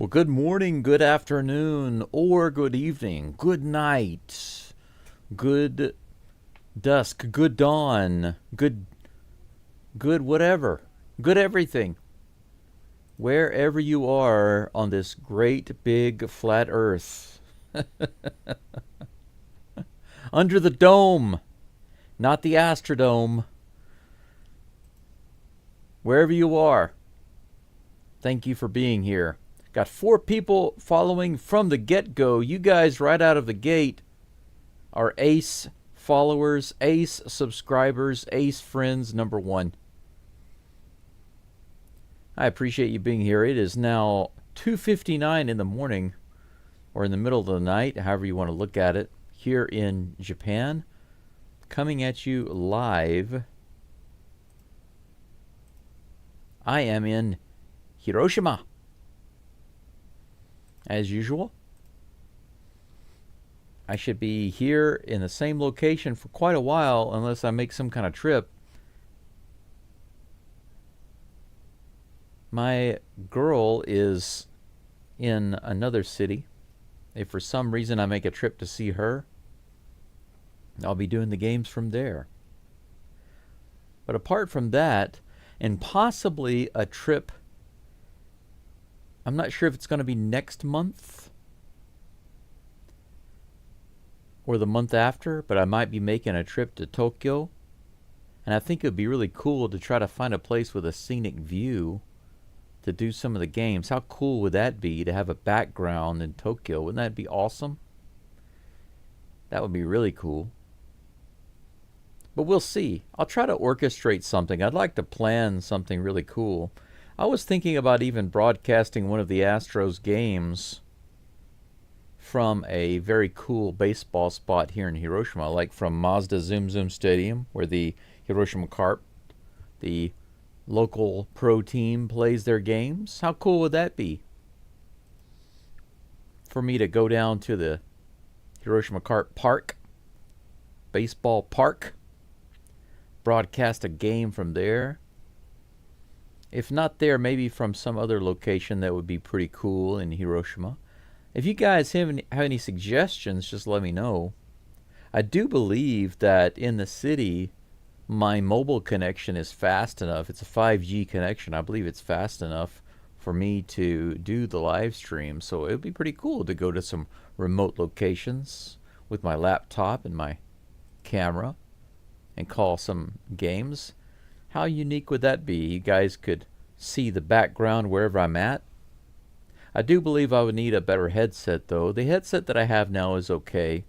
Well, good morning, good afternoon, or good evening, good night, good dusk, good dawn, good whatever, good everything. Wherever you are on this great big flat earth, under the dome, not the Astrodome, wherever you are, thank you for being here. Got 4 people following from the get-go. You guys right out of the gate are ace followers, ace subscribers, ace friends number 1. I appreciate you being here. It is now 2:59 in the morning, or in the middle of the night, however you want to look at it, here in Japan. Coming at you live. I am in Hiroshima, as usual. I should be here in the same location for quite a while unless I make some kind of trip. My girl is in another city. If for some reason I make a trip to see her, I'll be doing the games from there. But apart from that, and possibly a trip, I'm not sure if it's going to be next month or the month after, but I might be making a trip to Tokyo. And I think it would be really cool to try to find a place with a scenic view to do some of the games. How cool would that be to have a background in Tokyo? Wouldn't that be awesome? That would be really cool. But we'll see. I'll try to orchestrate something. I'd like to plan something really cool. I was thinking about even broadcasting one of the Astros games from a very cool baseball spot here in Hiroshima, like from Mazda Zoom Zoom Stadium, where the Hiroshima Carp, the local pro team, plays their games. How cool would that be? For me to go down to the Hiroshima Carp Park, baseball park, broadcast a game from there. If not there, maybe from some other location that would be pretty cool in Hiroshima. If you guys have any suggestions, just let me know. I do believe that in the city, my mobile connection is fast enough. It's a 5G connection. I believe it's fast enough for me to do the live stream. So it would be pretty cool to go to some remote locations with my laptop and my camera and call some games. How unique would that be? You guys could see the background wherever I'm at. I do believe I would need a better headset, though. The headset that I have now is okay.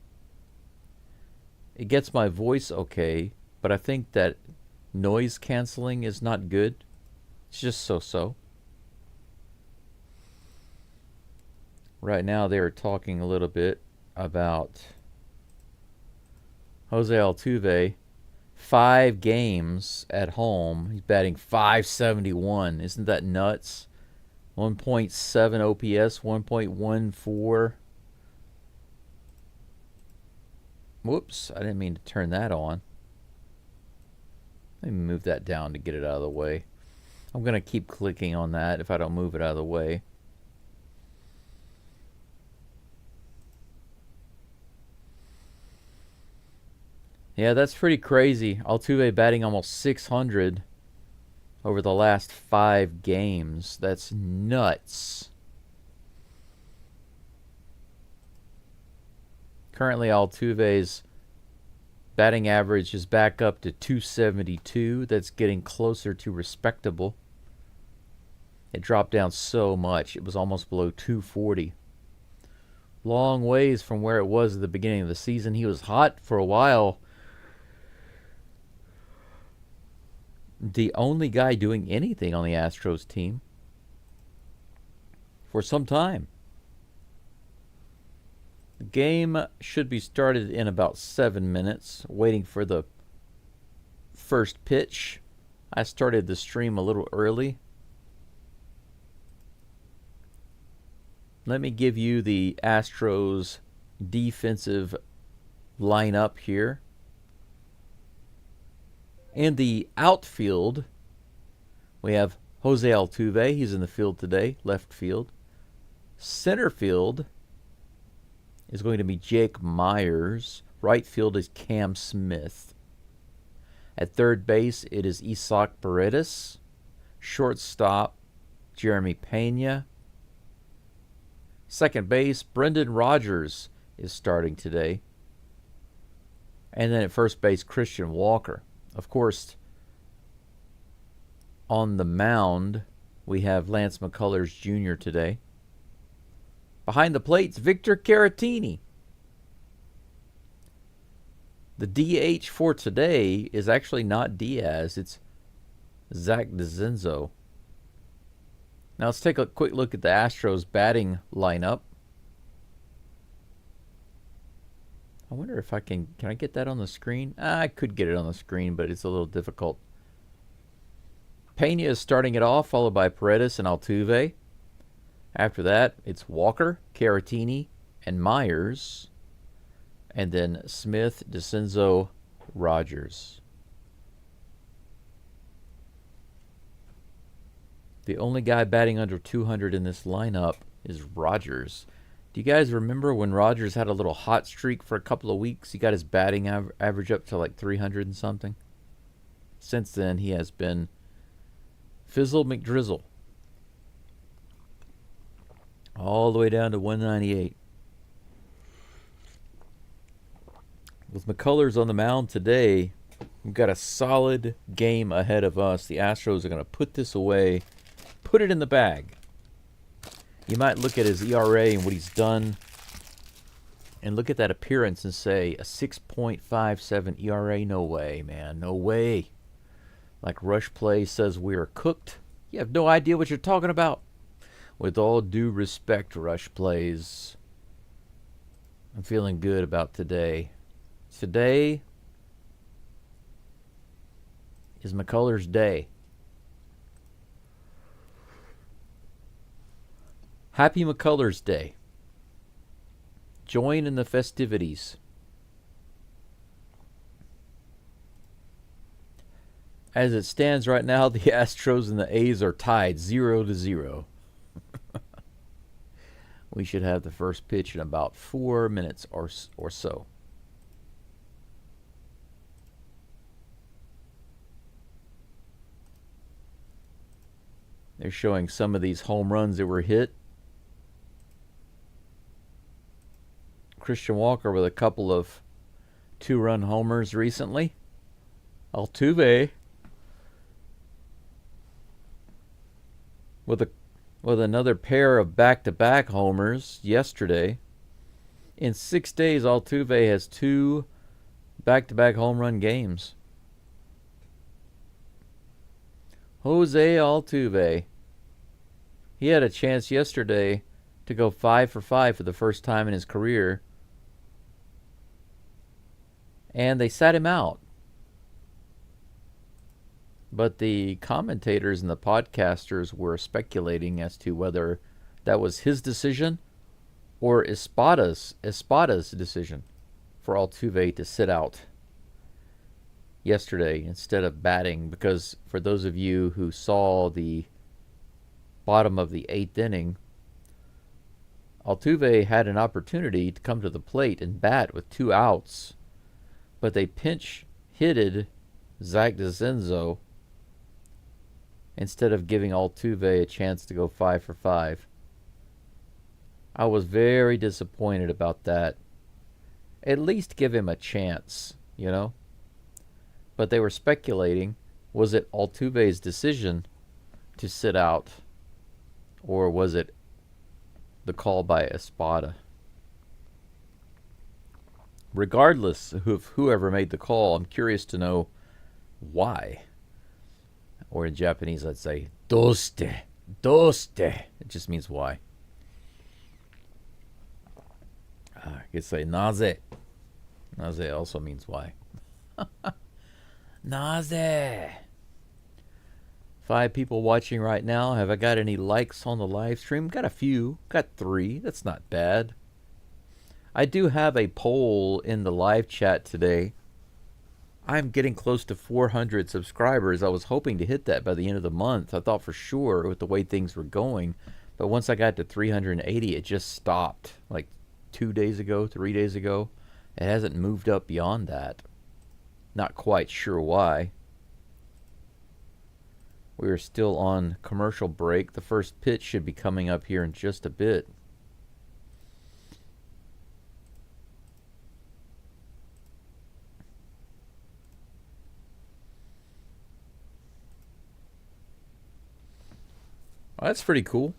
It gets my voice okay, but I think that noise canceling is not good. It's just so-so. Right now they are talking a little bit about Jose Altuve. 5 games at home. He's batting .571. Isn't that nuts? 1.7 OPS, 1.14. Whoops, I didn't mean to turn that on. Let me move that down to get it out of the way. I'm going to keep clicking on that if I don't move it out of the way. Yeah, that's pretty crazy. Altuve batting almost 600 over the last 5 games. That's nuts. Currently, Altuve's batting average is back up to 272. That's getting closer to respectable. It dropped down so much. It was almost below 240. Long ways from where it was at the beginning of the season. He was hot for a while. The only guy doing anything on the Astros team for some time. The game should be started in about 7 minutes, waiting for the first pitch. I started the stream a little early. Let me give you the Astros defensive lineup here. In the outfield, we have Jose Altuve. He's in the field today, left field. Center field is going to be Jake Myers. Right field is Cam Smith. At third base, it is Isaac Paredes. Shortstop, Jeremy Pena. Second base, Brendan Rodgers is starting today. And then at first base, Christian Walker. Of course, on the mound, we have Lance McCullers Jr. today. Behind the plates, Victor Caratini. The DH for today is actually not Diaz. It's Zach DeZenzo. Now let's take a quick look at the Astros batting lineup. I wonder if I can I get that on the screen? I could get it on the screen, but it's a little difficult. Pena is starting it off, followed by Paredes and Altuve. After that, it's Walker, Caratini, and Myers. And then Smith, DeCenzo, Rodgers. The only guy batting under 200 in this lineup is Rodgers. Do you guys remember when Rodgers had a little hot streak for a couple of weeks? He got his batting average up to like 300 and something. Since then, he has been Fizzle McDrizzle. All the way down to 198. With McCullers on the mound today, we've got a solid game ahead of us. The Astros are going to put this away, put it in the bag. You might look at his ERA and what he's done and look at that appearance and say, a 6.57 ERA? No way, man. No way. Like Rush Play says, we are cooked. You have no idea what you're talking about. With all due respect, Rush Plays, I'm feeling good about today. Today is McCullers' day. Happy McCullers' Day. Join in the festivities. As it stands right now, the Astros and the A's are tied 0-0. We should have the first pitch in about 4 minutes or so. They're showing some of these home runs that were hit. Christian Walker with a couple of 2-run homers recently. Altuve with another pair of back-to-back homers yesterday. In 6 days, Altuve has 2 back-to-back home run games. Jose Altuve. He had a chance yesterday to go 5 for 5 for the first time in his career. And they sat him out. But the commentators and the podcasters were speculating as to whether that was his decision or Espada's decision for Altuve to sit out yesterday instead of batting. Because for those of you who saw the bottom of the 8th inning, Altuve had an opportunity to come to the plate and bat with 2 outs, but they pinch hitted Zach DeZenzo instead of giving Altuve a chance to go 5 for 5. I was very disappointed about that. At least give him a chance, you know? But they were speculating, was it Altuve's decision to sit out, or was it the call by Espada? Regardless of whoever made the call, I'm curious to know why. Or in Japanese, I'd say, doste. It just means why. I could say, naze. Naze also means why. Naze. 5 people watching right now. Have I got any likes on the live stream? Got a few. Got 3. That's not bad. I do have a poll in the live chat today. I'm getting close to 400 subscribers. I was hoping to hit that by the end of the month. I thought for sure with the way things were going. But once I got to 380, it just stopped. Like 2 days ago, 3 days ago. It hasn't moved up beyond that. Not quite sure why. We are still on commercial break. The first pitch should be coming up here in just a bit. Well, that's pretty cool.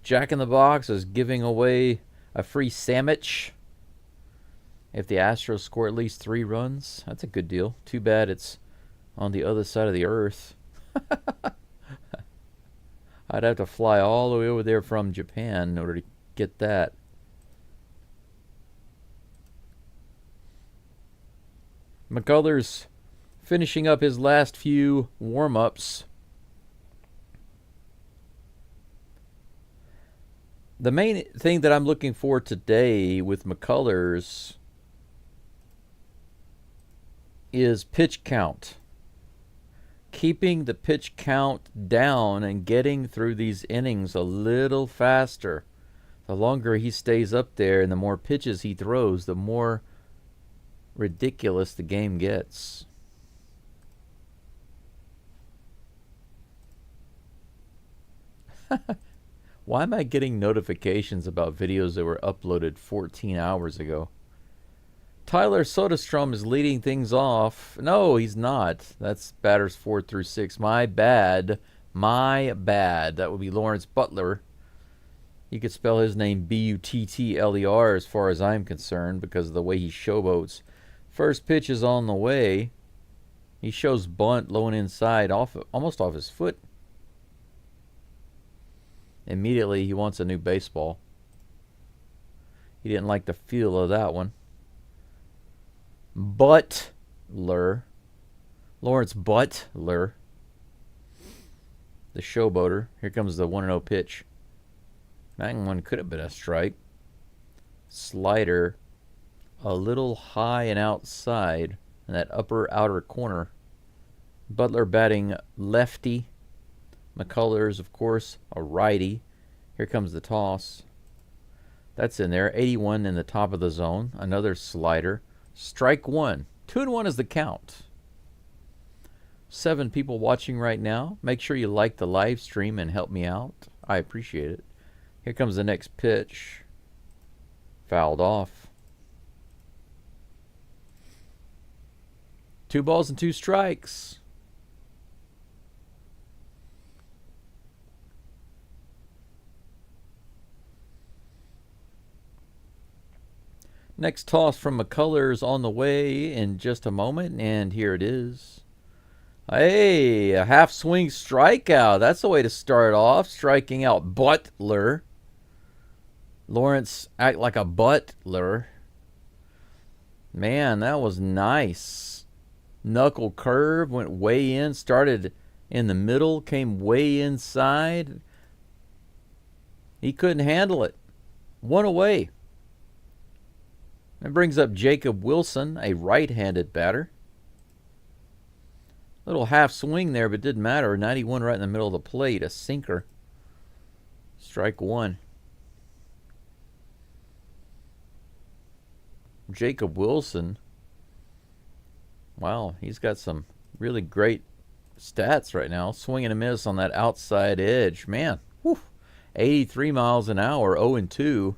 Jack in the Box is giving away a free sandwich if the Astros score at least 3 runs. That's a good deal. Too bad it's on the other side of the earth. I'd have to fly all the way over there from Japan in order to get that. McCullers finishing up his last few warm-ups. The main thing that I'm looking for today with McCullers is pitch count. Keeping the pitch count down and getting through these innings a little faster. The longer he stays up there and the more pitches he throws, the more ridiculous the game gets. Why am I getting notifications about videos that were uploaded 14 hours ago? Tyler Soderstrom is leading things off. No, he's not. That's batters 4 through 6. My bad. My bad. That would be Lawrence Butler. You could spell his name Buttler as far as I'm concerned because of the way he showboats. First pitch is on the way. He shows bunt low and inside, almost off his foot. Immediately he wants a new baseball. He didn't like the feel of that one. Butler. Lawrence Butler. The showboater. Here comes the 1-0 pitch. That one could have been a strike. Slider. A little high and outside in that upper outer corner. Butler batting lefty. McCullers, of course, a righty. Here comes the toss. That's in there. 81 in the top of the zone. Another slider. Strike 1. 2-1 is the count. 7 people watching right now. Make sure you like the live stream and help me out. I appreciate it. Here comes the next pitch. Fouled off. 2 balls and 2 strikes. Next toss from McCullers on the way in just a moment, and here it is. Hey, a half swing strikeout. That's the way to start off, striking out Butler. Lawrence act like a butler. Man, that was nice. Knuckle curve, went way in, started in the middle, came way inside. He couldn't handle it. 1 away. That brings up Jacob Wilson, a right-handed batter. Little half swing there, but didn't matter. 91 right in the middle of the plate, a sinker. Strike 1. Jacob Wilson. Wow, he's got some really great stats right now. Swing and a miss on that outside edge. Man, whew, 83 miles an hour, 0-2.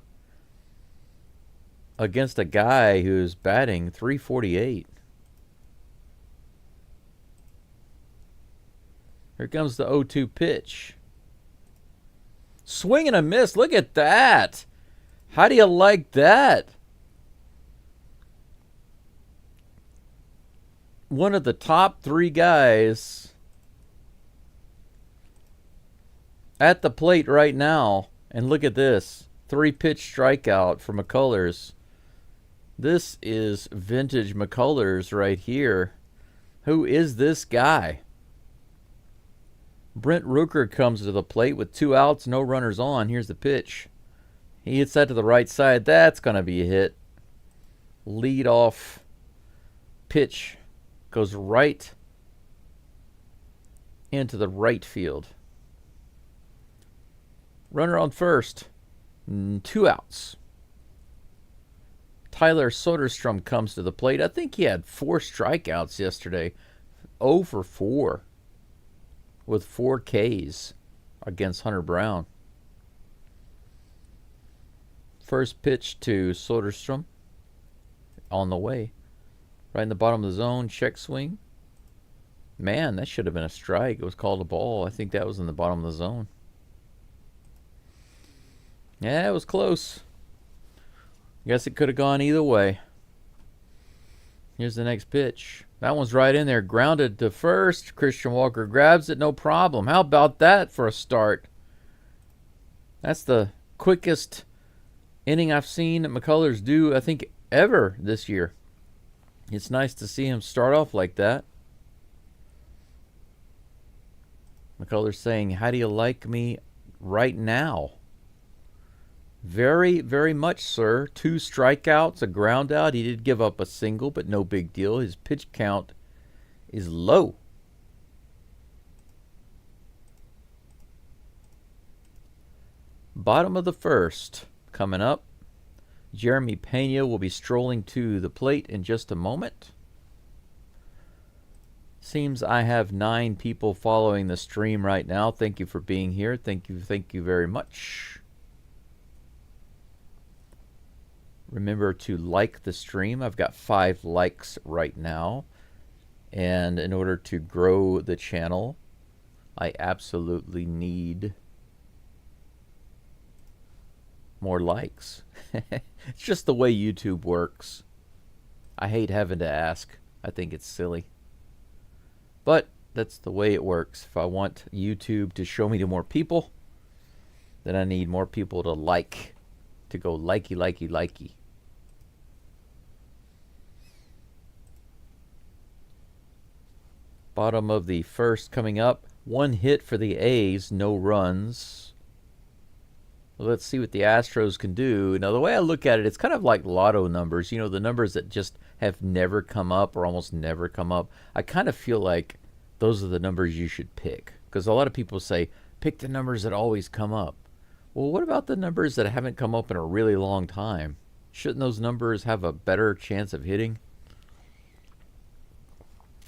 Against a guy who's batting .348. Here comes the 0-2 pitch. Swing and a miss. Look at that. How do you like that? One of the top 3 guys at the plate right now. And look at this. 3-pitch strikeout for McCullers. This is vintage McCullers right here. Who is this guy? Brent Rooker comes to the plate with 2 outs, no runners on. Here's the pitch. He hits that to the right side. That's going to be a hit. Lead off pitch goes right into the right field. Runner on first. 2 outs. Tyler Soderstrom comes to the plate. I think he had 4 strikeouts yesterday. 0 for 4 with 4 Ks against Hunter Brown. First pitch to Soderstrom. On the way. Right in the bottom of the zone. Check swing. Man, that should have been a strike. It was called a ball. I think that was in the bottom of the zone. Yeah, it was close. Guess it could have gone either way. Here's the next pitch. That one's right in there. Grounded to first. Christian Walker grabs it. No problem. How about that for a start? That's the quickest inning I've seen McCullers do, I think, ever this year. It's nice to see him start off like that. McCullers saying, how do you like me right now? Very, very much, sir. 2 strikeouts, a ground out. He did give up a single, but no big deal. His pitch count is low. Bottom of the first coming up. Jeremy Pena will be strolling to the plate in just a moment. Seems I have 9 people following the stream right now. Thank you for being here. Thank you very much. Remember to like the stream. I've got 5 likes right now. And in order to grow the channel, I absolutely need more likes. It's just the way YouTube works. I hate having to ask. I think it's silly. But that's the way it works. If I want YouTube to show me to more people, then I need more people to like. To go likey, likey, likey. Bottom of the first coming up. 1 hit for the A's, no runs. Let's see what the Astros can do. Now, the way I look at it, it's kind of like lotto numbers. You know, the numbers that just have never come up or almost never come up. I kind of feel like those are the numbers you should pick. Because a lot of people say, pick the numbers that always come up. Well, what about the numbers that haven't come up in a really long time? Shouldn't those numbers have a better chance of hitting?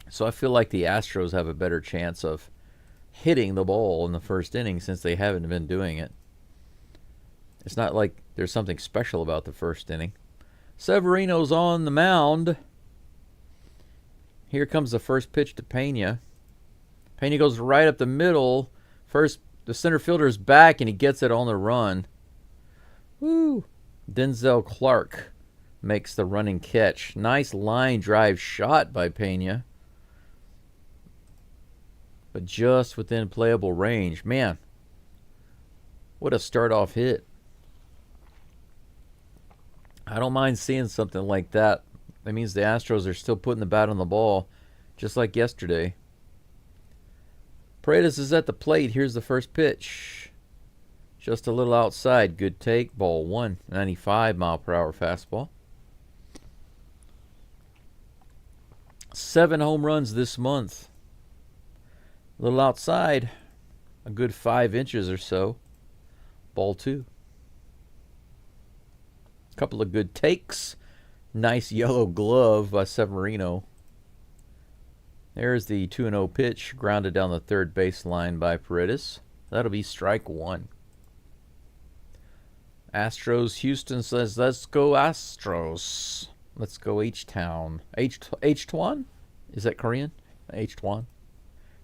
So I feel like the Astros have a better chance of hitting the ball in the first inning since they haven't been doing it. It's not like there's something special about the first inning. Severino's on the mound. Here comes the first pitch to Pena. Pena goes right up the middle. First, the center fielder's back, and he gets it on the run. Woo! Denzel Clark makes the running catch. Nice line drive shot by Pena. But just within playable range. Man, what a start-off hit. I don't mind seeing something like that. That means the Astros are still putting the bat on the ball, just like yesterday. Paredes is at the plate. Here's the first pitch. Just a little outside. Good take. Ball 1. 95 mile per hour fastball. 7 home runs this month. A little outside. A good 5 inches or so. Ball 2. Couple of good takes. Nice yellow glove by Severino. There's the 2-0 pitch. Grounded down the third baseline by Paredes. That'll be strike 1. Astros. Houston says, let's go Astros. Let's go H-Town. H-Twan? Is that Korean? H-Twan.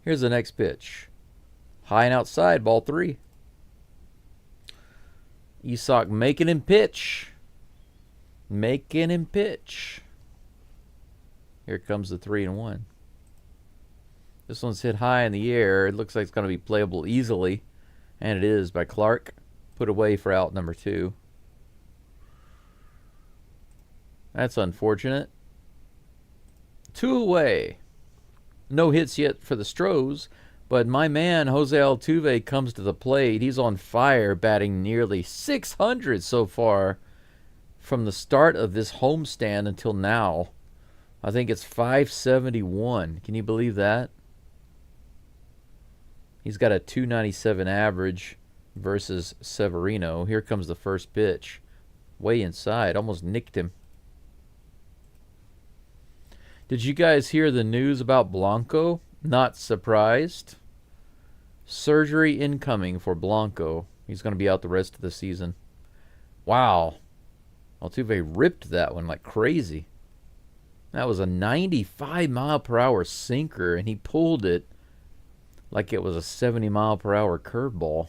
Here's the next pitch. High and outside, ball 3. Isak making him pitch. Making him pitch. Here comes the 3-1. This one's hit high in the air. It looks like it's going to be playable easily. And it is by Clark. Put away for out number 2. That's unfortunate. 2 away. No hits yet for the Stros, but my man Jose Altuve comes to the plate. He's on fire, batting nearly 600 so far from the start of this homestand until now. I think it's 571. Can you believe that? He's got a 297 average, versus Severino. Here comes the first pitch. Way inside. Almost nicked him. Did you guys hear the news about Blanco? Not surprised. Surgery incoming for Blanco. He's going to be out the rest of the season. Wow. Altuve ripped that one like crazy. That was a 95-mile-per-hour sinker, and he pulled it like it was a 70-mile-per-hour curveball.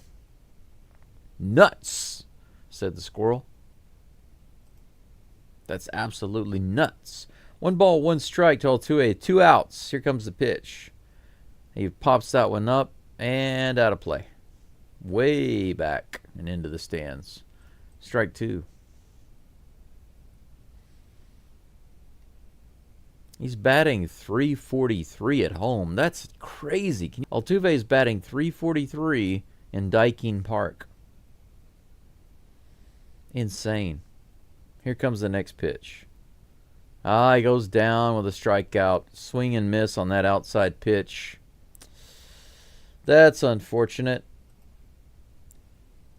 Nuts, said the squirrel. That's absolutely nuts. 1 ball, 1 strike to Altuve. 2 outs. Here comes the pitch. He pops that one up and out of play. Way back and into the stands. Strike 2. He's batting .343 at home. That's crazy. Altuve's batting .343 in Daikin Park. Insane. Here comes the next pitch. He goes down with a strikeout. Swing and miss on that outside pitch. That's unfortunate.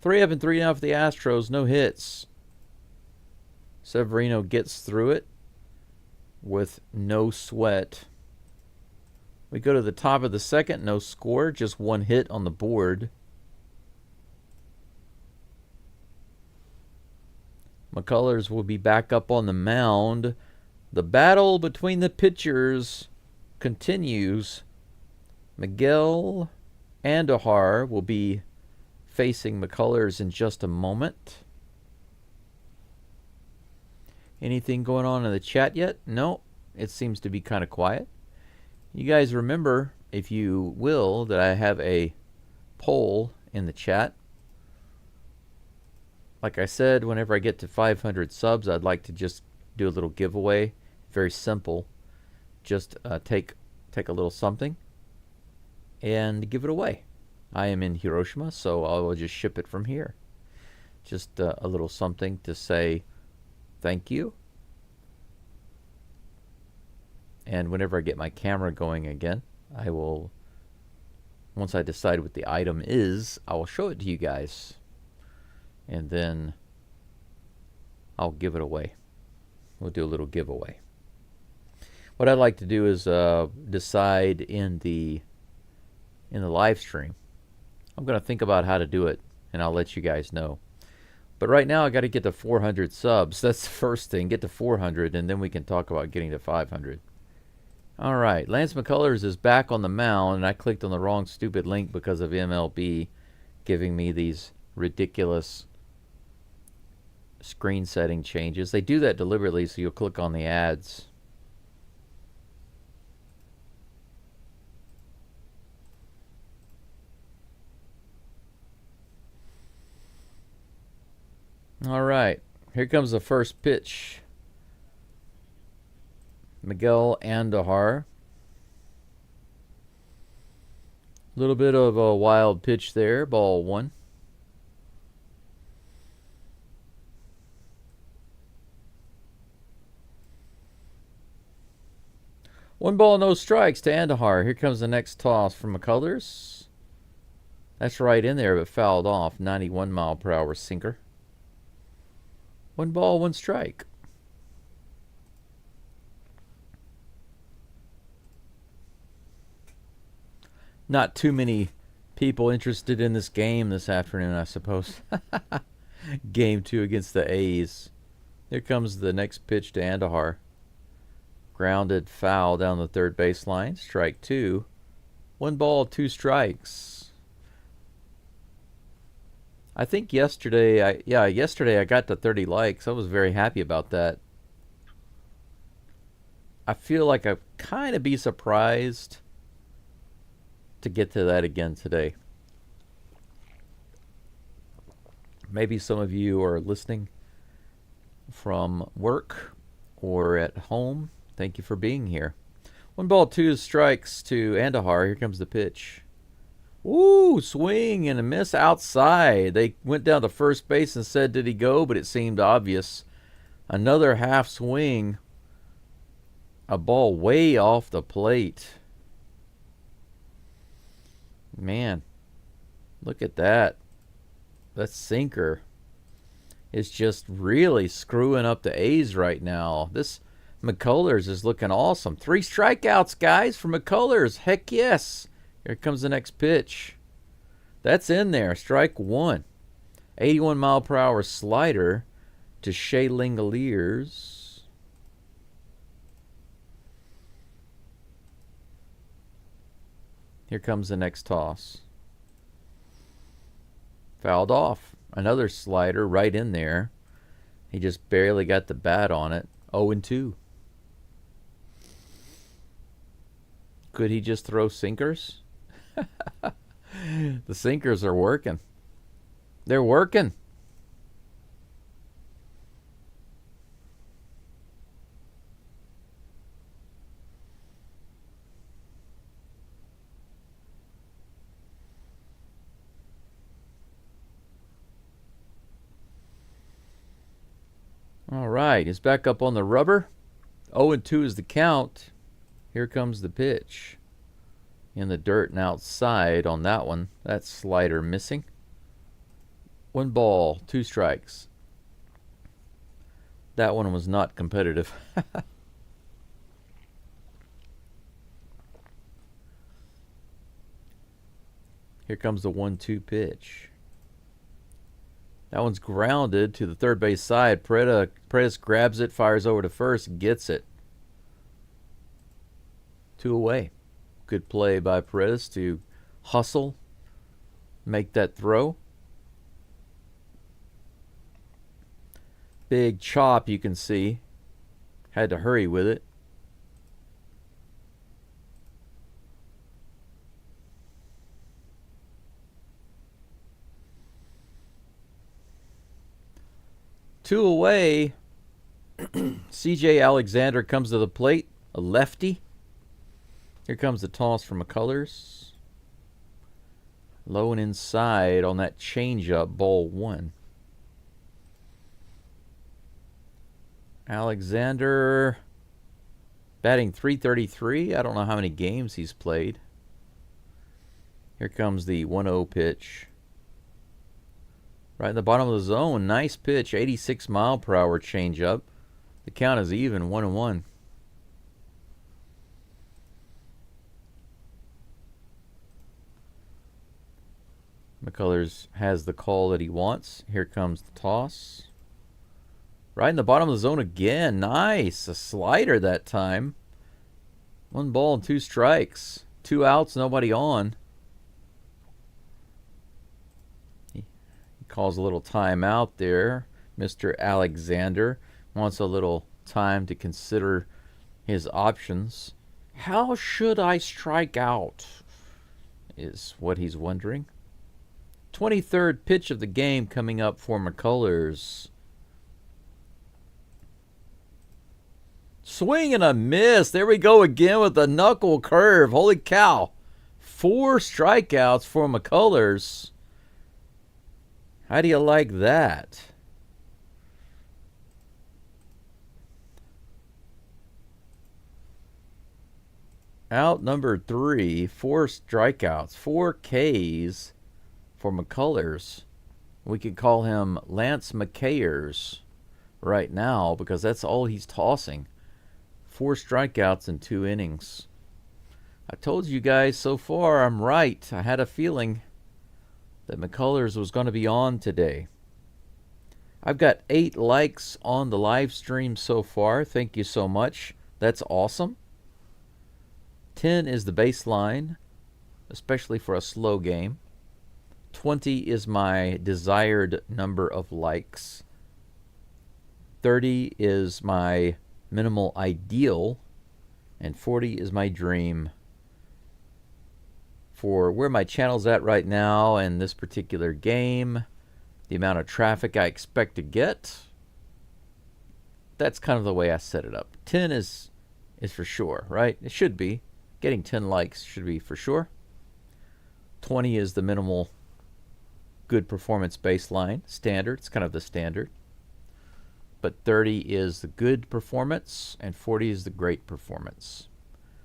3 up and 3 down for the Astros. No hits. Severino gets through it with no sweat. We go to the top of the second. No score. Just 1 hit on the board. McCullers will be back up on the mound. The battle between the pitchers continues. Miguel Andujar will be facing McCullers in just a moment. Anything going on in the chat yet? No, it seems to be kind of quiet. You guys remember, if you will, that I have a poll in the chat. Like I said, whenever I get to 500 subs, I'd like to just do a little giveaway. Very simple. Just take a little something and give it away. I am in Hiroshima, so I will just ship it from here. Just a little something to say thank you. And whenever I get my camera going again, I will, once I decide what the item is, I will show it to you guys. And then I'll give it away. We'll do a little giveaway. What I'd like to do is decide in the live stream. I'm going to think about how to do it, and I'll let you guys know. But right now, I got to get to 400 subs. That's the first thing. Get to 400, and then we can talk about getting to 500. All right. Lance McCullers is back on the mound, and I clicked on the wrong stupid link because of MLB giving me these ridiculous screen setting changes. They do that deliberately, so you'll click on the ads. All right, here comes the first pitch. Miguel Andujar. A little bit of a wild pitch there, ball 1. One ball, no strikes to Andujar. Here comes the next toss from McCullers. That's right in there, but fouled off. 91-mile-per-hour sinker. 1 ball, 1 strike. Not too many people interested in this game this afternoon, I suppose. Game 2 against the A's. Here comes the next pitch to Andujar. Grounded foul down the third baseline. Strike 2. 1 ball, 2 strikes. I think yesterday I got to 30 likes. I was very happy about that. I feel like I'd kind of be surprised to get to that again today. Maybe some of you are listening from work or at home. Thank you for being here. 1 ball, 2 strikes to Andujar. Here comes the pitch. Ooh, swing and a miss outside. They went down to first base and said, did he go? But it seemed obvious. Another half swing. A ball way off the plate. Man, look at that. That sinker is just really screwing up the A's right now. This McCullers is looking awesome. 3 strikeouts, guys, for McCullers. Heck yes. Here comes the next pitch. That's in there. Strike 1. 81-mile-per-hour slider to Shea Langoliers. Here comes the next toss. Fouled off. Another slider right in there. He just barely got the bat on it. 0-2. Could he just throw sinkers? The sinkers are working. They're working. All right, he's back up on the rubber. 0-2 is the count. Here comes the pitch. In the dirt and outside on that one. That slider missing. 1 ball, 2 strikes. That one was not competitive. Here comes the 1-2 pitch. That one's grounded to the third base side. Paredes grabs it, fires over to first, gets it. 2 away. Good play by Paredes to hustle, make that throw. Big chop, you can see. Had to hurry with it. Two away. CJ Alexander comes to the plate, a lefty. Here comes the toss from McCullers. Low and inside on that changeup, ball 1. Alexander batting .333. I don't know how many games he's played. Here comes the 1-0 pitch. Right in the bottom of the zone. Nice pitch. 86-mile-per-hour changeup. The count is even, 1-1. McCullers has the call that he wants. Here comes the toss. Right in the bottom of the zone again. Nice. A slider that time. 1 ball and 2 strikes. 2 outs, nobody on. He calls a little timeout there. Mr. Alexander wants a little time to consider his options. How should I strike out? Is what he's wondering. 23rd pitch of the game coming up for McCullers. Swing and a miss. There we go again with the knuckle curve. Holy cow. 4 strikeouts for McCullers. How do you like that? Out number 3. 4 strikeouts. 4 Ks for McCullers. We could call him Lance McCayers right now because that's all he's tossing. 4 strikeouts in 2 innings. I told you guys so far I'm right. I had a feeling that McCullers was going to be on today. I've got 8 likes on the live stream so far. Thank you so much. That's awesome. 10 is the baseline, especially for a slow game. 20 is my desired number of likes. 30 is my minimal ideal, and 40 is my dream. For where my channel's at right now and this particular game, the amount of traffic I expect to get, that's kind of the way I set it up. 10 is for sure, right? It should be. Getting 10 likes should be for sure. 20 is the minimal good performance baseline, standard. It's kind of the standard. But 30 is the good performance, and 40 is the great performance.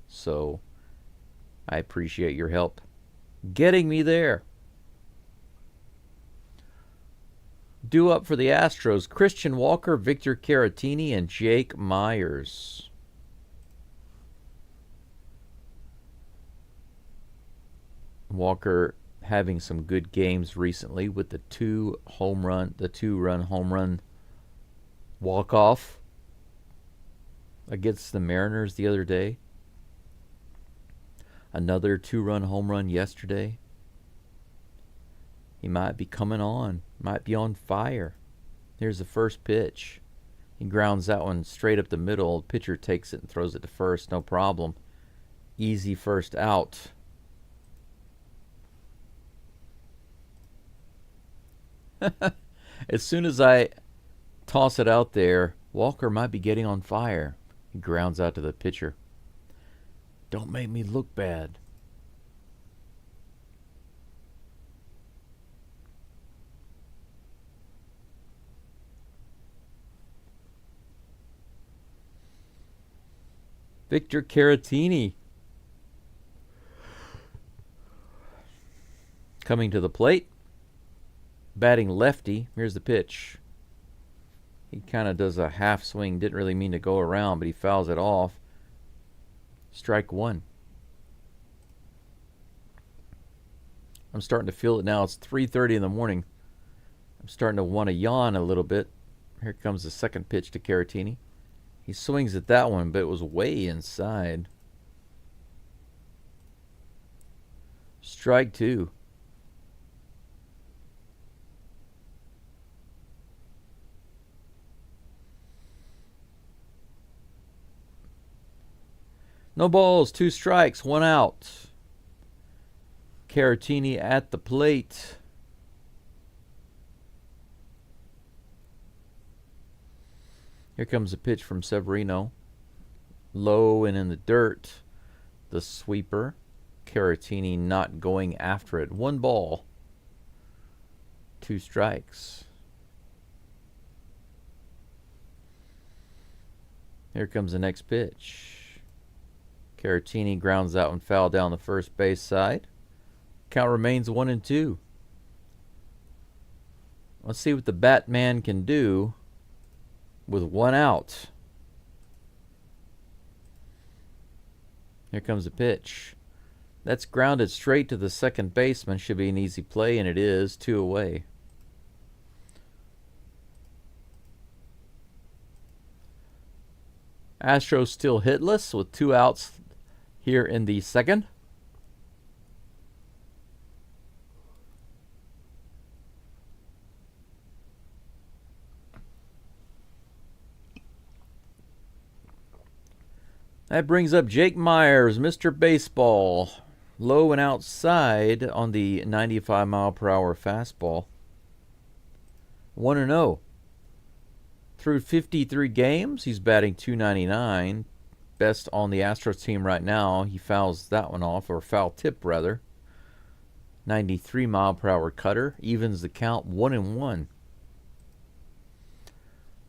So I appreciate your help getting me there. Due up for the Astros, Christian Walker, Victor Caratini, and Jake Myers. Walker having some good games recently with the two-run home run walk-off against the Mariners the other day. Another two-run home run yesterday. He might be coming on. Might be on fire. Here's the first pitch. He grounds that one straight up the middle. The pitcher takes it and throws it to first. No problem. Easy first out. As soon as I toss it out there, Walker might be getting on fire. He grounds out to the pitcher. Don't make me look bad. Victor Caratini coming to the plate. Batting lefty. Here's the pitch. He kind of does a half swing. Didn't really mean to go around, but he fouls it off. Strike one. I'm starting to feel it now. It's 3:30 in the morning. I'm starting to want to yawn a little bit. Here comes the second pitch to Caratini. He swings at that one, but it was way inside. Strike two. No balls, 2 strikes, 1 out. Caratini at the plate. Here comes a pitch from Severino. Low and in the dirt. The sweeper. Caratini not going after it. 1 ball. 2 strikes. Here comes the next pitch. Caratini grounds that one foul down the first base side. Count remains 1-2. Let's see what the Batman can do with 1 out. Here comes the pitch. That's grounded straight to the second baseman. Should be an easy play, and it is. 2 away. Astros still hitless with 2 outs here in the second. That brings up Jake Myers, Mr. Baseball. Low and outside on the 95-mile-per-hour fastball. 1-0. Through 53 games, he's batting .299. Best on the Astros team right now. He fouls that one off, or foul tip rather. 93-mile-per-hour cutter. Evens the count 1-1.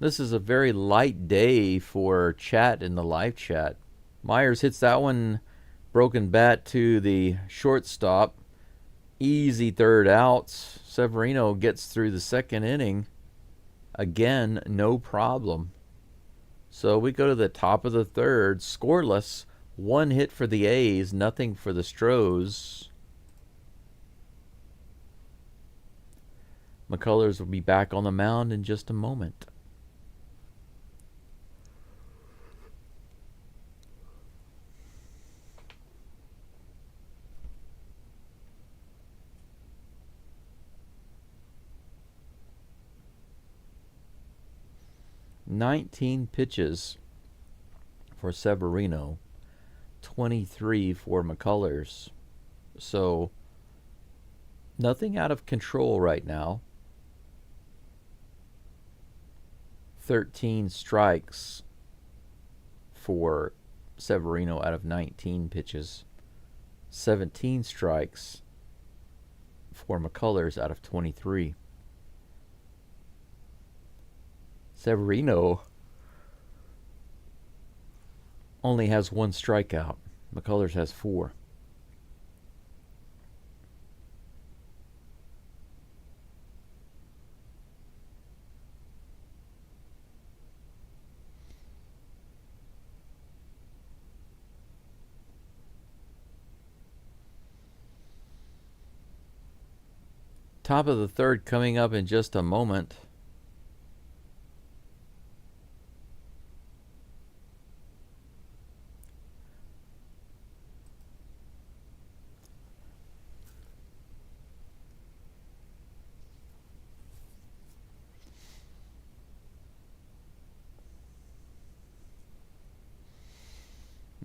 This is a very light day for chat in the live chat. Myers hits that one, broken bat to the shortstop. Easy third out. Severino gets through the second inning. Again, no problem. So we go to the top of the third, scoreless. 1 hit for the A's, nothing for the Stros. McCullers will be back on the mound in just a moment. "19 pitches for Severino, 23 for McCullers. So, nothing out of control right now. 13 strikes for Severino out of 19 pitches. 17 strikes for McCullers out of 23. Severino only has 1 strikeout. McCullers has 4. Top of the third coming up in just a moment.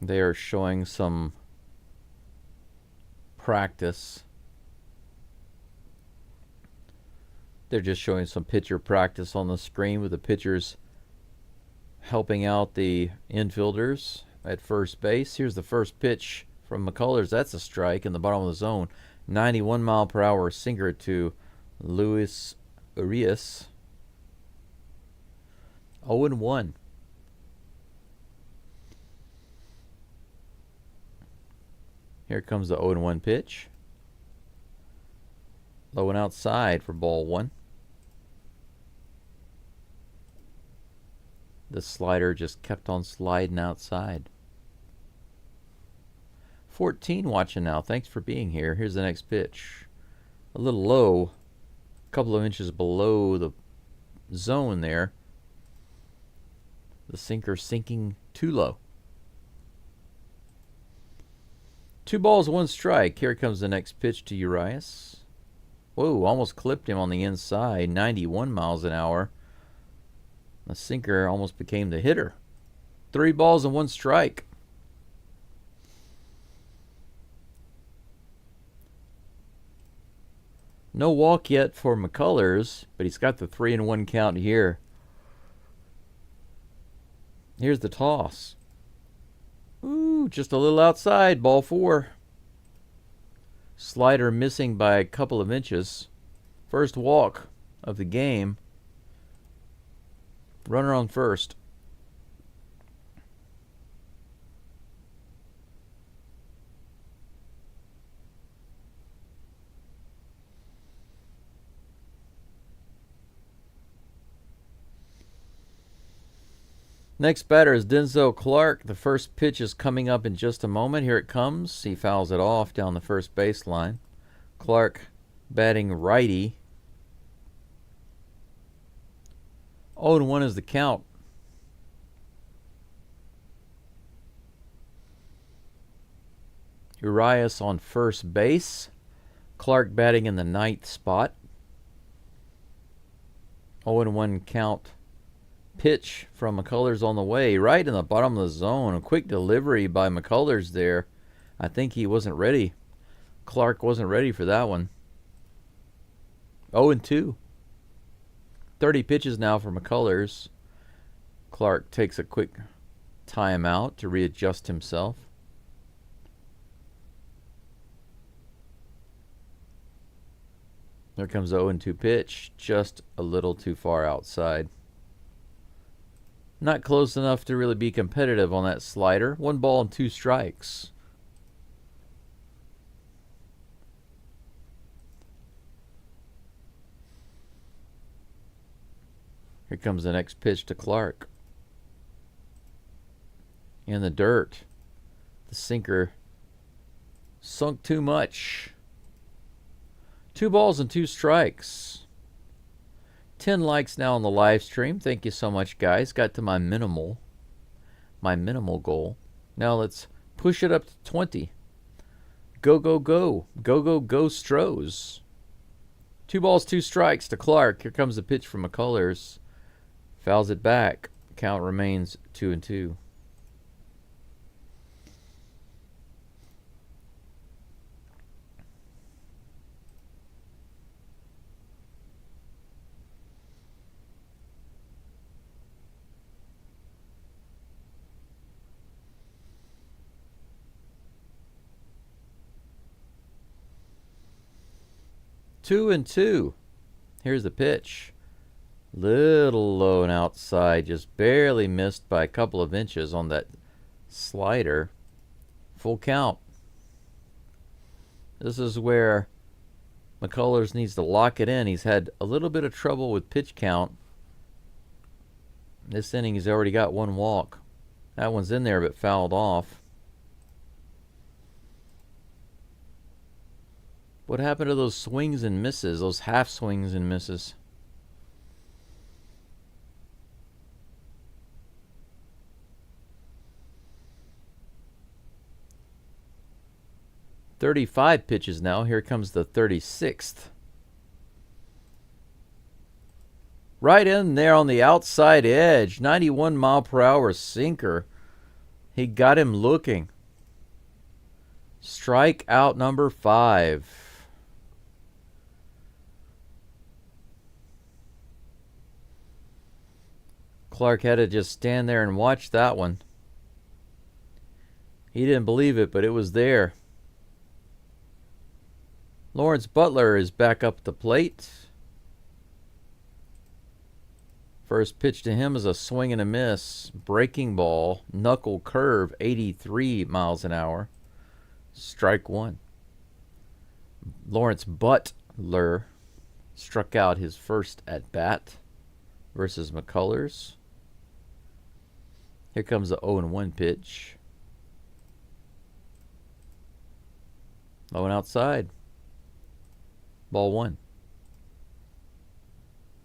They are showing some practice. They're just showing some pitcher practice on the screen with the pitchers helping out the infielders at first base. Here's the first pitch from McCullers. That's a strike in the bottom of the zone. 91 mile per hour sinker to Luis Urias. 0-1. Here comes the 0-1 pitch. Low and outside for ball one. The slider just kept on sliding outside. 14 watching now. Thanks for being here. Here's the next pitch. A little low. A couple of inches below the zone there. The sinker sinking too low. 2 balls, 1 strike. Here comes the next pitch to Urias. Whoa, almost clipped him on the inside. 91 miles an hour. The sinker almost became the hitter. 3 balls and 1 strike. No walk yet for McCullers, but he's got the 3-1 count here. Here's the toss. Ooh, just a little outside. Ball 4. Slider missing by a couple of inches. First walk of the game. Runner on first. Next batter is Denzel Clark. The first pitch is coming up in just a moment. Here it comes. He fouls it off down the first baseline. Clark batting righty. 0-1 is the count. Urias on first base. Clark batting in the 9th spot. 0-1 count. Pitch from McCullers on the way, right in the bottom of the zone. A quick delivery by McCullers there. I think he wasn't ready. Clark wasn't ready for that one. 0-2. 30 pitches now for McCullers. Clark takes a quick timeout to readjust himself. There comes the 0-2 pitch, just a little too far outside. Not close enough to really be competitive on that slider. 1 ball and 2 strikes. Here comes the next pitch to Clark. In the dirt. The sinker sunk too much. 2 balls and 2 strikes. 10 likes now on the live stream. Thank you so much, guys. Got to my minimal goal. Now let's push it up to 20. Go, go, go. Go, go, go, Stros. 2 balls, 2 strikes to Clark. Here comes the pitch from McCullers. Fouls it back. Count remains 2-2. Two and two. Here's the pitch. Little low and outside. Just barely missed by a couple of inches on that slider. Full count. This is where McCullers needs to lock it in. He's had a little bit of trouble with pitch count. This inning he's already got 1 walk. That one's in there but fouled off. What happened to those swings and misses? Those half swings and misses? "35 pitches now. Here comes the 36th. Right in there on the outside edge. 91-mile-per-hour sinker. He got him looking. Strikeout number 5. Clark had to just stand there and watch that one. He didn't believe it, but it was there. Lawrence Butler is back up at the plate. First pitch to him is a swing and a miss. Breaking ball, knuckle curve, 83 miles an hour. Strike 1. Lawrence Butler struck out his first at bat versus McCullers. Here comes the 0-1 pitch. Low and outside. Ball 1.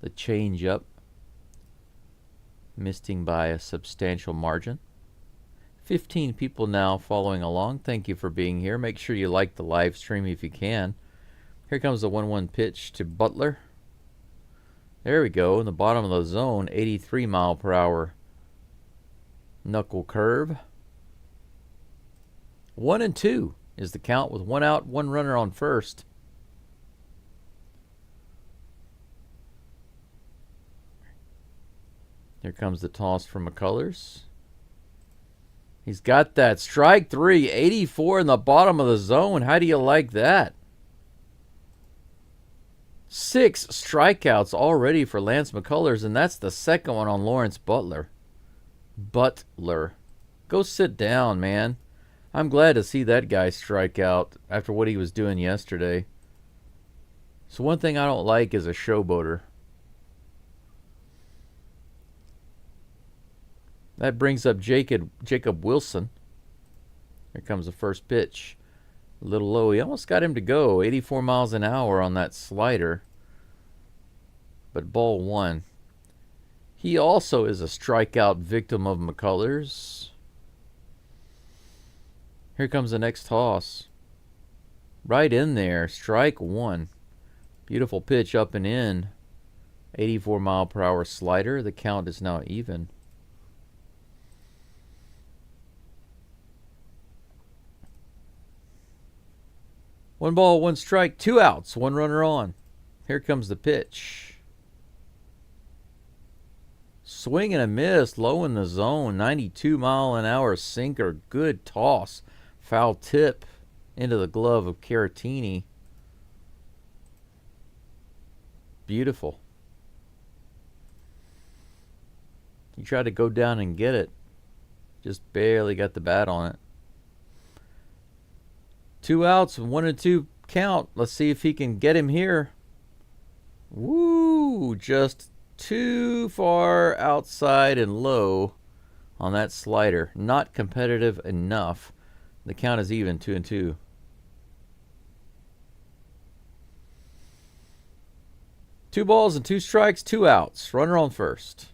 The changeup. Missing by a substantial margin. 15 people now following along. Thank you for being here. Make sure you like the live stream if you can. Here comes the 1-1 pitch to Butler. There we go. In the bottom of the zone. 83-mile-per-hour knuckle curve. 1-2 is the count with 1 out, 1 runner on first. Here comes the toss from McCullers. He's got that. Strike 3, 84 in the bottom of the zone. How do you like that? 6 strikeouts already for Lance McCullers, and that's the second one on Lawrence Butler. Go sit down, man. I'm glad to see that guy strike out after what he was doing yesterday. So one thing I don't like is a showboater. That brings up Jacob Wilson. Here comes the first pitch. A little low. He almost got him to go. 84 miles an hour on that slider. But ball 1. He also is a strikeout victim of McCullers. Here comes the next toss. Right in there. Strike 1. Beautiful pitch up and in. 84-mile-per-hour slider. The count is now even. One ball, 1 strike, 2 outs, 1 runner on. Here comes the pitch. Swing and a miss, low in the zone, 92-mile-an-hour sinker. Good toss. Foul tip into the glove of Caratini. Beautiful. He tried to go down and get it. Just barely got the bat on it. 2 outs, 1-2 count. Let's see if he can get him here. Woo! Just too far outside and low on that slider. Not competitive enough. The count is even, 2-2. Two balls and 2 strikes, 2 outs. Runner on first.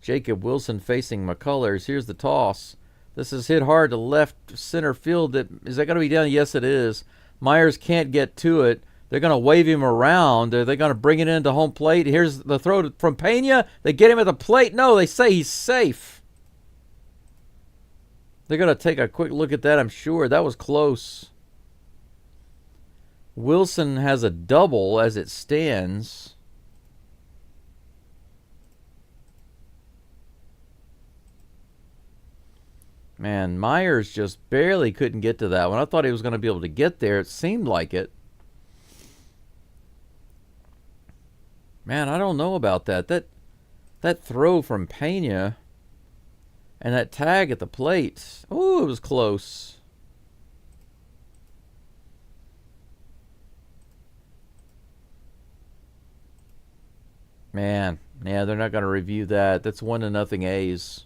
Jacob Wilson facing McCullers. Here's the toss. This is hit hard to left center field. Is that going to be down? Yes, it is. Myers can't get to it. They're going to wave him around. Are they going to bring it into home plate? Here's the throw from Pena. They get him at the plate. No, they say he's safe. They're going to take a quick look at that, I'm sure. That was close. Wilson has a double as it stands. Man, Myers just barely couldn't get to that one. I thought he was going to be able to get there. It seemed like it. Man, I don't know about that. That throw from Pena and that tag at the plate. Oh, it was close. Man, yeah, they're not going to review that. That's 1-0 A's.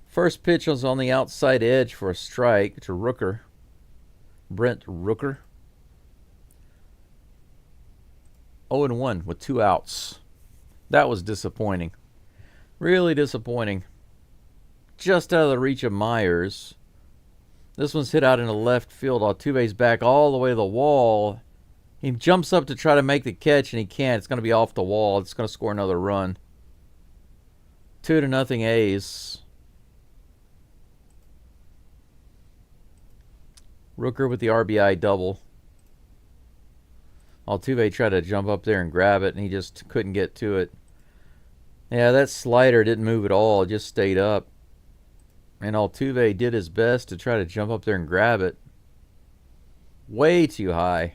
First pitch was on the outside edge for a strike to Rooker. Brent Rooker. 0-1 with 2 outs. That was disappointing. Really disappointing. Just out of the reach of Myers. This one's hit out into left field. Altuve's back all the way to the wall. He jumps up to try to make the catch, and he can't. It's going to be off the wall. It's going to score another run. 2-0 A's. Rooker with the RBI double. Altuve tried to jump up there and grab it, and he just couldn't get to it. Yeah, that slider didn't move at all. It just stayed up. And Altuve did his best to try to jump up there and grab it. Way too high.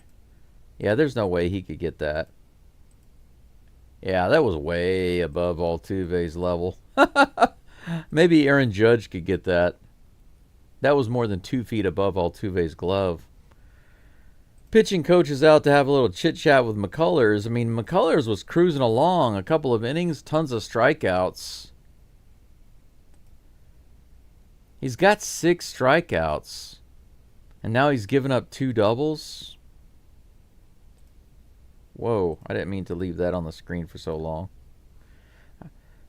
Yeah, there's no way he could get that. Yeah, that was way above Altuve's level. Maybe Aaron Judge could get that. That was more than 2 feet above Altuve's glove. Pitching coach is out to have a little chit-chat with McCullers. I mean, McCullers was cruising along. A couple of innings, tons of strikeouts. He's got 6 strikeouts. And now he's given up 2 doubles. Whoa, I didn't mean to leave that on the screen for so long.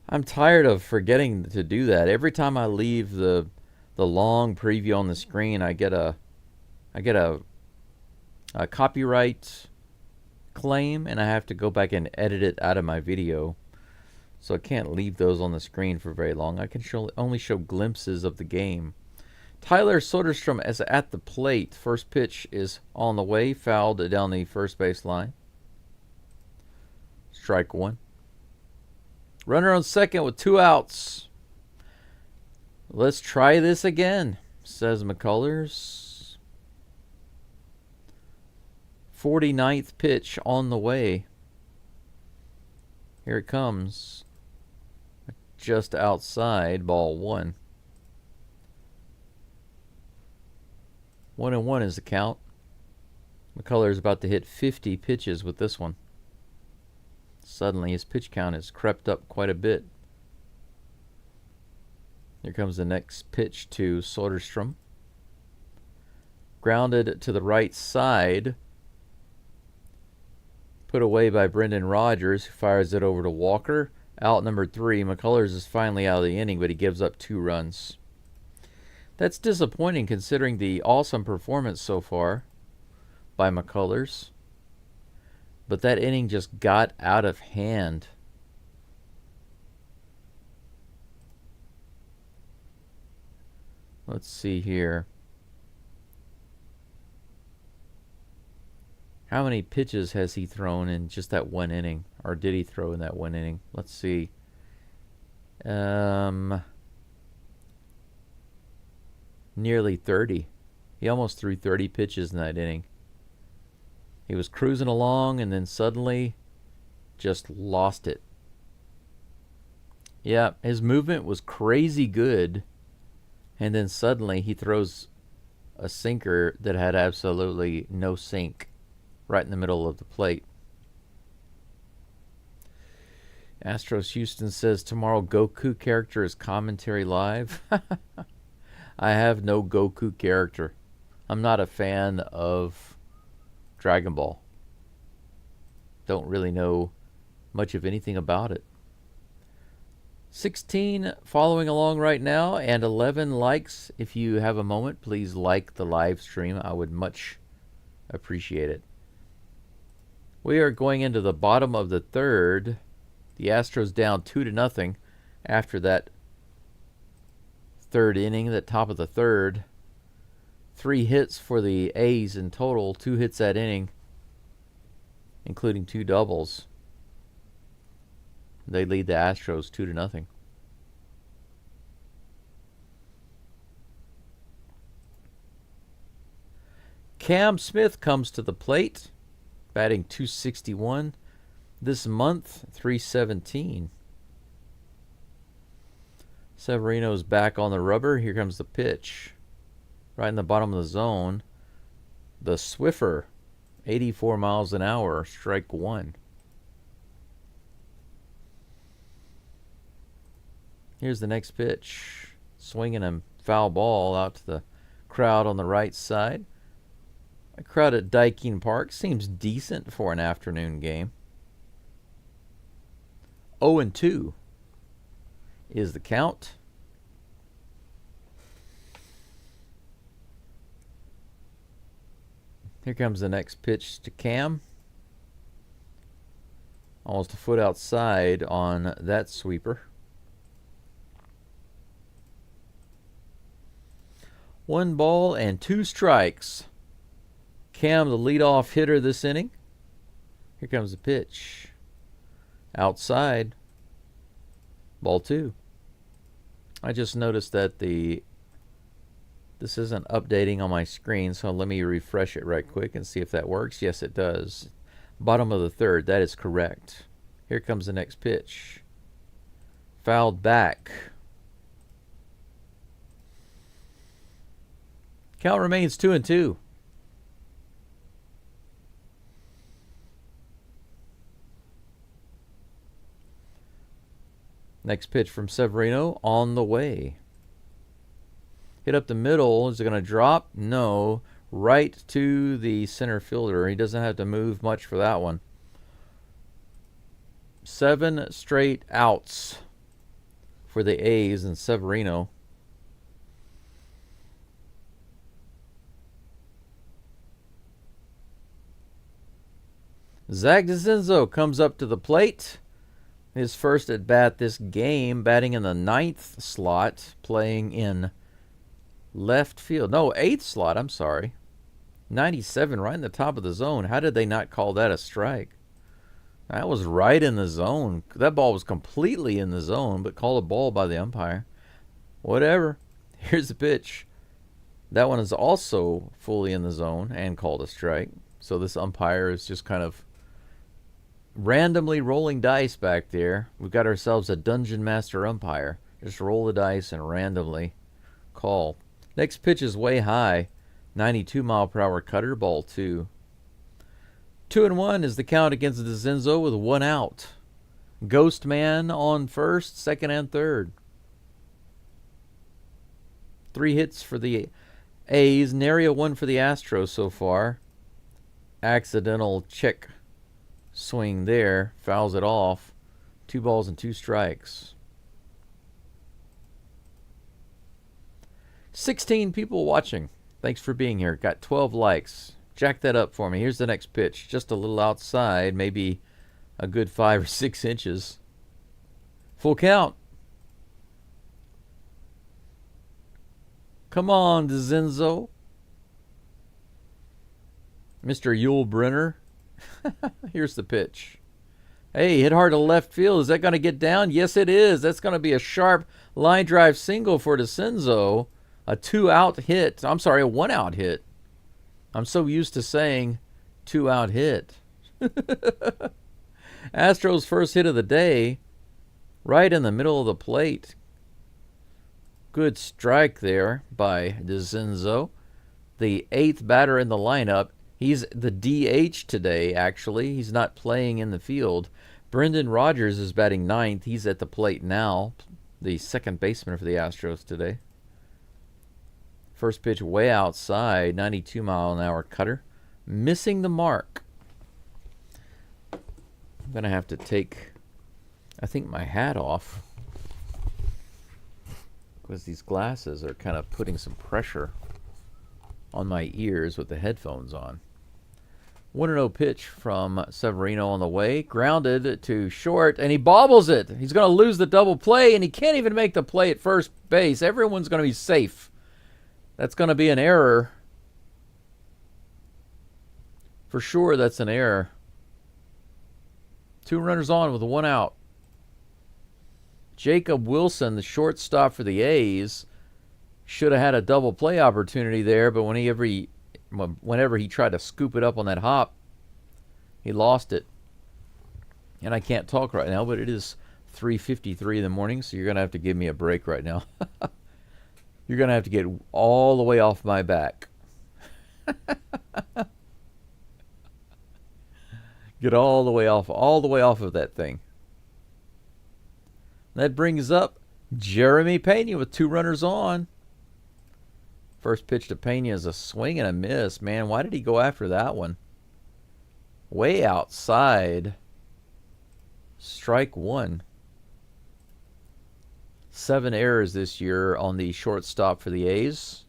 I'm tired of forgetting to do that. Every time I leave the long preview on the screen, I get a copyright claim, and I have to go back and edit it out of my video. So I can't leave those on the screen for very long. I can only show glimpses of the game. Tyler Soderstrom is at the plate. First pitch is on the way, fouled down the first base line. Strike 1. Runner on second with 2 outs. Let's try this again, says McCullers. 49th pitch on the way. Here it comes. Just outside, ball 1. 1-1 is the count. McCullers about to hit 50 pitches with this one. Suddenly his pitch count has crept up quite a bit. Here comes the next pitch to Soderstrom. Grounded to the right side. Put away by Brendan Rodgers, who fires it over to Walker. Out number 3. McCullers is finally out of the inning, but he gives up 2 runs. That's disappointing considering the awesome performance so far by McCullers. But that inning just got out of hand. Let's see here. How many pitches has he thrown in just that one inning? Or did he throw in that one inning? Let's see. Nearly 30. He almost threw 30 pitches in that inning. He was cruising along and then suddenly just lost it. Yeah, his movement was crazy good. And then suddenly he throws a sinker that had absolutely no sink right in the middle of the plate. Astros Houston says tomorrow Goku character is commentary live. I have no Goku character. I'm not a fan of Dragon Ball. Don't really know much of anything about it. 16 following along right now and 11 likes. If you have a moment, please like the live stream. I would much appreciate it. We are going into the bottom of the third. The Astros down 2-0 after that third inning, the top of the third. 3 hits for the A's in total, 2 hits that inning, including 2 doubles. They lead the Astros 2-0. Cam Smith comes to the plate, batting .261. This month, .317. Severino's back on the rubber. Here comes the pitch. Right in the bottom of the zone. The Swiffer, 84 miles an hour, strike 1. Here's the next pitch. Swinging a foul ball out to the crowd on the right side. A crowd at Dyking Park seems decent for an afternoon game. 0-2 is the count. Here comes the next pitch to Cam. Almost a foot outside on that sweeper. 1 ball and 2 strikes. Cam, the leadoff hitter this inning. Here comes the pitch. Outside. Ball 2. I just noticed that this isn't updating on my screen, so let me refresh it right quick and see if that works. Yes, it does. Bottom of the 3rd. That is correct. Here comes the next pitch. Fouled back. Count remains 2-2. Next pitch from Severino on the way. Hit up the middle. Is it going to drop? No. Right to the center fielder. He doesn't have to move much for that one. 7 straight outs for the A's and Severino. Zach DeCenzo comes up to the plate. His first at bat this game, batting in the 9th slot, playing in left field. No, 8th slot, I'm sorry. 97, right in the top of the zone. How did they not call that a strike? That was right in the zone. That ball was completely in the zone, but called a ball by the umpire. Whatever. Here's the pitch. That one is also fully in the zone and called a strike. So this umpire is just kind of randomly rolling dice back there. We've got ourselves a dungeon master umpire. Just roll the dice and randomly call. Next pitch is way high. 92-mile-per-hour cutter, ball 2. 2-1 is the count against DeCenzo with 1 out. Ghost Man on first, second, and third. 3 hits for the A's. Nary a 1 for the Astros so far. Accidental check swing there. Fouls it off. 2 balls and 2 strikes. 16 people watching. Thanks for being here. Got 12 likes. Jack that up for me. Here's the next pitch. Just a little outside. Maybe a good 5 or 6 inches. Full count. Come on, DeCenzo. Mr. Yul Brynner. Here's the pitch. Hey, hit hard to left field. Is that going to get down? Yes, it is. That's going to be a sharp line drive single for DeCenzo. A 2-out hit. I'm sorry, a 1-out hit. I'm so used to saying 2-out hit. Astros' first hit of the day. Right in the middle of the plate. Good strike there by DeCenzo. The 8th batter in the lineup. He's the DH today, actually. He's not playing in the field. Brendan Rodgers is batting 9th. He's at the plate now. The second baseman for the Astros today. First pitch way outside. 92-mile-an-hour cutter. Missing the mark. I'm going to have to take, I think, my hat off. Because these glasses are kind of putting some pressure on my ears with the headphones on. 1-0 pitch from Severino on the way. Grounded to short, and he bobbles it. He's going to lose the double play, and he can't even make the play at first base. Everyone's going to be safe. That's going to be an error. For sure, that's an error. 2 runners on with 1 out. Jacob Wilson, the shortstop for the A's, should have had a double play opportunity there, but whenever he tried to scoop it up on that hop, he lost it. And I can't talk right now, but it is 3:53 in the morning, so you're going to have to give me a break right now. You're going to have to get all the way off my back. Get all the way off of that thing. That brings up Jeremy Pena with 2 runners on. First pitch to Pena is a swing and a miss. Man, why did he go after that one? Way outside. Strike 1. 7 errors this year on the shortstop for the A's.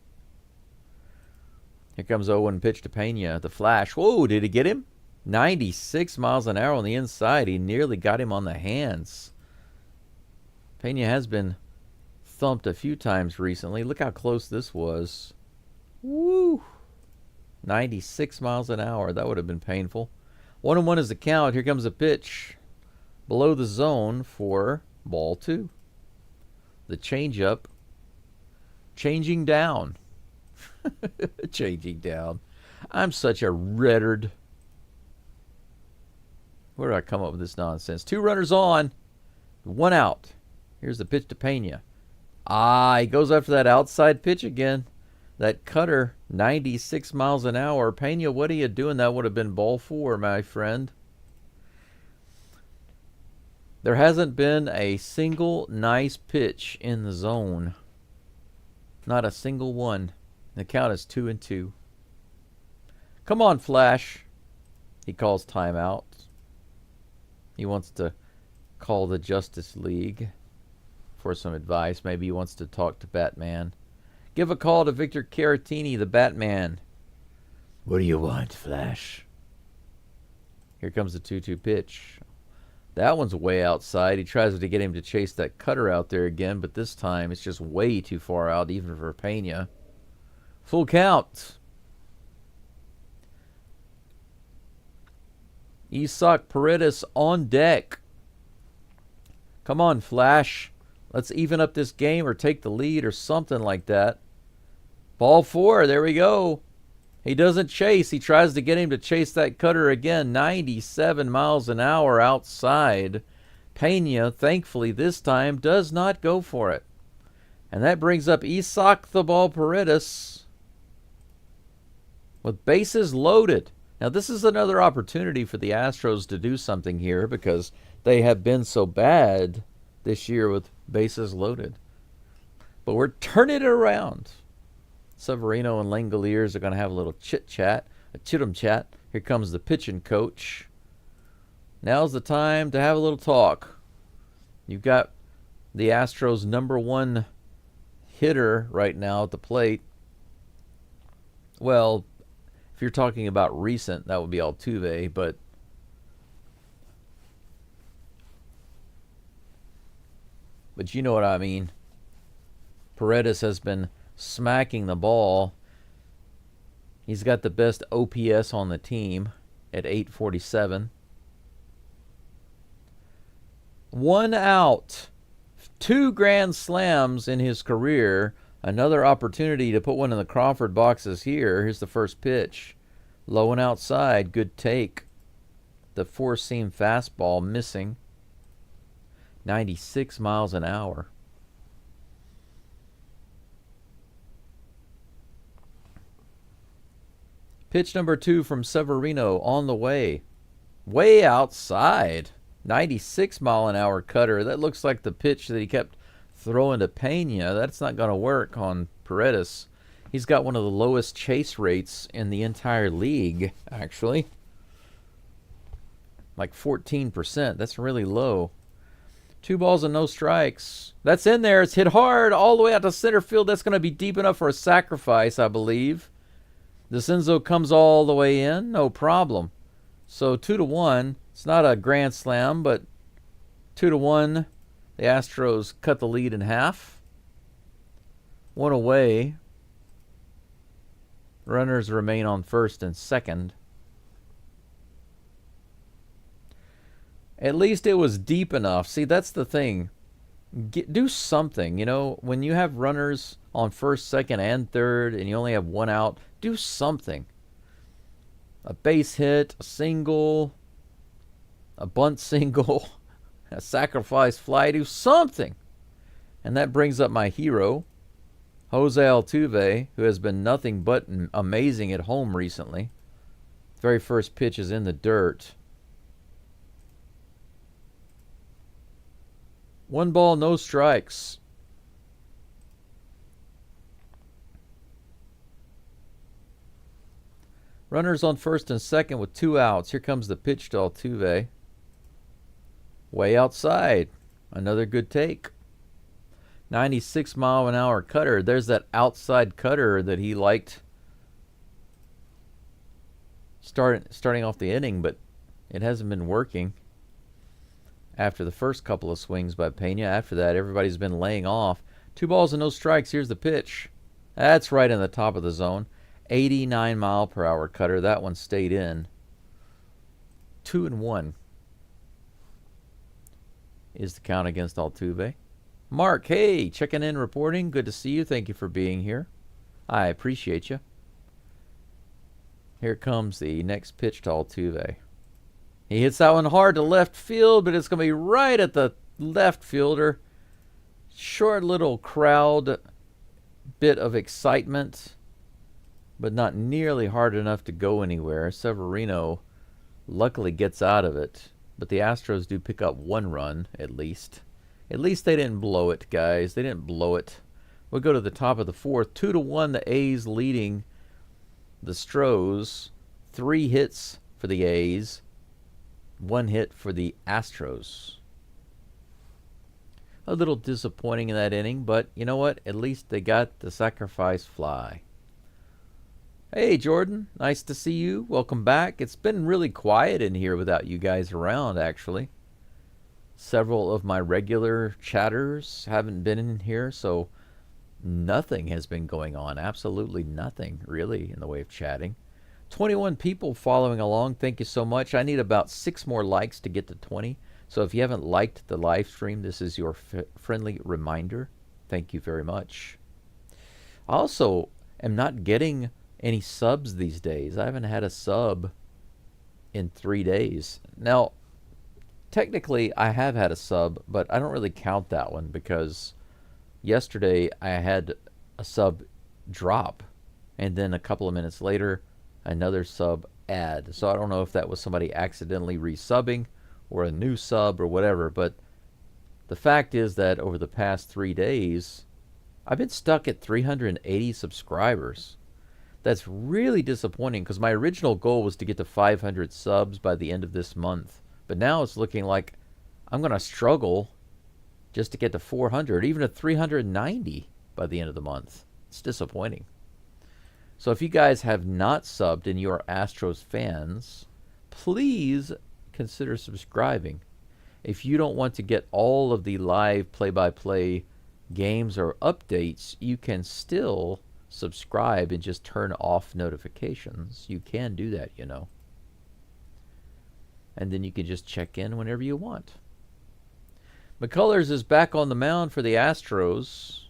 Here comes 0-1 pitch to Pena. The flash. Whoa, did he get him? 96 miles an hour on the inside. He nearly got him on the hands. Pena has been thumped a few times recently. Look how close this was. Woo! 96 miles an hour. That would have been painful. 1-1 is the count. Here comes a pitch below the zone for ball 2. The changeup. Changing down. Changing down. I'm such a reddard. Where do I come up with this nonsense? 2 runners on. 1 out. Here's the pitch to Pena. He goes after that outside pitch again. That cutter, 96 miles an hour. Pena, what are you doing? That would have been ball 4, my friend. There hasn't been a single nice pitch in the zone. Not a single one. The count is 2-2. Come on, Flash. He calls timeout. He wants to call the Justice League for some advice. Maybe he wants to talk to Batman. Give a call to Victor Caratini, the Batman. What do you want, Flash? Here comes the 2-2 pitch. That one's way outside. He tries to get him to chase that cutter out there again, but this time it's just way too far out, even for Pena. Full count. Isaac Paredes on deck. Come on, Flash. Let's even up this game or take the lead or something like that. Ball 4. There we go. He doesn't chase. He tries to get him to chase that cutter again. 97 miles an hour outside. Pena, thankfully this time, does not go for it. And that brings up Isaac the Ball Paredes with bases loaded. Now, this is another opportunity for the Astros to do something here because they have been so bad this year with bases loaded. But we're turning it around. Severino and Langoliers are going to have a little chit-chat, a chittum chat. Here comes the pitching coach. Now's the time to have a little talk. You've got the Astros' #1 hitter right now at the plate. Well, if you're talking about recent, that would be Altuve, but you know what I mean. Paredes has been smacking the ball. He's got the best OPS on the team at 847. 1 out. 2 grand slams in his career. Another opportunity to put one in the Crawford boxes here. Here's the first pitch. Low and outside. Good take. The 4-seam fastball missing. 96 miles an hour. Pitch number 2 from Severino on the way. Way outside. 96 mile an hour cutter. That looks like the pitch that he kept throwing to Pena. That's not going to work on Paredes. He's got one of the lowest chase rates in the entire league, actually. Like 14%. That's really low. 2 balls and no strikes. That's in there. It's hit hard all the way out to center field. That's going to be deep enough for a sacrifice, I believe. DeCenzo comes all the way in. No problem. So 2-1. It's not a grand slam, but 2-1. The Astros cut the lead in half. 1 away. Runners remain on first and second. At least it was deep enough. See, that's the thing. Do something. You know, when you have runners on first, second, and third, and you only have 1 out, do something. A base hit, a single, a bunt single, a sacrifice fly, do something. And that brings up my hero, Jose Altuve, who has been nothing but amazing at home recently. Very first pitch is in the dirt. 1 ball, no strikes. Runners on first and second with 2 outs. Here comes the pitch to Altuve. Way outside. Another good take. 96-mile-an-hour cutter. There's that outside cutter that he liked starting off the inning, but it hasn't been working after the first couple of swings by Pena. After that, everybody's been laying off. 2 balls and no strikes. Here's the pitch. That's right in the top of the zone. 89-mile-per-hour cutter. That one stayed in. 2-1 is the count against Altuve. Mark, hey, checking in, reporting. Good to see you. Thank you for being here. I appreciate you. Here comes the next pitch to Altuve. He hits that one hard to left field, but it's going to be right at the left fielder. Short little crowd, bit of excitement, but not nearly hard enough to go anywhere. Severino luckily gets out of it, but the Astros do pick up 1 run at least. At least they didn't blow it, guys. They didn't blow it. We'll go to the top of the 4th. 2-1, the A's leading the Stros. 3 hits for the A's. 1 hit for the Astros. A little disappointing in that inning, but you know what? At least they got the sacrifice fly. Hey, Jordan. Nice to see you. Welcome back. It's been really quiet in here without you guys around, actually. Several of my regular chatters haven't been in here, so nothing has been going on. Absolutely nothing, really, in the way of chatting. 21 people following along. Thank you so much. I need about 6 more likes to get to 20. So if you haven't liked the live stream, this is your friendly reminder. Thank you very much. I also am not getting any subs these days. I haven't had a sub in 3 days. Now, technically, I have had a sub, but I don't really count that one because yesterday I had a sub drop, and then a couple of minutes later, another sub add. So I don't know if that was somebody accidentally resubbing or a new sub or whatever, but the fact is that over the past 3 days, I've been stuck at 380 subscribers. That's really disappointing because my original goal was to get to 500 subs by the end of this month. But now it's looking like I'm going to struggle just to get to 400, even to 390 by the end of the month. It's disappointing. So if you guys have not subbed and you are Astros fans, please consider subscribing. If you don't want to get all of the live play-by-play games or updates, you can still subscribe and just turn off notifications. You can do that, you know. And then you can just check in whenever you want. McCullers is back on the mound for the Astros.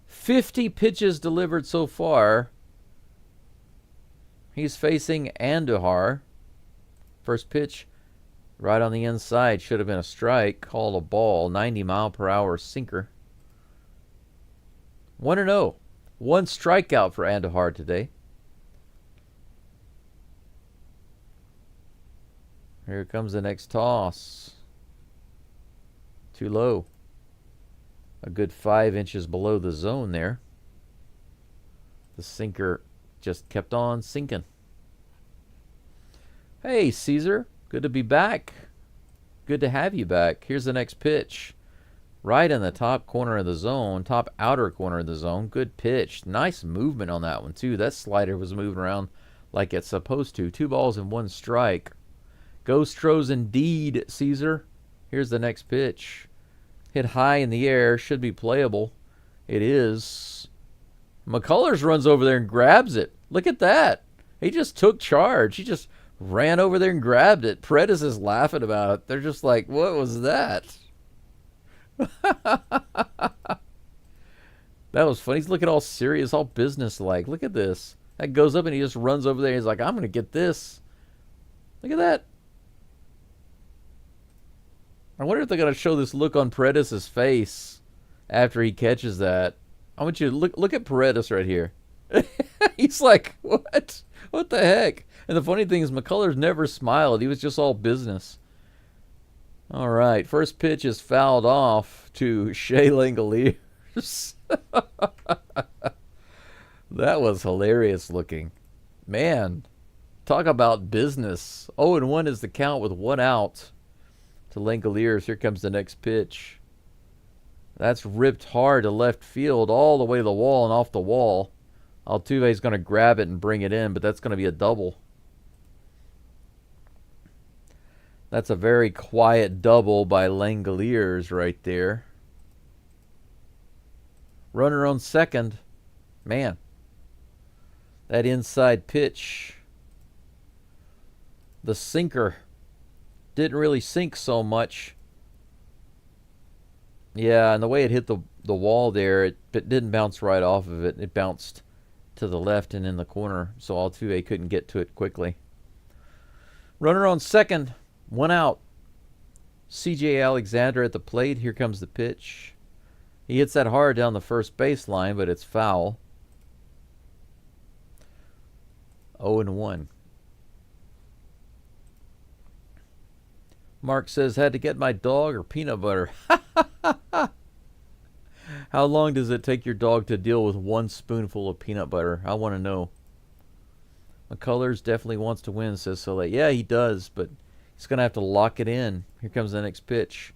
50 pitches delivered so far. He's facing Andujar. First pitch right on the inside. Should have been a strike. Called a ball. 90-mile-per-hour sinker. 1-0. 1 strikeout for Andujar today. Here comes the next toss. Too low. A good 5 inches below the zone there. The sinker just kept on sinking. Hey, Caesar. Good to be back. Good to have you back. Here's the next pitch. Right in the top corner of the zone. Top outer corner of the zone. Good pitch. Nice movement on that one, too. That slider was moving around like it's supposed to. 2 balls and 1 strike. Geaux Stros indeed, Caesar. Here's the next pitch. Hit high in the air. Should be playable. It is. McCullers runs over there and grabs it. Look at that. He just took charge. He just ran over there and grabbed it. Paredes is laughing about it. They're just like, what was that? That was funny. He's looking all serious, all business-like. Look at this. That goes up and he just runs over there. He's like, I'm going to get this. Look at that. I wonder if they're going to show this look on Paredes' face after he catches that. I want you to look at Paredes right here. He's like, what? What the heck? And the funny thing is McCullers never smiled. He was just all business. All right. First pitch is fouled off to Shea Langoliers. That was hilarious looking. Man, talk about business. 0-1 is the count with 1 out to Langoliers. Here comes the next pitch. That's ripped hard to left field, all the way to the wall and off the wall. Altuve's going to grab it and bring it in, but that's going to be a double. That's a very quiet double by Langoliers right there. Runner on second. Man, that inside pitch, the sinker, didn't really sink so much. Yeah, and the way it hit the wall there, it didn't bounce right off of it. It bounced to the left and in the corner, so Altuve couldn't get to it quickly. Runner on second, 1 out. C.J. Alexander at the plate. Here comes the pitch. He hits that hard down the first baseline, but it's foul. 0-1. Mark says, had to get my dog or peanut butter. How long does it take your dog to deal with 1 spoonful of peanut butter? I want to know. McCullers definitely wants to win, says Soleil. Yeah, he does, but he's going to have to lock it in. Here comes the next pitch.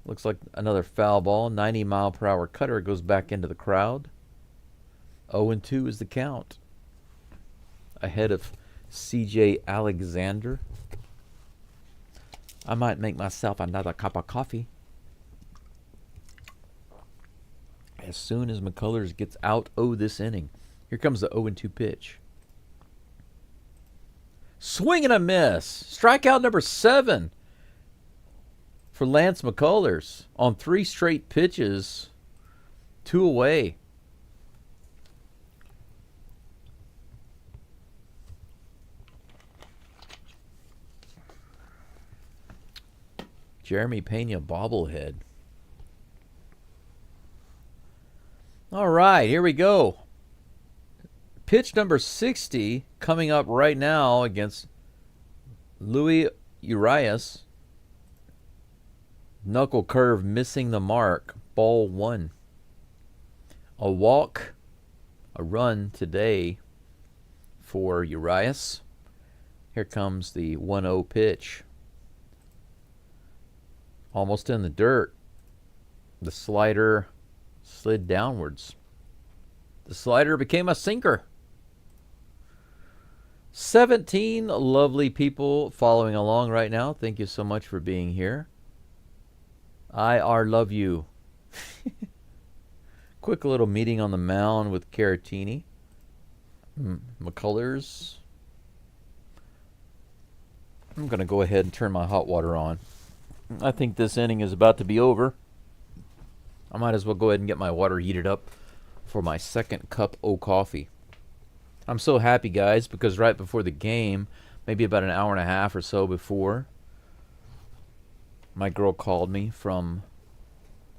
Looks like another foul ball. 90-mile-per-hour cutter goes back into the crowd. 0-2 is the count. Ahead of C.J. Alexander. I might make myself another cup of coffee as soon as McCullers gets out this inning. Here comes the 0-2 pitch. Swing and a miss. Strikeout number 7 for Lance McCullers on 3 straight pitches. 2 away. Jeremy Pena bobblehead. All right, here we go. Pitch number 60 coming up right now against Luis Urias. Knuckle curve missing the mark. Ball 1. A walk, a run today for Urias. Here comes the 1-0 pitch. Almost in the dirt. The slider slid downwards. The slider became a sinker. 17 lovely people following along right now. Thank you so much for being here. love you. Quick little meeting on the mound with Caratini. McCullers. I'm going to go ahead and turn my hot water on. I think this inning is about to be over. I might as well go ahead and get my water heated up for my second cup of coffee. I'm so happy, guys, because right before the game, maybe about an hour and a half or so before, my girl called me from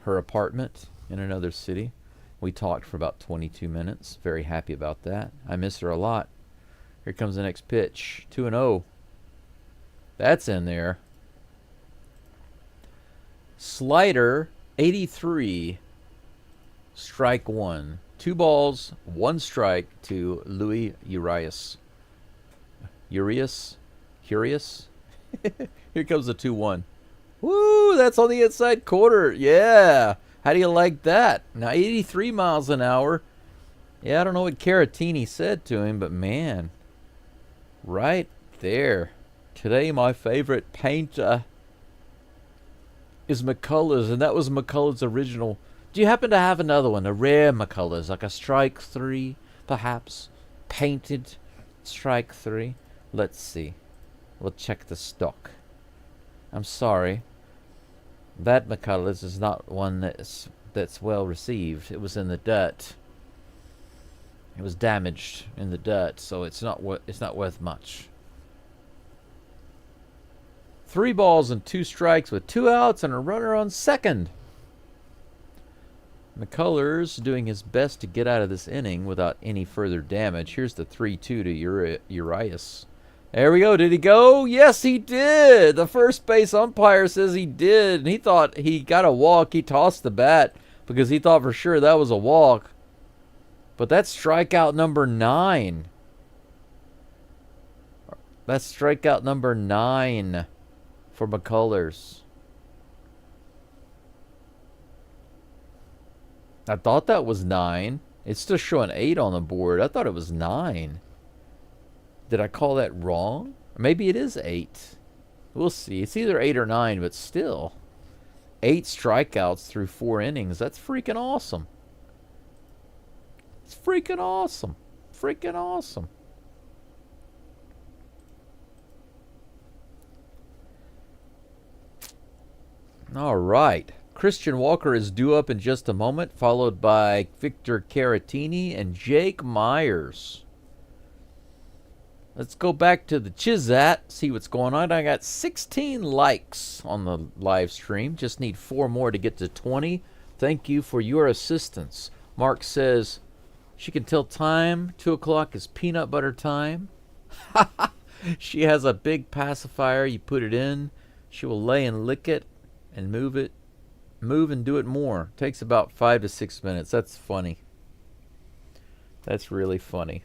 her apartment in another city. We talked for about 22 minutes. Very happy about that. I miss her a lot. Here comes the next pitch. 2-0. That's in there. Slider, 83. Strike 1. 2 balls, 1 strike to Luis Urias. Urias? Curious? Here comes the 2-1. Woo, that's on the inside corner. Yeah. How do you like that? Now, 83 miles an hour. Yeah, I don't know what Caratini said to him, but man, right there. Today, my favorite painter is McCullers, and that was McCullers' original. Do you happen to have another one, a rare McCullers, like a strike 3, perhaps? Painted strike 3? Let's see. We'll check the stock. I'm sorry. That McCullers is not one that's well received. It was in the dirt. It was damaged in the dirt, so it's not worth much. 3 balls and 2 strikes with 2 outs and a runner on second. McCullers doing his best to get out of this inning without any further damage. Here's the 3-2 to Urias. There we go. Did he go? Yes, he did. The first base umpire says he did. And he thought he got a walk. He tossed the bat because he thought for sure that was a walk. But that's strikeout number 9. That's strikeout number 9 for McCullers. I thought that was 9. It's still showing 8 on the board. I thought it was 9. Did I call that wrong? Maybe it is 8. We'll see. It's either 8 or 9, but still. 8 strikeouts through 4 innings. That's freaking awesome. It's freaking awesome. Freaking awesome. All right. Christian Walker is due up in just a moment, followed by Victor Caratini and Jake Myers. Let's go back to the Chizat, see what's going on. I got 16 likes on the live stream. Just need 4 more to get to 20. Thank you for your assistance. Mark says she can tell time. 2 o'clock is peanut butter time. She has a big pacifier. You put it in. She will lay and lick it and move it. Move and do it more. Takes about 5 to 6 minutes. That's funny. That's really funny.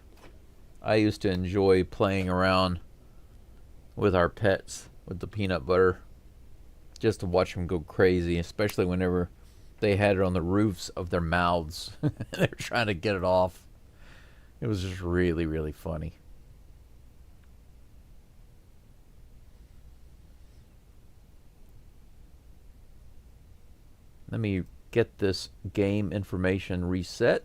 I used to enjoy playing around with our pets with the peanut butter, just to watch them go crazy, especially whenever they had it on the roofs of their mouths. They're trying to get it off. It was just really, really funny. Let me get this game information reset.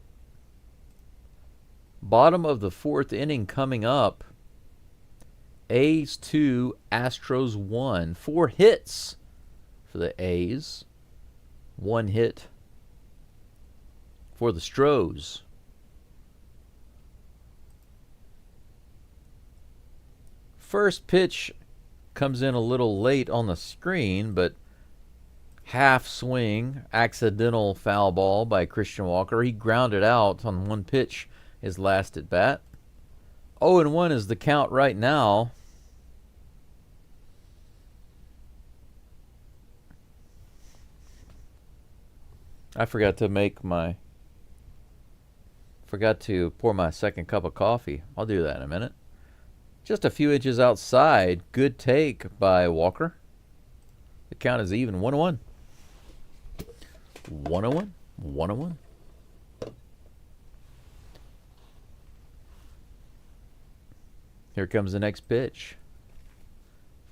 Bottom of the 4th inning coming up. A's 2, Astros 1. 4 hits for the A's. 1 hit for the Stros. First pitch comes in a little late on the screen, but half swing, accidental foul ball by Christian Walker. He grounded out on 1 pitch his last at bat. 0-1 is the count right now. I forgot to pour my second cup of coffee. I'll do that in a minute. Just a few inches outside. Good take by Walker. The count is even. 1-1. 1-1. 1-1. Here comes the next pitch.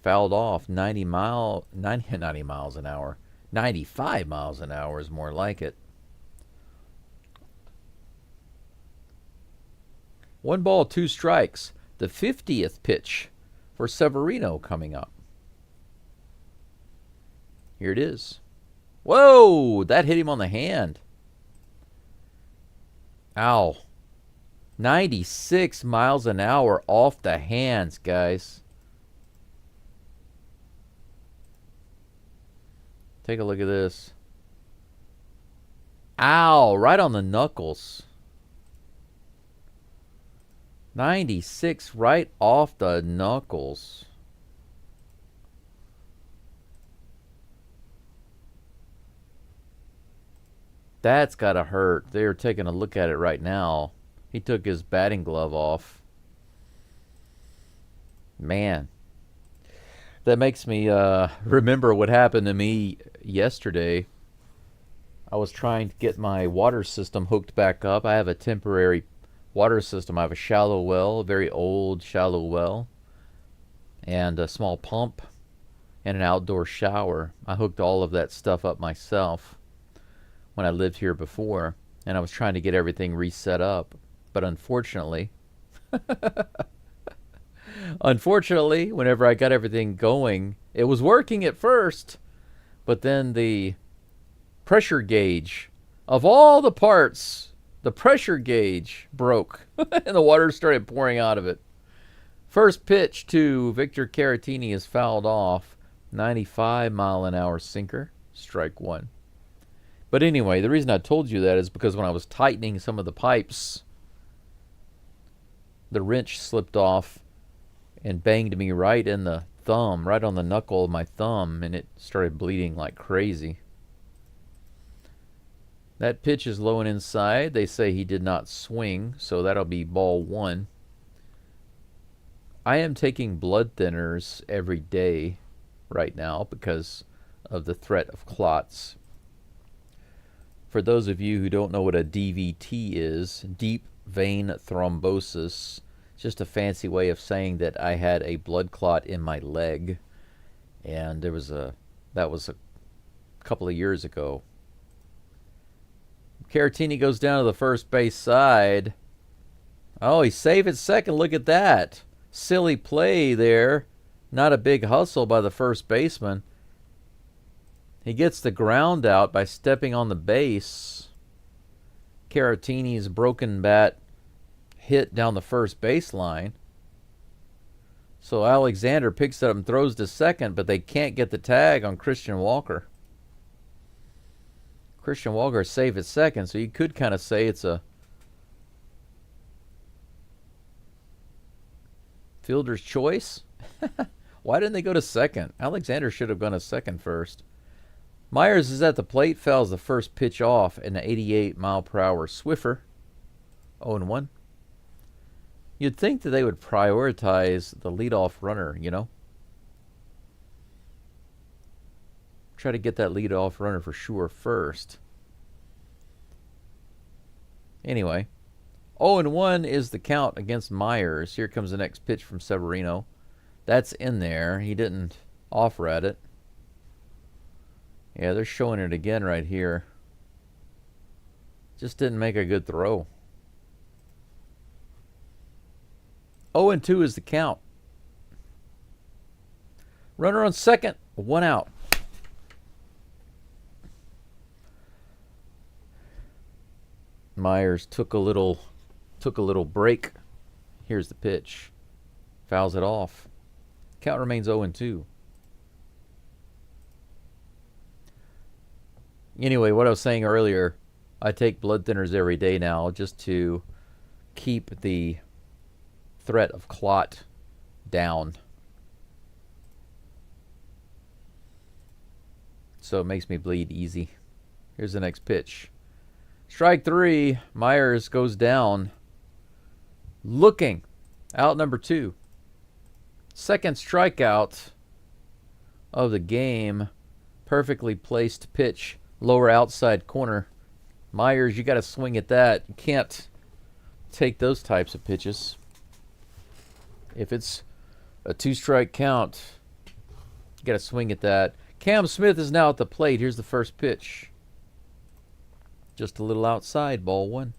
Fouled off. 90 miles an hour. 95 miles an hour is more like it. 1 ball, 2 strikes. The 50th pitch for Severino coming up. Here it is. Whoa! That hit him on the hand. Ow. 96 miles an hour off the hands, guys. Take a look at this. Ow! Right on the knuckles. 96 right off the knuckles. That's gotta hurt. They're taking a look at it right now. He took his batting glove off. Man. That makes me remember what happened to me yesterday. I was trying to get my water system hooked back up. I have a temporary water system. I have a shallow well, a very old shallow well, and a small pump, and an outdoor shower. I hooked all of that stuff up myself when I lived here before, and I was trying to get everything reset up. But unfortunately, whenever I got everything going, it was working at first, but then the pressure gauge of all the parts, the pressure gauge broke, and the water started pouring out of it. First pitch to Victor Caratini is fouled off. 95 mile an hour sinker, strike 1. But anyway, the reason I told you that is because when I was tightening some of the pipes, the wrench slipped off and banged me right in the thumb, right on the knuckle of my thumb, and it started bleeding like crazy. That pitch is low and inside. They say he did not swing, so that'll be ball 1. I am taking blood thinners every day right now because of the threat of clots. For those of you who don't know what a DVT is, deep vein thrombosis, just a fancy way of saying that I had a blood clot in my leg, and that was a couple of years ago. Caratini goes down to the first base side. Oh, he saved it second. Look at that. Silly play there. Not a big hustle by the first baseman. He gets the ground out by stepping on the base. Caratini's broken bat hit down the first baseline. So Alexander picks it up and throws to second, but they can't get the tag on Christian Walker. Christian Walker saved at second, so you could kind of say it's a fielder's choice. Why didn't they go to second? Alexander should have gone to second first. Myers is at the plate, fouls the first pitch off in an 88-mile-per-hour Swiffer. 0-1. You'd think that they would prioritize the leadoff runner, you know? Try to get that leadoff runner for sure first. Anyway, 0-1 is the count against Myers. Here comes the next pitch from Severino. That's in there. He didn't offer at it. Yeah, they're showing it again right here. Just didn't make a good throw. 0-2 is the count. Runner on second, 1 out. Myers took a little break. Here's the pitch. Fouls it off. Count remains 0-2. Anyway, what I was saying earlier, I take blood thinners every day now just to keep the threat of clot down. So it makes me bleed easy. Here's the next pitch. Strike 3. Myers goes down. Looking. Out number 2. Second strikeout of the game. Perfectly placed pitch. Lower outside corner. Myers, you got to swing at that. You can't take those types of pitches. If it's a 2-strike count, you got to swing at that. Cam Smith is now at the plate. Here's the first pitch. Just a little outside, ball 1.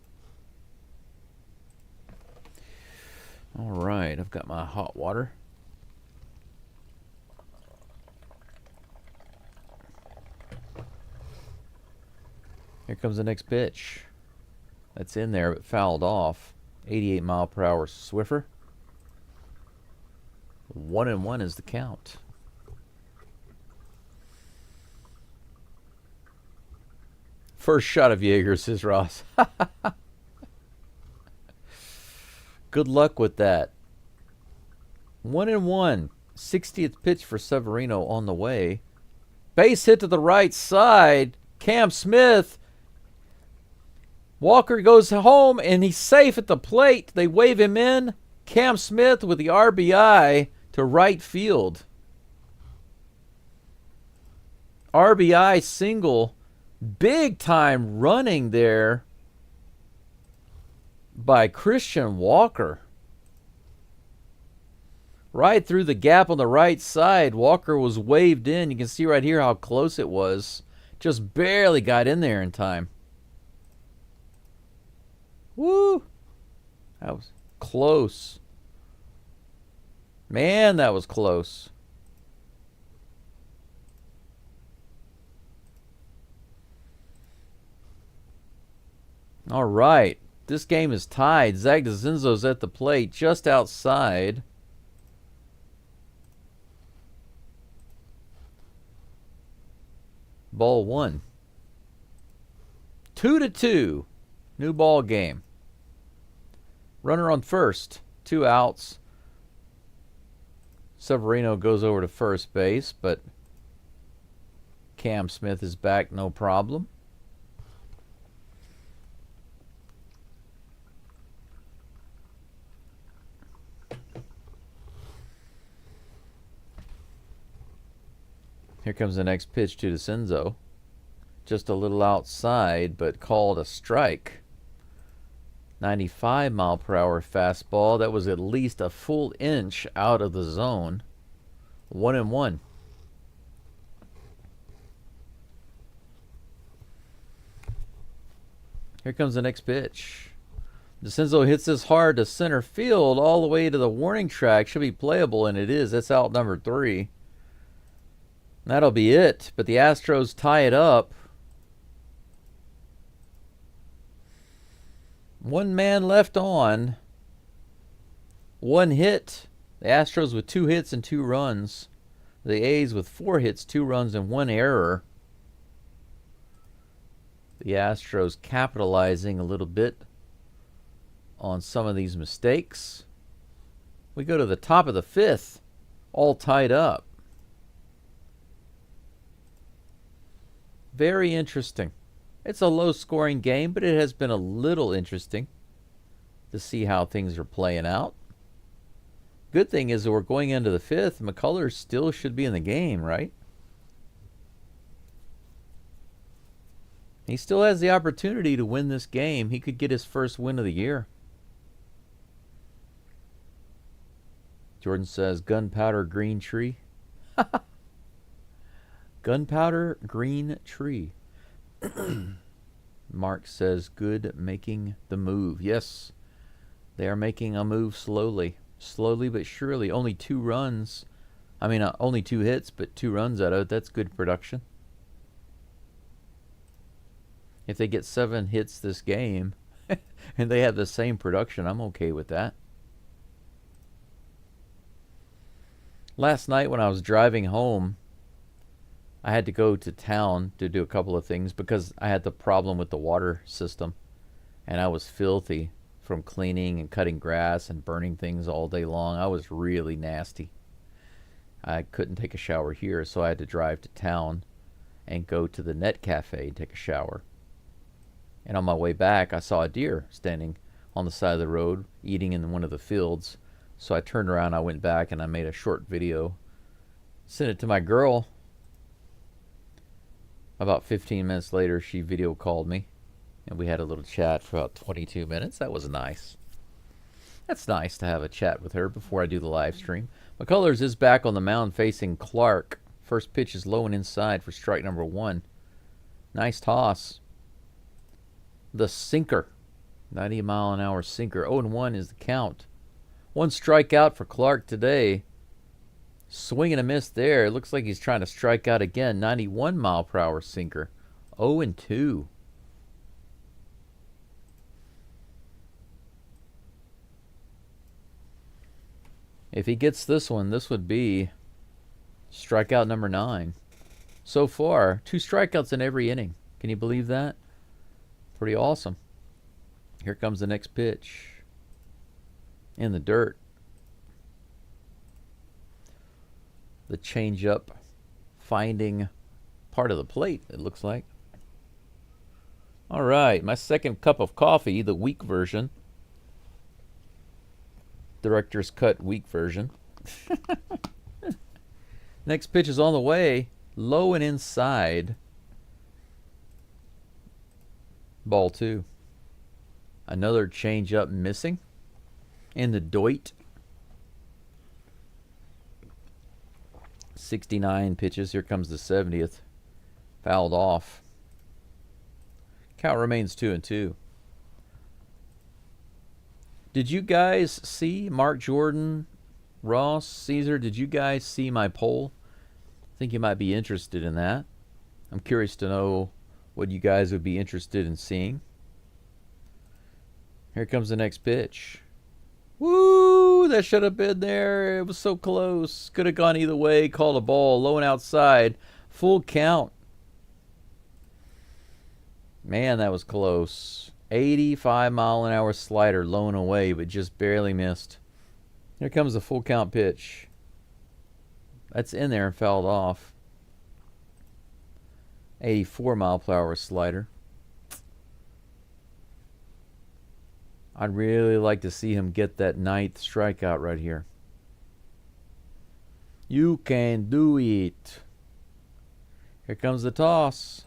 All right, I've got my hot water. Here comes the next pitch. That's in there, but fouled off. 88-mile-per-hour Swiffer. 1-1 is the count. First shot of Yeager, says Ross. Good luck with that. 1-1. 60th pitch for Severino on the way. Base hit to the right side. Cam Smith. Walker goes home, and he's safe at the plate. They wave him in. Cam Smith with the RBI to right field. RBI single. Big time running there by Christian Walker. Right through the gap on the right side. Walker was waved in. You can see right here how close it was. Just barely got in there in time. Woo! That was close. Man, that was close. All right. This game is tied. Zach DeCinzo's at the plate just outside. Ball 1. 2-2. New ball game. Runner on first. 2 outs. Severino goes over to first base, but Cam Smith is back, no problem. Here comes the next pitch to DeCinzo. just a little outside, but called a strike. 95 mile per hour fastball. That was at least a full inch out of the zone. 1-1. Here comes the next pitch. DeCenzo hits this hard to center field all the way to the warning track. Should be playable, and it is. That's out number 3. That'll be it. But the Astros tie it up. One man left on. One hit. The Astros with 2 hits and 2 runs. The A's with 4 hits, 2 runs, and 1 error. The Astros capitalizing a little bit on some of these mistakes. We go to the top of the 5th, all tied up. Very interesting. It's a low-scoring game, but it has been a little interesting to see how things are playing out. Good thing is that we're going into the 5th. McCullers still should be in the game, right? He still has the opportunity to win this game. He could get his first win of the year. Jordan says, gunpowder green tree. Gunpowder green tree. Mark says, good, making the move. Yes, they are making a move slowly. Slowly but surely. Only 2 runs. I mean, only 2 hits, but 2 runs out of it. That's good production. If they get 7 hits this game and they have the same production, I'm okay with that. Last night when I was driving home, I had to go to town to do a couple of things because I had the problem with the water system. And I was filthy from cleaning and cutting grass and burning things all day long. I was really nasty. I couldn't take a shower here, so I had to drive to town and go to the Net Cafe and take a shower. And on my way back, I saw a deer standing on the side of the road eating in one of the fields. So I turned around, I went back, and I made a short video. Sent it to my girl. About 15 minutes later, she video called me. And we had a little chat for about 22 minutes. That was nice. That's nice to have a chat with her before I do the live stream. McCullers is back on the mound facing Clark. First pitch is low and inside for strike number 1. Nice toss. The sinker. 90 mile an hour sinker. 0-1 is the count. 1 strikeout for Clark today. Swing and a miss there. It looks like he's trying to strike out again. 91 mile per hour sinker. 0-2. If he gets this one, this would be strikeout number 9. So far, 2 strikeouts in every inning. Can you believe that? Pretty awesome. Here comes the next pitch. In the dirt. The changeup finding part of the plate, it looks like. All right, my second cup of coffee, the weak version. Director's cut weak version. Next pitch is on the way. Low and inside. Ball 2. Another changeup missing. In the Doit. 69 pitches. Here comes the 70th. Fouled off. Count remains 2-2. Did you guys see, Mark Jordan, Ross, Caesar, did you guys see my poll? I think you might be interested in that. I'm curious to know what you guys would be interested in seeing. Here comes the next pitch. Woo! That should have been there. It was so close. Could have gone either way. Called a ball. Low and outside. Full count. Man, that was close. 85 mile an hour slider. Low and away, but just barely missed. Here comes the full count pitch. That's in there and fouled off. 84 mile per hour slider. I'd really like to see him get that 9th strikeout right here. You can do it. Here comes the toss.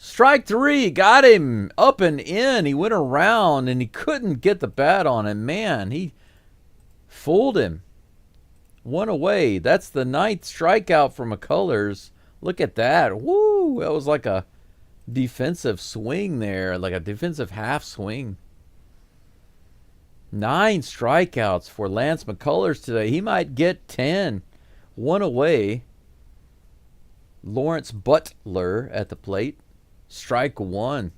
Strike three. Got him. Up and in. He went around and he couldn't get the bat on him. Man, he fooled him. One away. That's the 9th strikeout for McCullers. Look at that. Woo. That was like a defensive swing there. Like a defensive half swing. 9 strikeouts for Lance McCullers today. He might get 10. One away. Lawrence Butler at the plate. Strike 1.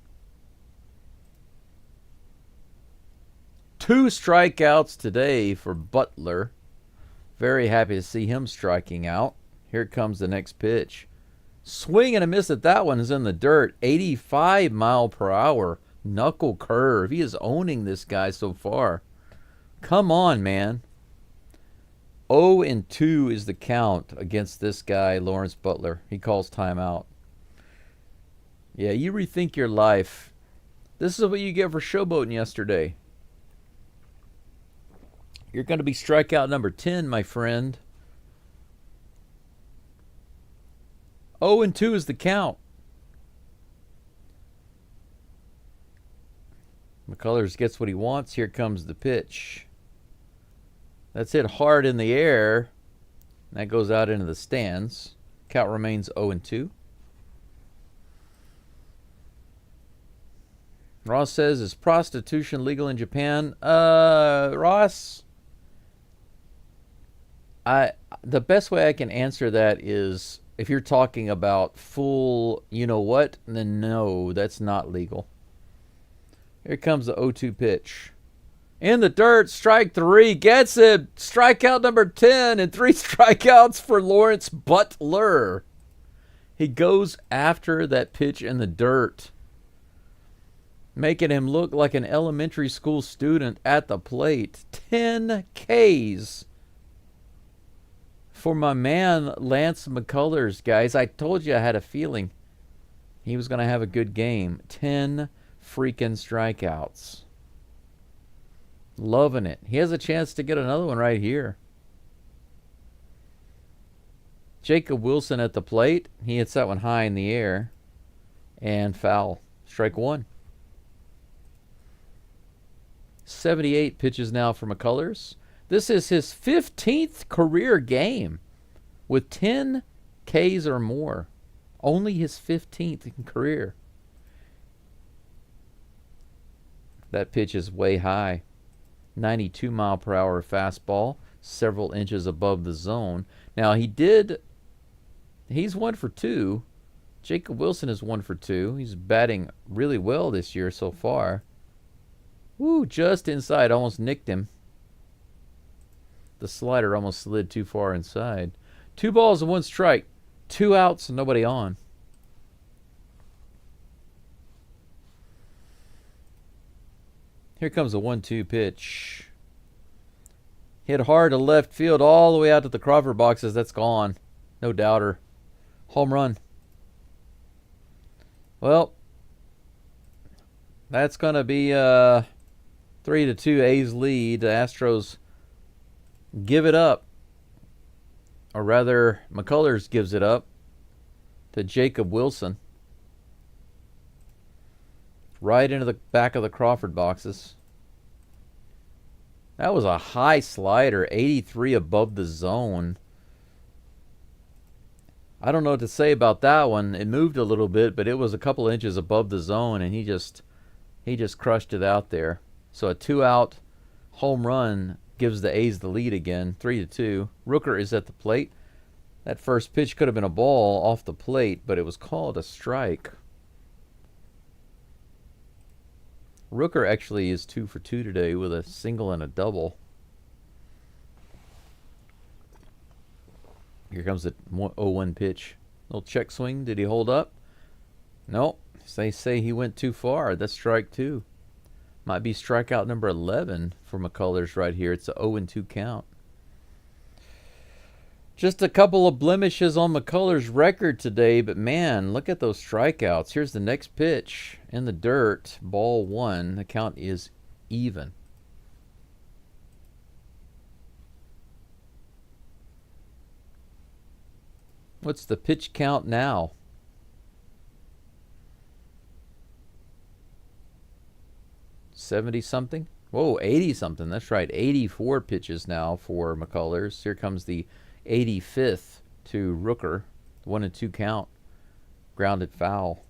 2 strikeouts today for Butler. Very happy to see him striking out. Here comes the next pitch. Swing and a miss at that one is in the dirt. 85 mile per hour. Knuckle curve. He is owning this guy so far. Come on, man. 0-2 is the count against this guy, Lawrence Butler. He calls timeout. Yeah, you rethink your life. This is what you get for showboating yesterday. You're going to be strikeout number 10, my friend. 0-2 is the count. McCullers gets what he wants. Here comes the pitch. That's hit hard in the air. That goes out into the stands. Count remains 0-2. Ross says, is prostitution legal in Japan? Ross, the best way I can answer that is if you're talking about full you-know-what, then no, that's not legal. Here comes the 0-2 pitch. In the dirt, strike 3, gets it. Strikeout number 10 and 3 strikeouts for Lawrence Butler. He goes after that pitch in the dirt, making him look like an elementary school student at the plate. 10 Ks for my man Lance McCullers, guys. I told you I had a feeling he was going to have a good game. 10 freaking strikeouts. Loving it. He has a chance to get another one right here. Jacob Wilson at the plate. He hits that one high in the air. And foul. Strike 1. 78 pitches now for McCullers. This is his 15th career game with 10 Ks or more. Only his 15th in career. That pitch is way high. 92 mile per hour fastball, several inches above the zone. Now he's 1 for 2. Jacob Wilson is 1 for 2. He's batting really well this year so far. Woo, just inside, almost nicked him. The slider almost slid too far inside. 2 balls and 1 strike. 2 outs and nobody on. Here comes a 1-2 pitch. Hit hard to left field all the way out to the Crawford boxes. That's gone. No doubter. Home run. Well, that's going to be 3-2 A's lead. The Astros give it up. Or rather, McCullers gives it up to Jacob Wilson. Right into the back of the Crawford boxes. That was a high slider, 83 above the zone. I don't know what to say about that one. It moved a little bit, but it was a couple inches above the zone, and he just crushed it out there. So a 2-out home run gives the A's the lead again, 3-2. Rooker is at the plate. That first pitch could have been a ball off the plate, but it was called a strike. Rooker actually is 2 for 2 today with a single and a double. Here comes the 0-1 pitch. Little check swing. Did he hold up? No. They say he went too far. That's strike 2. Might be strikeout number 11 for McCullers right here. It's a 0-2 count. Just a couple of blemishes on McCullers' record today, but man, look at those strikeouts. Here's the next pitch in the dirt. Ball 1. The count is even. What's the pitch count now? 70-something. Whoa, 80-something. That's right. 84 pitches now for McCullers. Here comes the 85th to Rooker. 1-2 count. Grounded foul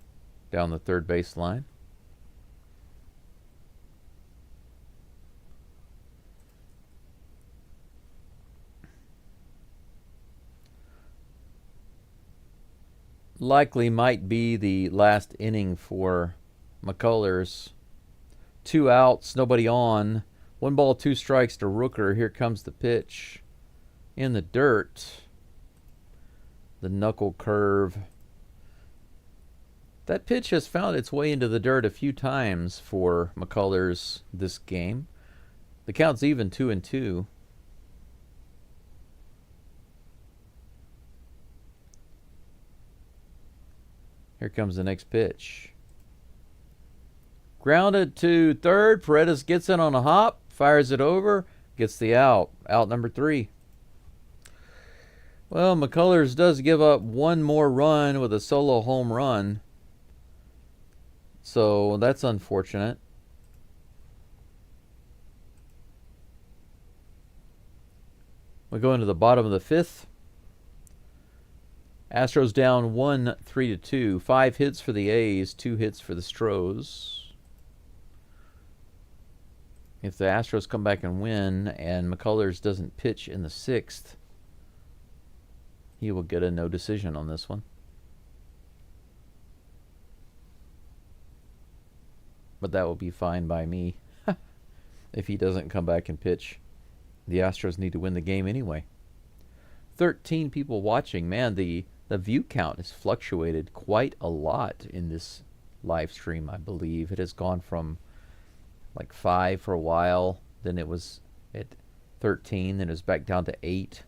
down the third base line. Likely might be the last inning for McCullers. 2 outs, nobody on. 1 ball, 2 strikes to Rooker. Here comes the pitch. In the dirt. The knuckle curve. That pitch has found its way into the dirt a few times for McCullers this game. The count's even 2-2. Here comes the next pitch. Grounded to third. Paredes gets in on a hop, fires it over, gets the out. Out number 3. Well, McCullers does give up 1 more run with a solo home run. So that's unfortunate. We go into the bottom of the 5th. Astros down 1, 3-2. 5 hits for the A's, 2 hits for the Stros. If the Astros come back and win and McCullers doesn't pitch in the 6th, he will get a no decision on this one. But that will be fine by me if he doesn't come back and pitch. The Astros need to win the game anyway. 13 people watching. Man, the view count has fluctuated quite a lot in this live stream, I believe. It has gone from like 5 for a while, then it was at 13, then it was back down to 8,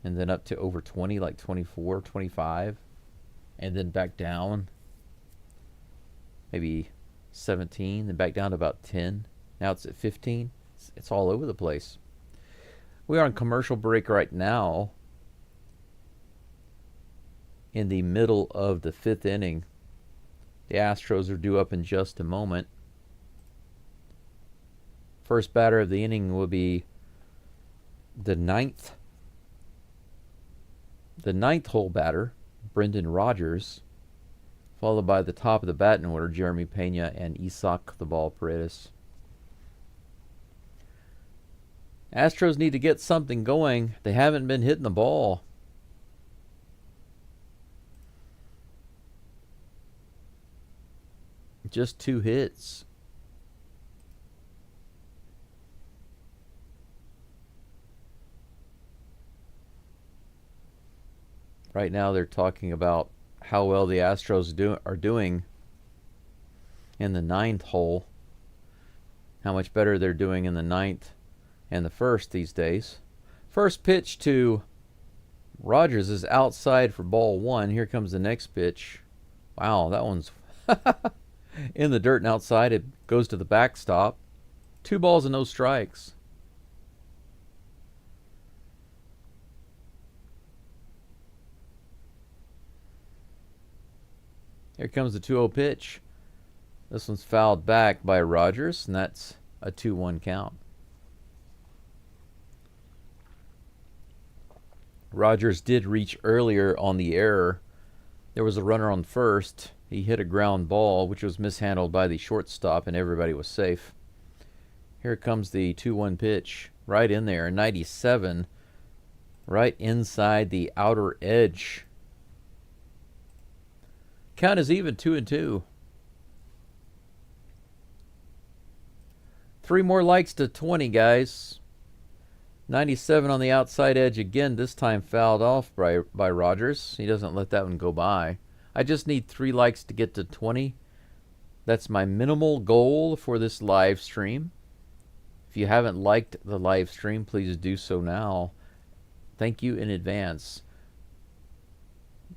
and then up to over 20, like 24, 25, and then back down, maybe 17, then back down to about 10. Now it's at 15. It's all over the place. We are on commercial break right now in the middle of the 5th inning. The Astros are due up in just a moment. First batter of the inning will be the ninth hole batter, Brendan Rodgers, followed by the top of the batting order, Jeremy Pena and Isaac the Ball Paredes. Astros need to get something going. They haven't been hitting the ball. Just 2 hits. Right now they're talking about how well the Astros are doing in the 9th hole. How much better they're doing in the 9th and the 1st these days. First pitch to Rodgers is outside for ball 1. Here comes the next pitch. Wow, that one's in the dirt and outside. It goes to the backstop. 2 balls and no strikes. Here comes the 2-0 pitch. This one's fouled back by Rodgers, and that's a 2-1 count. Rodgers did reach earlier on the error. There was a runner on first. He hit a ground ball, which was mishandled by the shortstop, and everybody was safe. Here comes the 2-1 pitch. Right in there, 97. Right inside the outer edge. Count is even, 2-2. 3 more likes to 20, guys. 97 on the outside edge again, this time fouled off by Rodgers. He doesn't let that one go by. I just need 3 likes to get to 20. That's my minimal goal for this live stream. If you haven't liked the live stream, please do so now. Thank you in advance.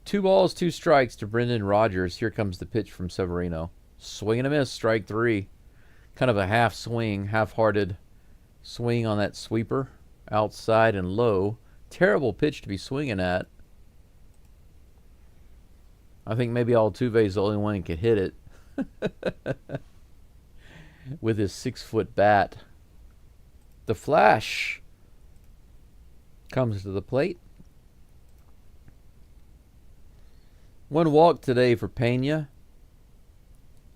2 balls, 2 strikes to Brendan Rodgers. Here comes the pitch from Severino. Swing and a miss, strike 3. Kind of a half swing, half-hearted swing on that sweeper. Outside and low. Terrible pitch to be swinging at. I think maybe Altuve's the only one who could hit it. with his 6-foot bat. The Flash comes to the plate. 1 walk today for Pena.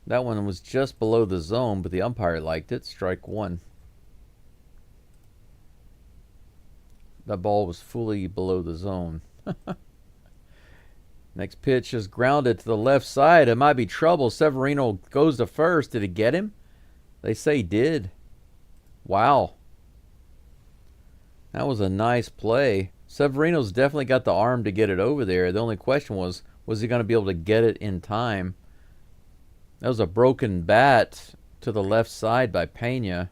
That one was just below the zone, but the umpire liked it. Strike 1. That ball was fully below the zone. Next pitch is grounded to the left side. It might be trouble. Severino goes to first. Did it get him? They say he did. Wow. That was a nice play. Severino's definitely got the arm to get it over there. The only question was he going to be able to get it in time? That was a broken bat to the left side by Pena.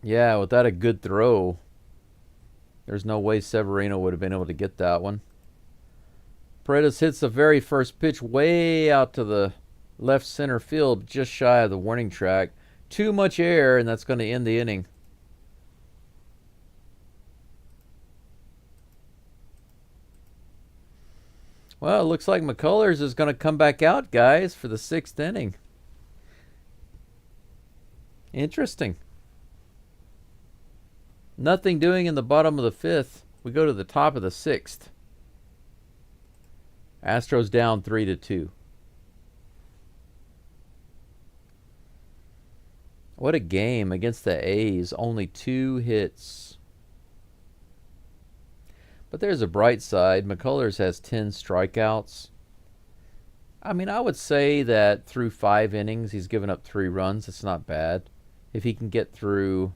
Yeah, without a good throw, there's no way Severino would have been able to get that one. Paredes hits the very first pitch way out to the left center field, just shy of the warning track. Too much air, and that's going to end the inning. Well, it looks like McCullers is going to come back out, guys, for the 6th inning. Interesting. Nothing doing in the bottom of the 5th. We go to the top of the 6th. Astros down 3-2. What a game against the A's. Only 2 hits. But there's a bright side. McCullers has 10 strikeouts. I mean, I would say that through 5 innings, he's given up 3 runs. It's not bad. If he can get through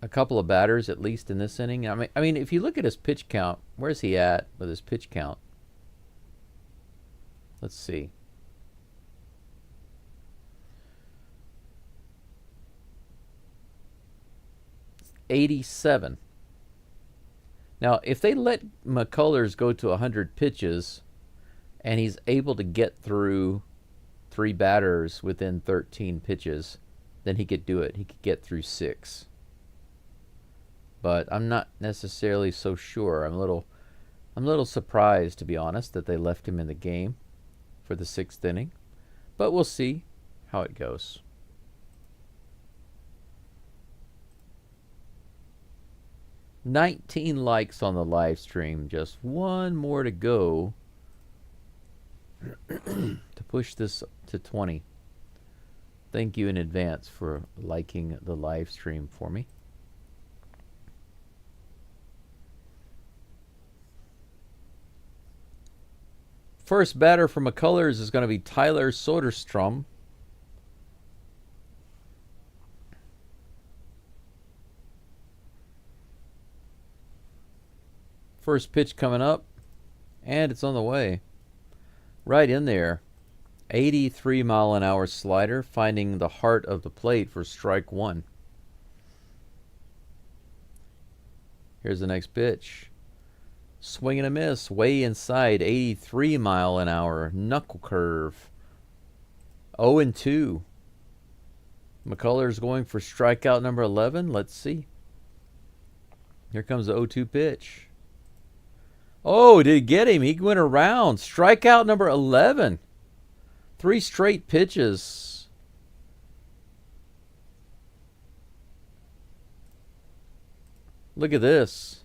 a couple of batters at least in this inning. I mean, if you look at his pitch count, where's he at with his pitch count? Let's see. '87. Now, if they let McCullers go to 100 pitches and he's able to get through 3 batters within 13 pitches, then he could do it. He could get through 6. But I'm not necessarily so sure. I'm a little surprised, to be honest, that they left him in the game for the 6th inning. But we'll see how it goes. $19 likes on the live stream. Just 1 more to go to push this to 20. Thank you in advance for liking the live stream for me. First batter for McCullers is going to be Tyler Soderstrom. First pitch coming up, and it's on the way. Right in there. 83-mile-an-hour slider, finding the heart of the plate for strike 1. Here's the next pitch. Swing and a miss, way inside, 83-mile-an-hour knuckle curve. 0-2. McCullers going for strikeout number 11. Let's see. Here comes the 0-2 pitch. Oh, did he get him? He went around. Strikeout number 11. 3 straight pitches. Look at this.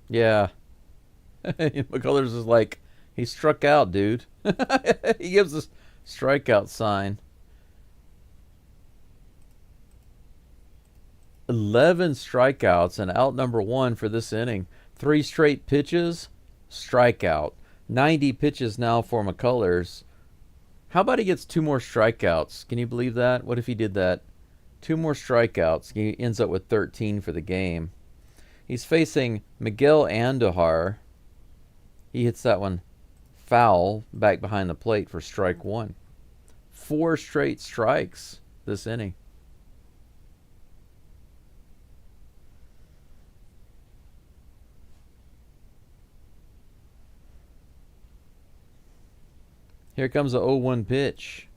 Yeah. McCullers is like, he struck out, dude. He gives us strikeout sign. 11 strikeouts and out number 1 for this inning. 3 straight pitches, strikeout. 90 pitches now for McCullers. How about he gets 2 more strikeouts? Can you believe that? What if he did that? 2 more strikeouts. He ends up with 13 for the game. He's facing Miguel Andujar. He hits that one foul back behind the plate for strike 1. 4 straight strikes this inning. Here comes the 0-1 pitch.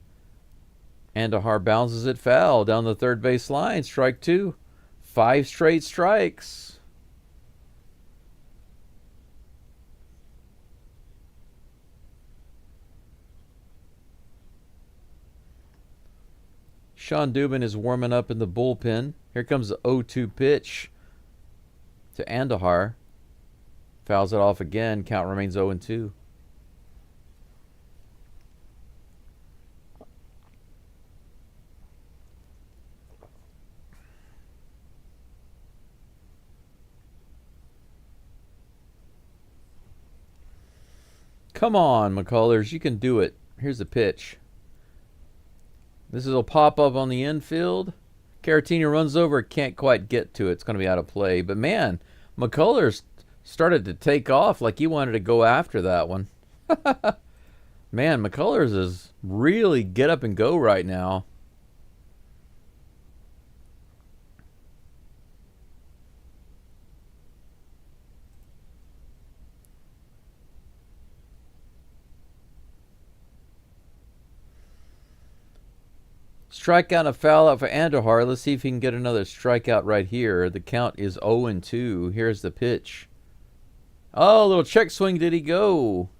Andahar bounces it foul down the third base line. Strike two. 5 straight strikes. Sean Dubin is warming up in the bullpen. Here comes the 0-2 pitch to Andahar. Fouls it off again. Count remains 0-2. Come on, McCullers. You can do it. Here's the pitch. This will pop up on the infield. Caratini runs over. Can't quite get to it. It's going to be out of play. But, man, McCullers started to take off like he wanted to go after that one. Man, McCullers is really get up and go right now. Strikeout and a foul out for Andahar. Let's see if he can get another strikeout right here. The count is 0-2. Here's the pitch. Oh, a little check swing. Did he go?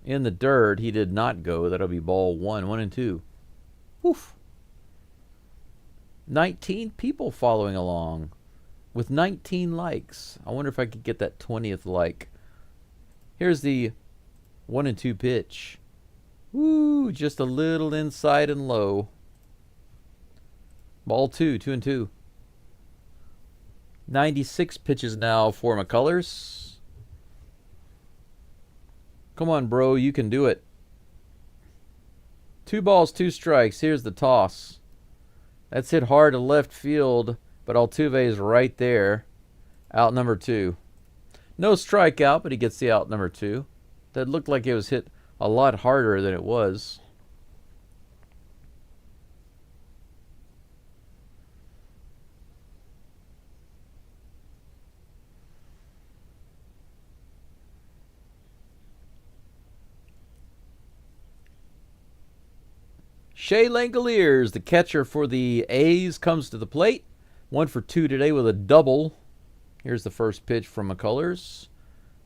In the dirt. He did not go. That'll be ball 1. 1-2. Woof. 19 people following along with 19 likes. I wonder if I could get that 20th like. Here's the 1-2 pitch. Woo, just a little inside and low. Ball 2, 2-2. 96 pitches now for McCullers. Come on, bro, you can do it. 2 balls, 2 strikes. Here's the toss. That's hit hard to left field, but Altuve is right there. Out number 2. No strikeout, but he gets the out number 2. That looked like it was hit a lot harder than it was. Shea Langoliers, the catcher for the A's, comes to the plate. 1 for 2 today with a double. Here's the first pitch from McCullers.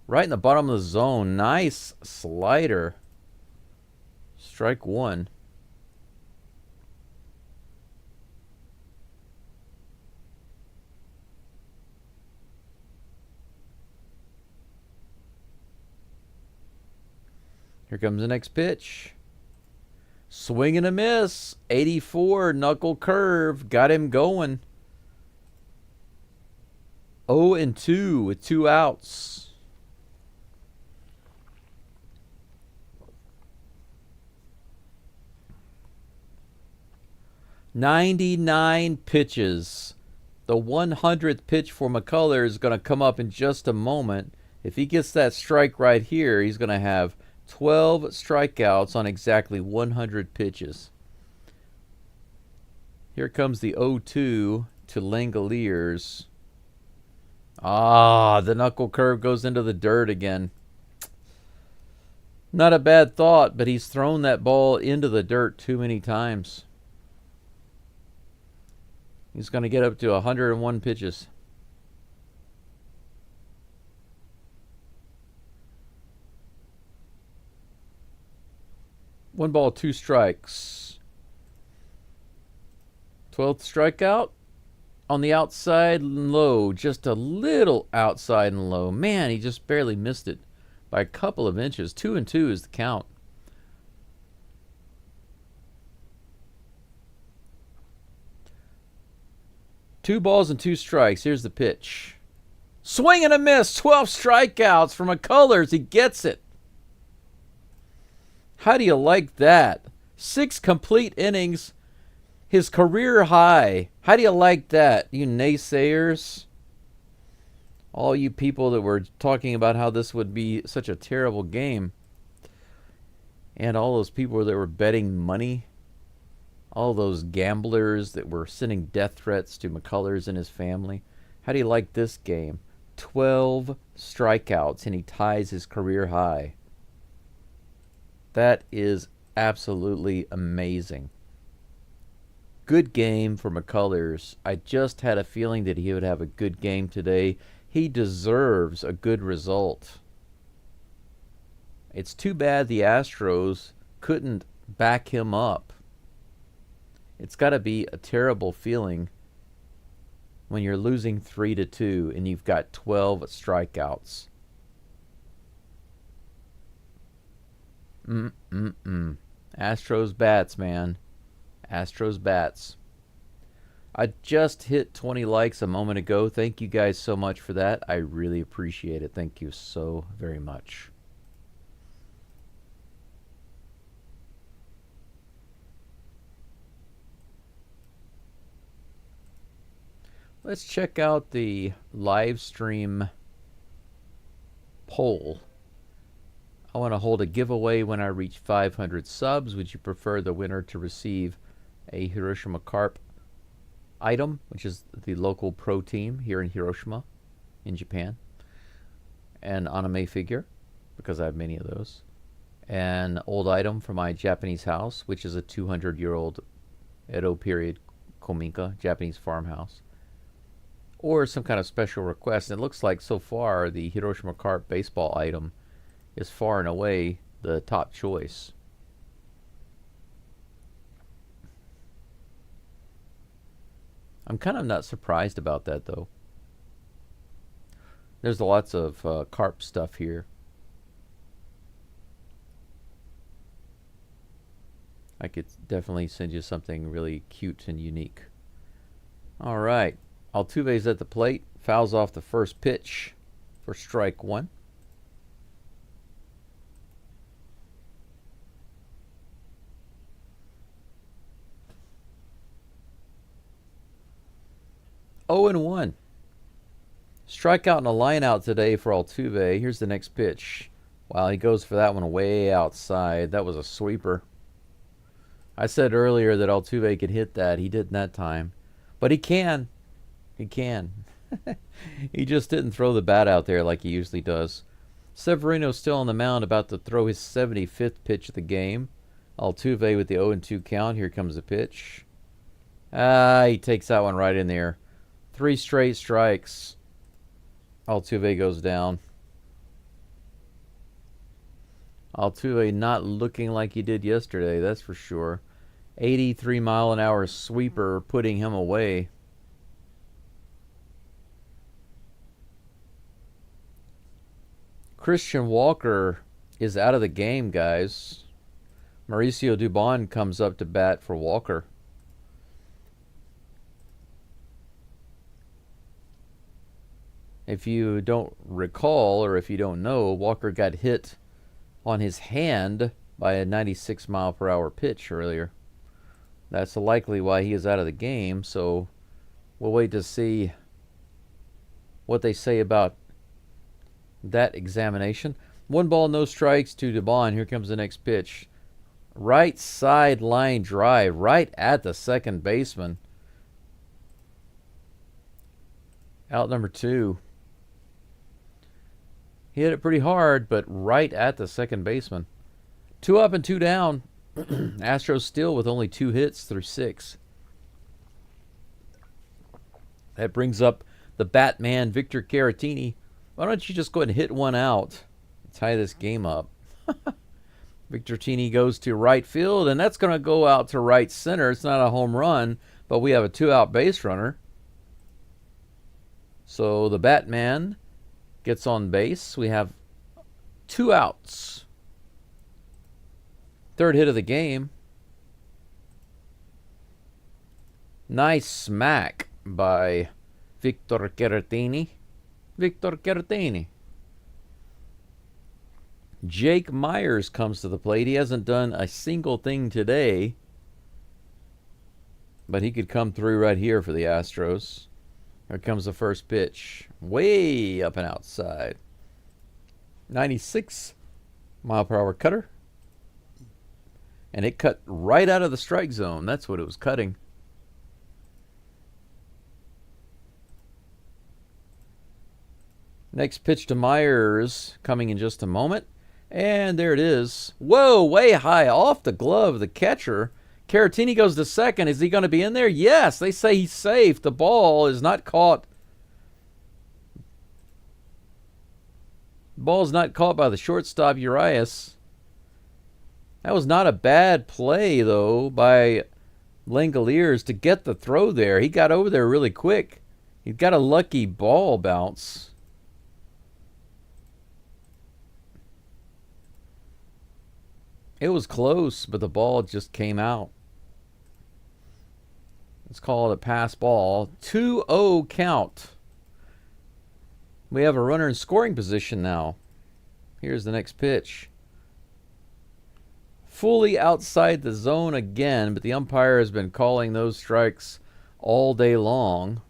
Right in the bottom of the zone. Nice slider. Strike 1. Here comes the next pitch. Swing and a miss. 84 knuckle curve. Got him going. 0-2 with 2 outs. 99 pitches. The 100th pitch for McCullers is going to come up in just a moment. If he gets that strike right here, he's going to have 12 strikeouts on exactly 100 pitches. Here comes the 0-2 to Langoliers. Ah, the knuckle curve goes into the dirt again. Not a bad thought, but he's thrown that ball into the dirt too many times. He's going to get up to 101 pitches. One ball, 2 strikes. 12th strikeout. On the outside and low. Just a little outside and low. Man, he just barely missed it by a couple of inches. 2-2 is the count. Two balls and 2 strikes. Here's the pitch. Swing and a miss. 12 strikeouts for McCullers. He gets it. How do you like that? 6 complete innings. His career high. How do you like that, you naysayers? All you people that were talking about how this would be such a terrible game. And all those people that were betting money. All those gamblers that were sending death threats to McCullers and his family. How do you like this game? 12 strikeouts, and he ties his career high. That is absolutely amazing. Good game for McCullers. I just had a feeling that he would have a good game today. He deserves a good result. It's too bad the Astros couldn't back him up. It's got to be a terrible feeling when you're losing 3-2 and you've got 12 strikeouts. Astros bats, man. Astros bats. I just hit 20 likes a moment ago. Thank you guys so much for that. I really appreciate it. Thank you so very much. Let's check out the live stream poll. I want to hold a giveaway when I reach 500 subs. Would you prefer the winner to receive a Hiroshima Carp item, which is the local pro team here in Hiroshima, in Japan, an anime figure, because I have many of those, an old item from my Japanese house, which is a 200-year-old Edo period kominka, Japanese farmhouse, or some kind of special request? And it looks like so far the Hiroshima Carp baseball item is far and away the top choice. I'm kind of not surprised about that, though. There's lots of carp stuff here. I could definitely send you something really cute and unique. All right. Altuve's at the plate. Fouls off the first pitch for strike one. Oh and 1. Strikeout and a line out today for Altuve. Here's the next pitch. Wow, he goes for that one way outside. That was a sweeper. I said earlier that Altuve could hit that. He didn't that time. But he can. He can. He just didn't throw the bat out there like he usually does. Severino's still on the mound, about to throw his 75th pitch of the game. Altuve with the 0-2 count. Here comes the pitch. He takes that one right in there. 3 straight strikes. Altuve goes down. Altuve not looking like he did yesterday, that's for sure. 83-mile-an-hour sweeper putting him away. Christian Walker is out of the game, guys. Mauricio Dubon comes up to bat for Walker. If you don't recall, or if you don't know, Walker got hit on his hand by a 96-mile-per-hour pitch earlier. That's likely why he is out of the game, so we'll wait to see what they say about that examination. 1 ball, no strikes to Dubon. Here comes the next pitch. Right side line drive, right at the second baseman. Out number 2. He hit it pretty hard, but right at the second baseman. 2 up and 2 down. Astros still with only 2 hits through 6. That brings up the Batman, Victor Caratini. Why don't you just go ahead and hit one out and tie this game up? Victor Caratini goes to right field, and that's going to go out to right center. It's not a home run, but we have a 2-out base runner. So the Batman gets on base. We have 2 outs. 3rd hit of the game. Nice smack by Victor Caratini. Victor Caratini. Jake Myers comes to the plate. He hasn't done a single thing today, but he could come through right here for the Astros. Here comes the first pitch. Way up and outside. 96-mile-per-hour cutter. And it cut right out of the strike zone. That's what it was cutting. Next pitch to Myers coming in just a moment. And there it is. Whoa, way high off the glove of the catcher. Caratini goes to second. Is he going to be in there? Yes, they say he's safe. The ball is not caught. The ball is not caught by the shortstop, Urias. That was not a bad play, though, by Langoliers to get the throw there. He got over there really quick. He got a lucky ball bounce. It was close, but the ball just came out. Let's call it a pass ball. 2-0 count. We have a runner in scoring position now. Here's the next pitch. Fully outside the zone again, but the umpire has been calling those strikes all day long,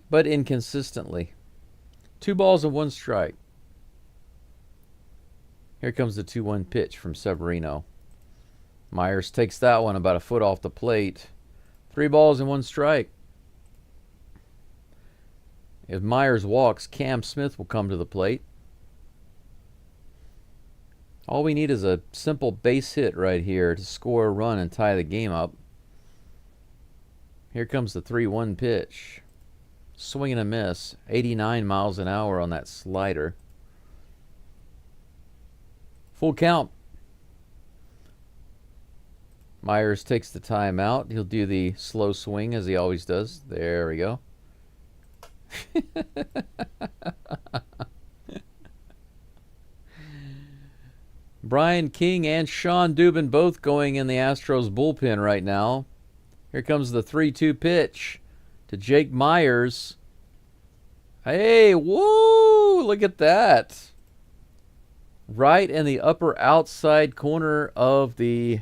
but inconsistently. 2 balls and 1 strike. Here comes the 2-1 pitch from Severino. Myers takes that one about a foot off the plate. 3 balls and 1 strike. If Myers walks, Cam Smith will come to the plate. All we need is a simple base hit right here to score a run and tie the game up. Here comes the 3-1 pitch. Swing and a miss. 89 miles an hour on that slider. Full count. Myers takes the timeout. He'll do the slow swing as he always does. There we go. Brian King and Sean Dubin both going in the Astros bullpen right now. Here comes the 3-2 pitch to Jake Myers. Hey, whoa, look at that. Right in the upper outside corner of the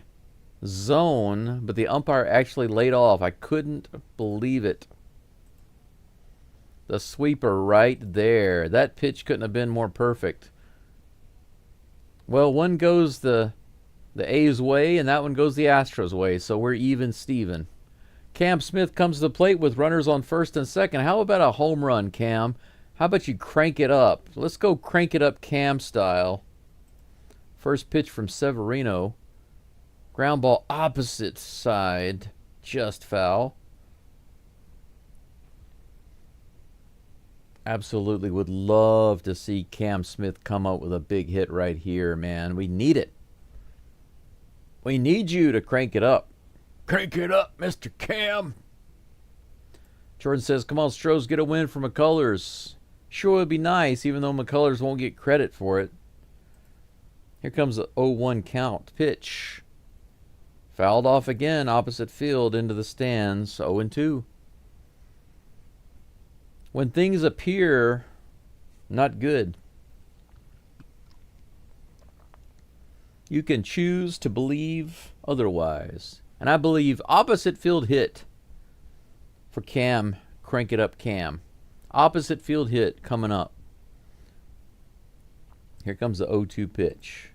zone, but the umpire actually laid off. I couldn't believe it. The sweeper right there. That pitch couldn't have been more perfect. Well, one goes the A's way, and that one goes the Astros way, so we're even Steven. Cam Smith comes to the plate with runners on first and second. How about a home run, Cam? How about you crank it up? Let's go crank it up Cam style. First pitch from Severino. Ground ball opposite side. Just foul. Absolutely would love to see Cam Smith come up with a big hit right here, man. We need it. We need you to crank it up. Crank it up, Mr. Cam. Jordan says, come on, Stros, get a win for McCullers. Sure would be nice, even though McCullers won't get credit for it. Here comes the 0-1 count. Pitch. Fouled off again, opposite field, into the stands. 0-2. When things appear not good, you can choose to believe otherwise. And I believe opposite field hit for Cam. Crank it up, Cam. Opposite field hit coming up. Here comes the 0-2 pitch.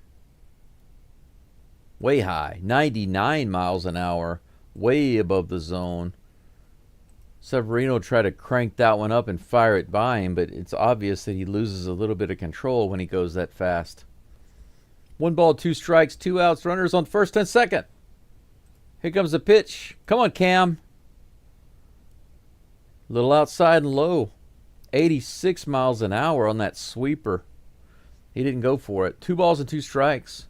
Way high. 99 miles an hour. Way above the zone. Severino tried to crank that one up and fire it by him, but it's obvious that he loses a little bit of control when he goes that fast. 1 ball, 2 strikes, 2 outs, runners on first and second. Here comes the pitch. Come on, Cam. A little outside and low. 86 miles an hour on that sweeper. He didn't go for it. 2 balls and 2 strikes.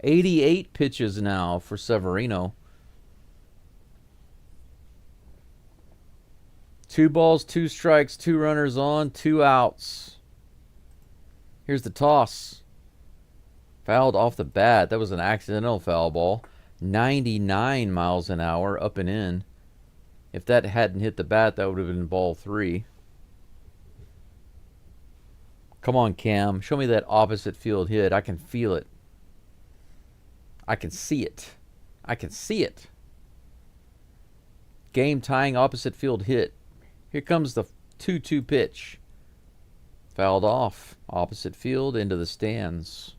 88 pitches now for Severino. 2 balls, 2 strikes, 2 runners on, 2 outs. Here's the toss. Fouled off the bat. That was an accidental foul ball. 99 miles an hour, up and in. If that hadn't hit the bat, that would have been ball 3. Come on, Cam. Show me that opposite field hit. I can feel it. I can see it. I can see it. Game-tying opposite field hit. Here comes the 2-2 pitch. Fouled off. Opposite field into the stands.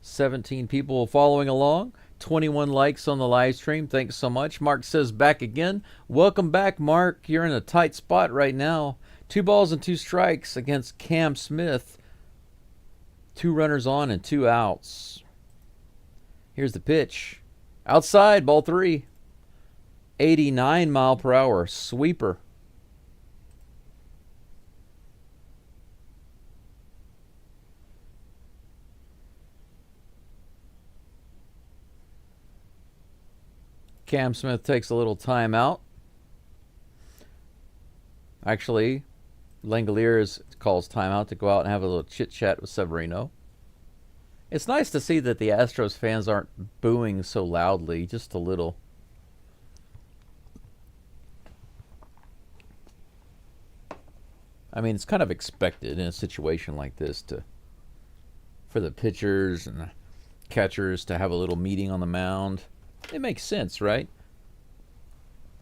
17 people following along. 21 likes on the live stream. Thanks so much. Mark says back again. Welcome back, Mark. You're in a tight spot right now. 2 balls and 2 strikes against Cam Smith. 2 runners on and 2 outs. Here's the pitch. Outside, ball 3. 89 mile per hour. Sweeper. Cam Smith takes a little timeout. Actually, Langoliers calls timeout to go out and have a little chit-chat with Severino. It's nice to see that the Astros fans aren't booing so loudly, just a little. I mean, it's kind of expected in a situation like this for the pitchers and the catchers to have a little meeting on the mound. It makes sense, right?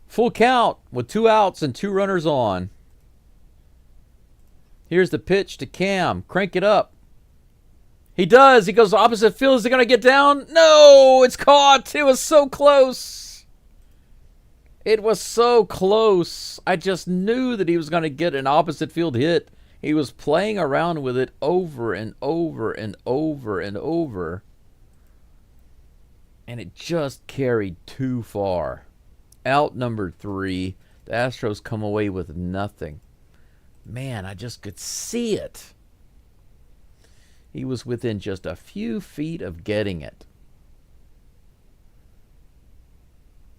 Full count with 2 outs and 2 runners on. Here's the pitch to Cam. Crank it up. He does. He goes opposite field. Is he going to get down? No, it's caught. It was so close. It was so close. I just knew that he was going to get an opposite field hit. He was playing around with it over and over and over and over. And it just carried too far. Out number 3. The Astros come away with nothing. Man, I just could see it. He was within just a few feet of getting it.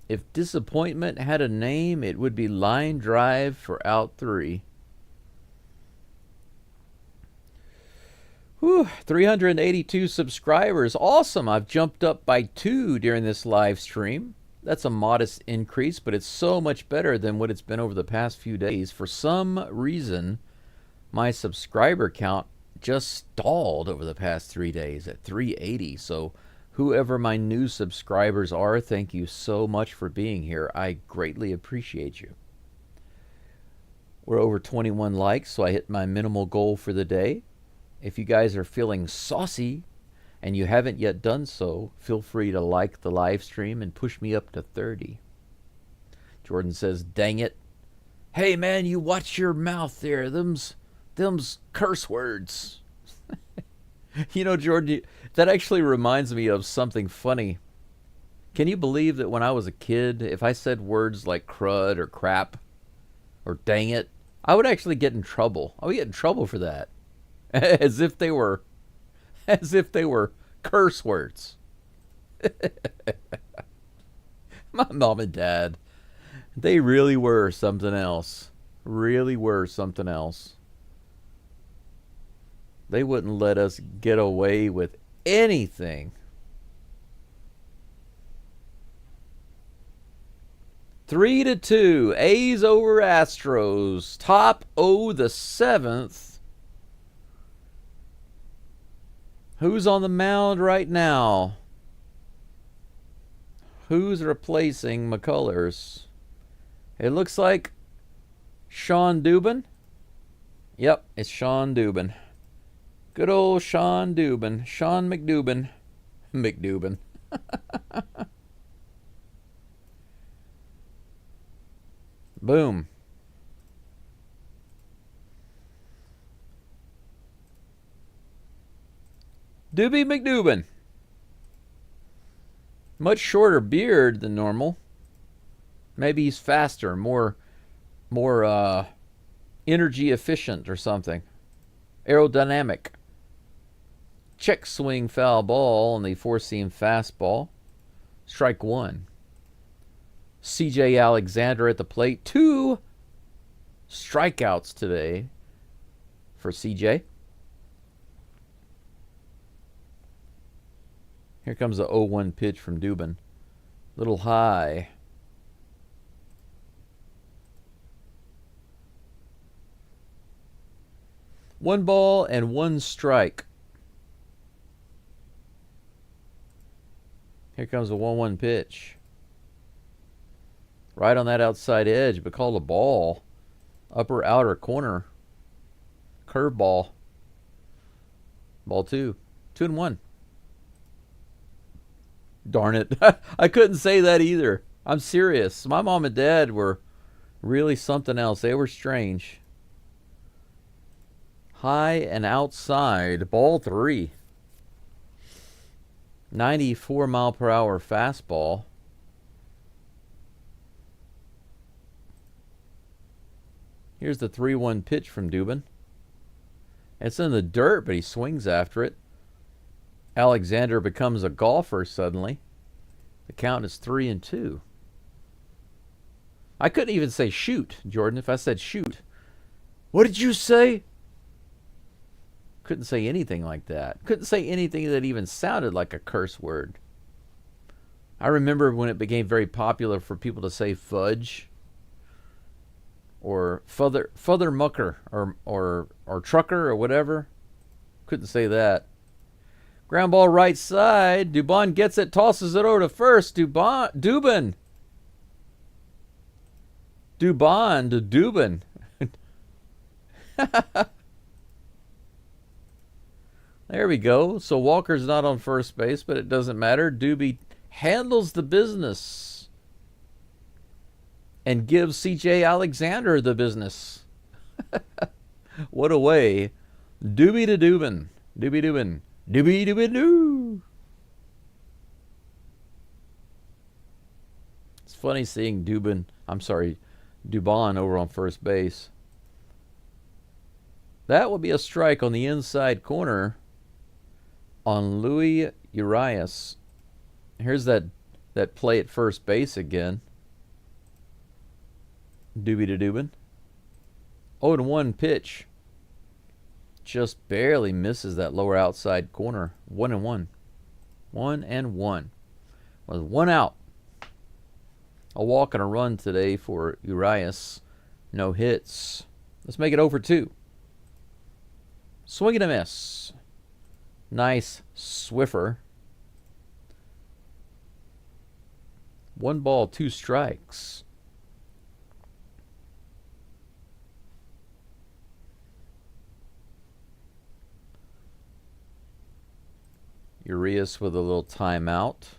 If disappointment had a name, it would be line drive for out 3. Whew, 382 subscribers. Awesome. I've jumped up by 2 during this live stream. That's a modest increase, but it's so much better than what it's been over the past few days. For some reason, my subscriber count just stalled over the past 3 days at 380. So whoever my new subscribers are, thank you so much for being here. I greatly appreciate you. We're over 21 likes, so I hit my minimal goal for the day. If you guys are feeling saucy and you haven't yet done so, feel free to like the live stream and push me up to 30. Jordan says, dang it. Hey, man, you watch your mouth there. Them's curse words. You know, Jordan, that actually reminds me of something funny. Can you believe that when I was a kid, if I said words like crud or crap or dang it, I would actually get in trouble. I would get in trouble for that. As if they were curse words. My mom and dad, they really were something else. Really were something else. They wouldn't let us get away with anything. 3-2. A's over Astros. Top of the 7th. Who's on the mound right now? Who's replacing McCullers? It looks like Sean Dubin. Yep, it's Sean Dubin. Good old Sean Dubin. Sean McDubin. McDubin. Boom. Doobie McDubin. Much shorter beard than normal. Maybe he's faster, more energy efficient or something. Aerodynamic. Check swing foul ball on the four-seam fastball. Strike 1. C.J. Alexander at the plate. 2 strikeouts today for C.J. Here comes the 0-1 pitch from Dubin. Little high. One ball and 1 strike. Here comes the 1-1 pitch. Right on that outside edge, but called a ball. Upper outer corner. Curveball. Ball 2. 2-1. Darn it. I couldn't say that either. I'm serious. My mom and dad were really something else. They were strange. High and outside. Ball 3. 94 mile per hour fastball. Here's the 3-1 pitch from Dubin. It's in the dirt, but he swings after it. Alexander becomes a golfer suddenly. The count is 3-2. I couldn't even say shoot, Jordan, if I said shoot. What did you say? Couldn't say anything like that. Couldn't say anything that even sounded like a curse word. I remember when it became very popular for people to say fudge or further mucker or trucker or whatever. Couldn't say that. Ground ball right side. Dubon gets it, tosses it over to first. Dubin to Dubin. There we go. So Walker's not on first base, but it doesn't matter. Doobie handles the business and gives C.J. Alexander the business. What a way. Doobie to Dubin. Doobie Dubin. Doobie Doobie Doo. It's funny seeing Dubon over on first base. That will be a strike on the inside corner on Louis Urias. Here's that play at first base again. Doobie to Dubin. 0-1 pitch. Just barely misses that lower outside corner. 1-1. 1-1. With one out. A walk and a run today for Urias. No hits. Let's make it 0-2. Swing and a miss. Nice Swiffer. 1 ball, 2 strikes. Urias with a little timeout.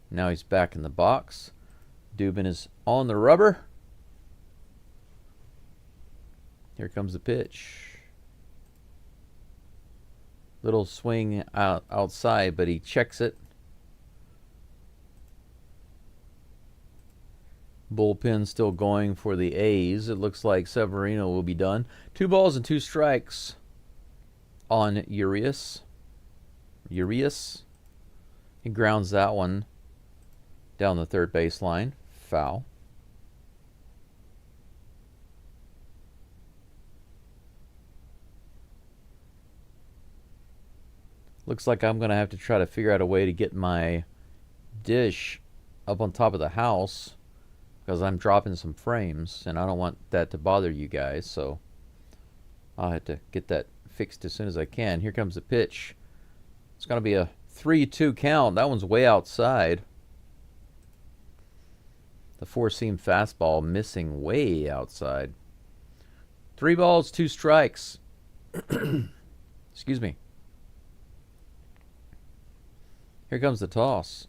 Now he's back in the box. Dubin is on the rubber. Here comes the pitch. Little swing outside, but he checks it. Bullpen still going for the A's. It looks like Severino will be done. 2 balls and 2 strikes on Urias. He grounds that one down the third baseline. Foul. Looks like I'm going to have to try to figure out a way to get my dish up on top of the house because I'm dropping some frames and I don't want that to bother you guys, so I'll have to get that fixed as soon as I can. Here comes the pitch. It's going to be a 3-2 count. That one's way outside. The 4-seam fastball missing way outside. 3 balls, 2 strikes. Excuse me. Here comes the toss.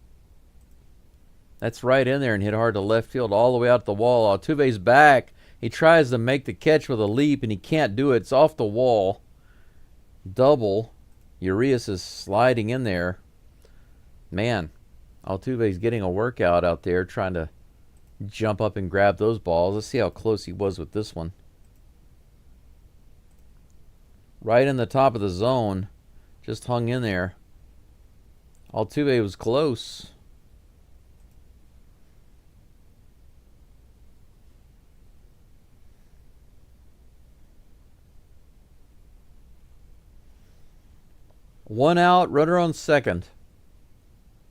That's right in there and hit hard to left field all the way out the wall. Altuve's back. He tries to make the catch with a leap and he can't do it. It's off the wall. Double. Urias is sliding in there. Man, Altuve's getting a workout out there trying to jump up and grab those balls. Let's see how close he was with this one. Right in the top of the zone. Just hung in there. Altuve was close. One out, runner on second.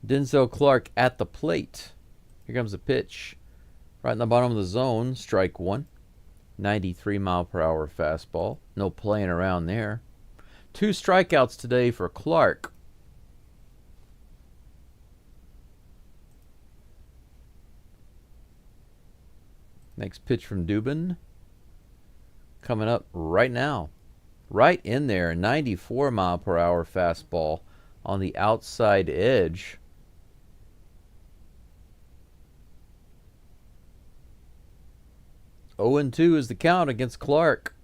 Denzel Clark at the plate. Here comes the pitch. Right in the bottom of the zone, strike 1. 93 mile per hour fastball. No playing around there. 2 strikeouts today for Clark. Next pitch from Dubin. Coming up right now. Right in there. 94 mile per hour fastball on the outside edge. Oh and 2 is the count against Clark.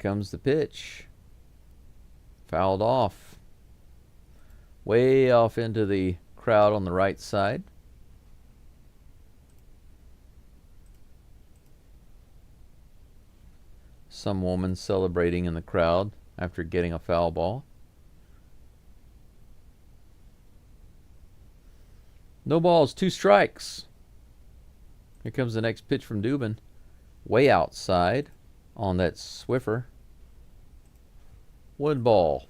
comes the pitch. Fouled off. Way off into the crowd on the right side. Some woman celebrating in the crowd after getting a foul ball. No balls, 2 strikes. Here comes the next pitch from Dubin. Way outside on that Swiffer. 1 ball,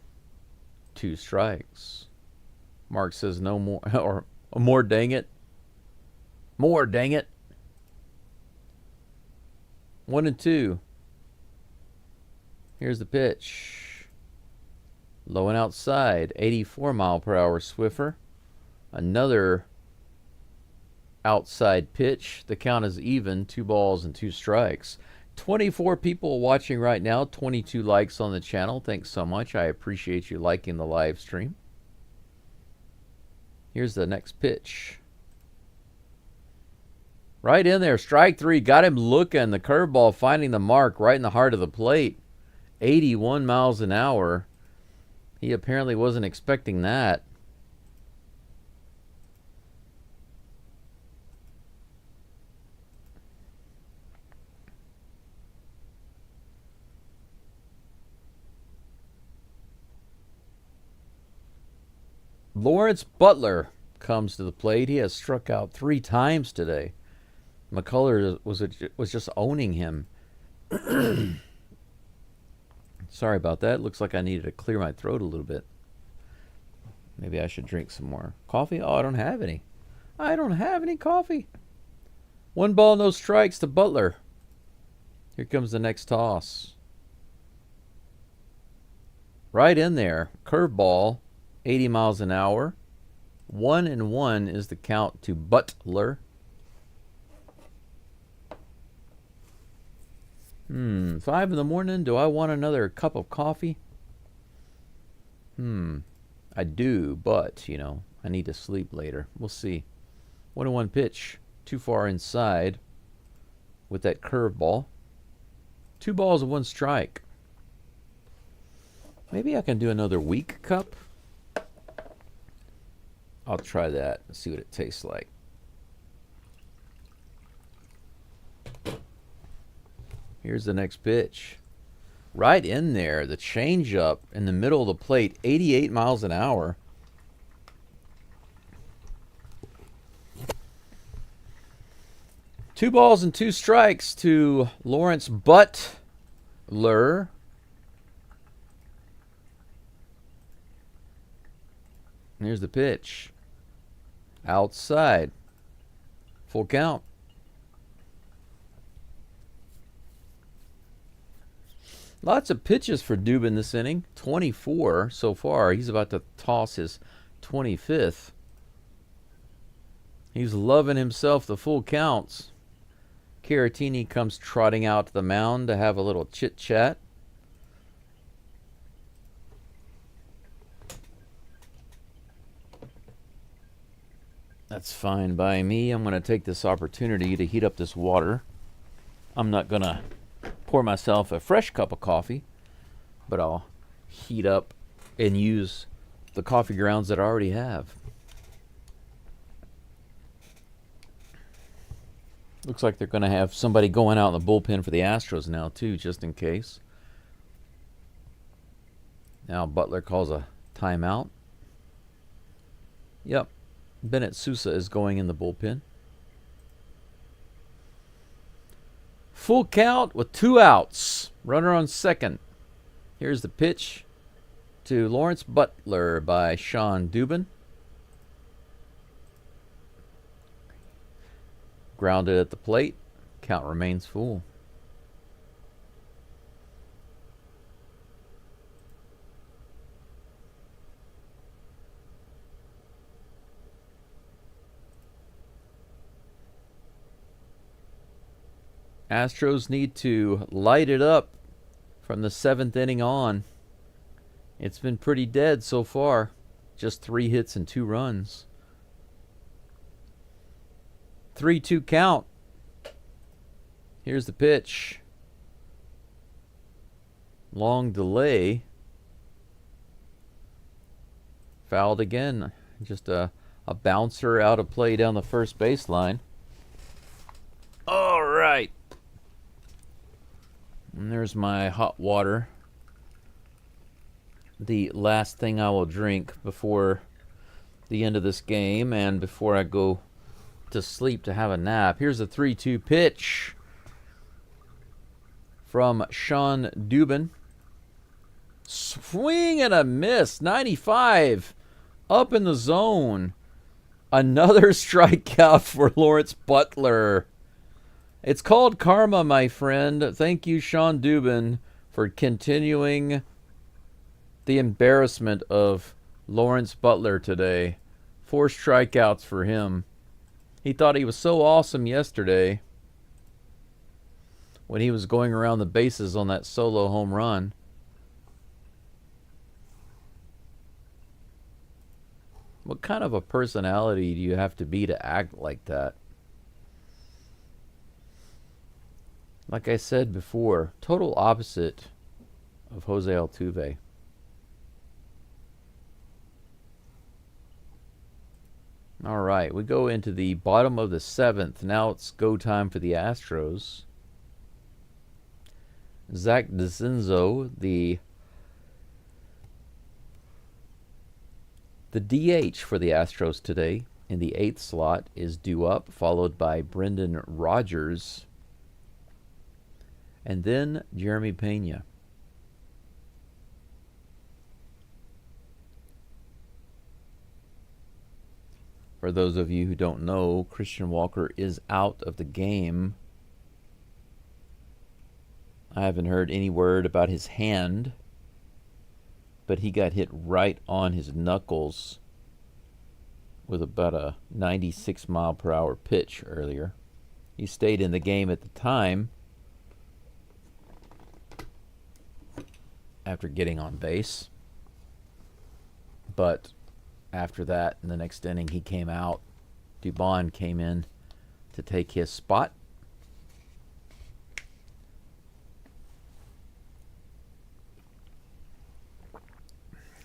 2 strikes. Mark says no more, or more, dang it. More, dang it. 1-2. Here's the pitch. Low and outside, 84-mile-per-hour Swiffer. Another outside pitch. The count is even, 2 balls and 2 strikes. 24 people watching right now, 22 likes on the channel. Thanks so much. I appreciate you liking the live stream. Here's the next pitch. Right in there, strike 3. Got him looking. The curveball finding the mark right in the heart of the plate. 81 miles an hour. He apparently wasn't expecting that. Lawrence Butler comes to the plate. He has struck out 3 times today. McCullers was just owning him. Sorry about that. Looks like I needed to clear my throat a little bit. Maybe I should drink some more coffee. Oh, I don't have any. I don't have any coffee. 1 ball, no strikes to Butler. Here comes the next toss. Right in there. Curveball, 80 miles an hour. 1-1 is the count to Butler. 5 in the morning. Do I want another cup of coffee? I do, but, you know, I need to sleep later. We'll see. 1-1 pitch. Too far inside with that curveball. 2 balls and 1 strike. Maybe I can do another weak cup. I'll try that and see what it tastes like. Here's the next pitch. Right in there, the changeup in the middle of the plate, 88 miles an hour. Two balls and 2 strikes to Lawrence Butler. Here's the pitch. Outside. Full count. Lots of pitches for Dubin this inning. 24 so far. He's about to toss his 25th. He's loving himself the full counts. Caratini comes trotting out to the mound to have a little chit-chat. That's fine by me. I'm going to take this opportunity to heat up this water. I'm not going to pour myself a fresh cup of coffee, but I'll heat up and use the coffee grounds that I already have. Looks like they're going to have somebody going out in the bullpen for the Astros now, too, just in case. Now Butler calls a timeout. Yep. Bennett Sousa is going in the bullpen. Full count with 2 outs. Runner on second. Here's the pitch to Lawrence Butler by Sean Dubin. Grounded at the plate. Count remains full. Astros need to light it up from the 7th inning on. It's been pretty dead so far. Just 3 hits and 2 runs. 3-2 count. Here's the pitch. Long delay. Fouled again. Just a bouncer out of play down the first baseline. All right. And there's my hot water. The last thing I will drink before the end of this game and before I go to sleep to have a nap. Here's a 3-2 pitch from Sean Dubin. Swing and a miss. 95 up in the zone. Another strikeout for Lawrence Butler. It's called karma, my friend. Thank you, Sean Dubin, for continuing the embarrassment of Lawrence Butler today. 4 strikeouts for him. He thought he was so awesome yesterday when he was going around the bases on that solo home run. What kind of a personality do you have to be to act like that? Like I said before, total opposite of Jose Altuve. All right, we go into the bottom of the 7th. Now it's go time for the Astros. Zach DeCinzo, the DH for the Astros today in the 8th slot is due up, followed by Brendan Rodgers, and then Jeremy Pena. For those of you who don't know, Christian Walker is out of the game. I haven't heard any word about his hand, but he got hit right on his knuckles with about a 96-mile-per-hour pitch earlier. He stayed in the game at the time after getting on base, but after that, in the next inning, he came out. Dubon came in to take his spot.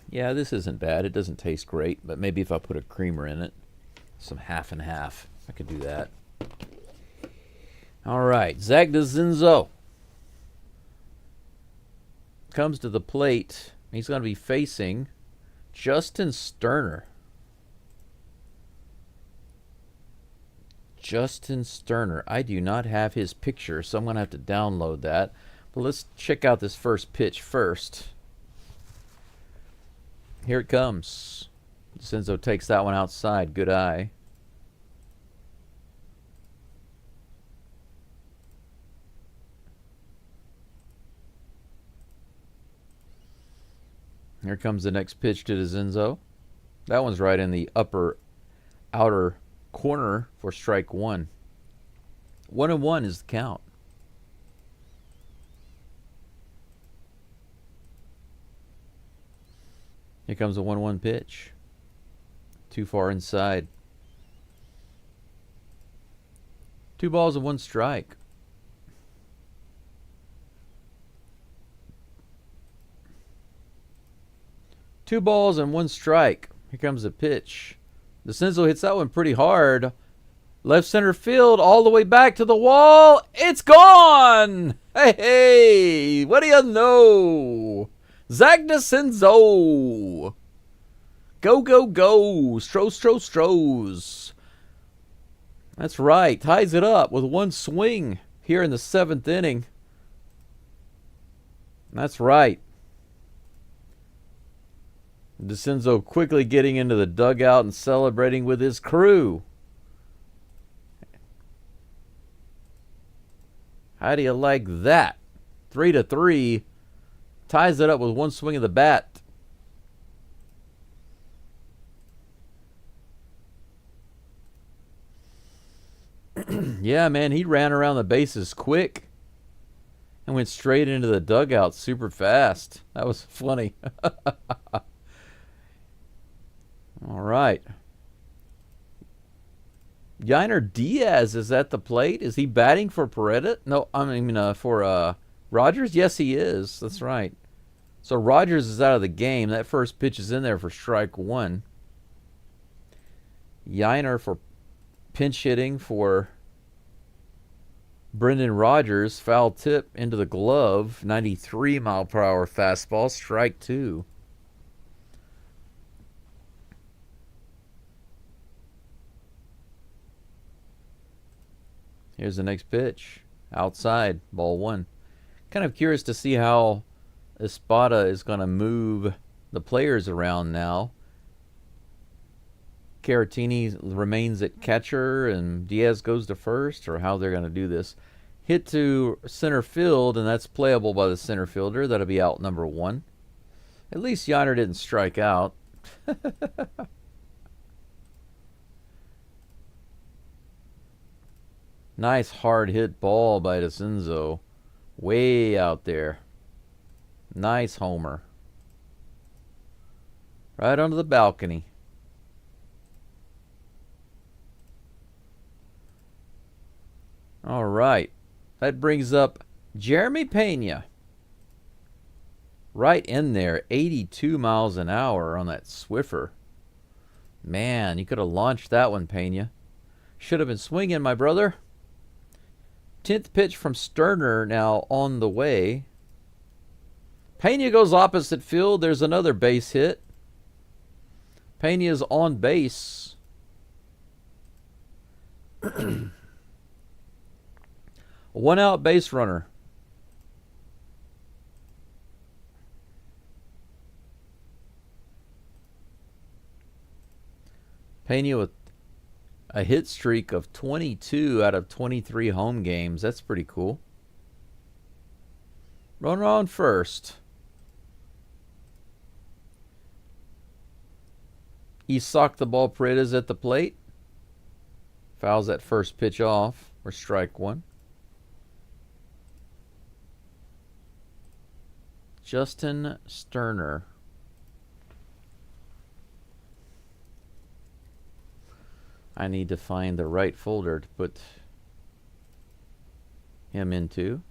Yeah, this isn't bad. It doesn't taste great, but maybe if I put a creamer in it, some half and half, I could do that. All right, Zach DeCinzo comes to the plate. He's going to be facing Justin Sterner. Justin Sterner. I do not have his picture, so I'm going to have to download that. But let's check out this first pitch first. Here it comes. DeCinzo takes that one outside. Good eye. Here comes the next pitch to DeCinzo. That one's right in the upper outer corner for strike one. 1-1 is the count. Here comes a 1-1 pitch. Too far inside. 2 balls and 1 strike. Two balls and 1 strike. Here comes the pitch. DeCinzo hits that one pretty hard. Left center field, all the way back to the wall. It's gone! Hey, what do you know? Zach DeCinzo. Go, go, go. Stros, Stros, Stros. That's right. Ties it up with 1 swing here in the 7th inning. That's right. DeCinzo quickly getting into the dugout and celebrating with his crew. How do you like that? 3-3. Ties it up with 1 swing of the bat. Yeah, man, he ran around the bases quick and went straight into the dugout super fast. That was funny. All right. Yainer Diaz is at the plate. Is he batting for Peretta? No, I mean for Rogers? Yes, he is. That's right. So Rogers is out of the game. That first pitch is in there for strike one. Yiner for pinch hitting for Brendan Rogers. Foul tip into the glove. 93 mile per hour fastball. Strike two. Here's the next pitch. Outside. Ball one. Kind of curious to see how Espada is going to move the players around now. Caratini remains at catcher and Diaz goes to first, or how they're going to do this. Hit to center field, and that's playable by the center fielder. That'll be out number one. At least Yiner didn't strike out. Nice hard hit ball by DeCenzo. Way out there. Nice homer. Right onto the balcony. All right. That brings up Jeremy Pena. Right in there. 82 miles an hour on that Swiffer. Man, you could have launched that one, Pena. Should have been swinging, my brother. 10th pitch from Sterner now on the way. Pena goes opposite field. There's another base hit. Pena is on base. One out base runner. Pena with a hit streak of 22 out of 23 home games. That's pretty cool. Runner on first. He socked the ball. Paredes at the plate. Fouls that first pitch off for strike one. Justin Sterner. I need to find the right folder to put him into.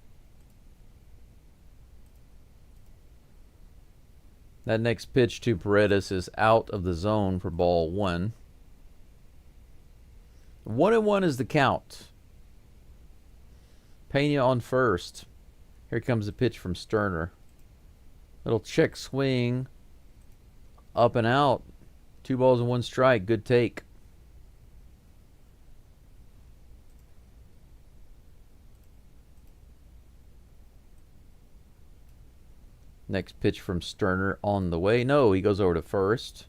That next pitch to Paredes is out of the zone for ball one. 1-1 is the count. Pena on first. Here comes the pitch from Sterner. Little check swing. Up and out. 2 balls and 1 strike. Good take. Next pitch from Sterner on the way. No, he goes over to first.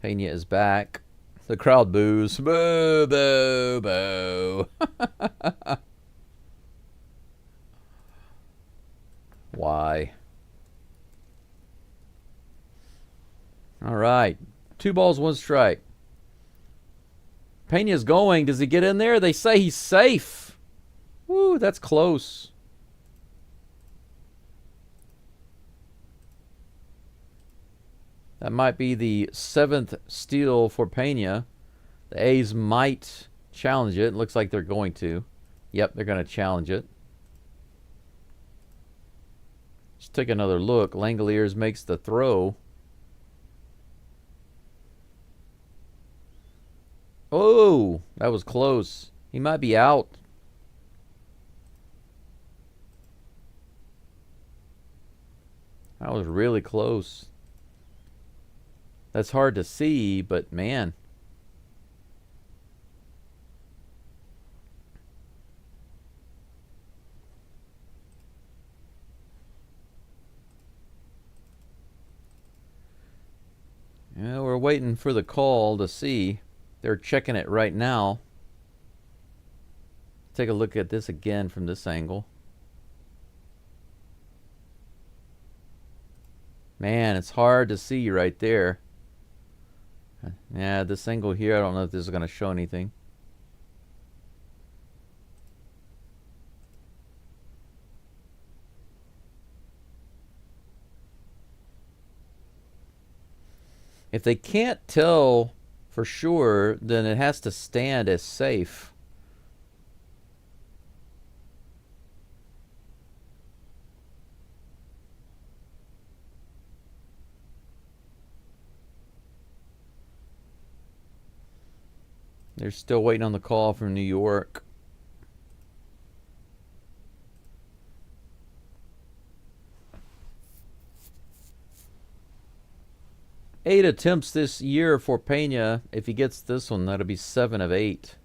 Pena is back. The crowd boos. Boo, boo, boo. Why? All right. 2 balls, 1 strike. Pena's going. Does he get in there? They say he's safe. Woo, that's close. That might be the 7th steal for Pena. The A's might challenge it. It looks like they're going to. Yep, they're going to challenge it. Let's take another look. Langoliers makes the throw. Oh, that was close. He might be out. That was really close. That's hard to see, but man. Yeah, we're waiting for the call to see. They're checking it right now. Take a look at this again from this angle. Man, it's hard to see right there. Yeah, this angle here, I don't know if this is going to show anything. If they can't tell for sure, then it has to stand as safe. They're still waiting on the call from New York. Eight attempts this year for Pena. If he gets this one, that'll be 7 of 8.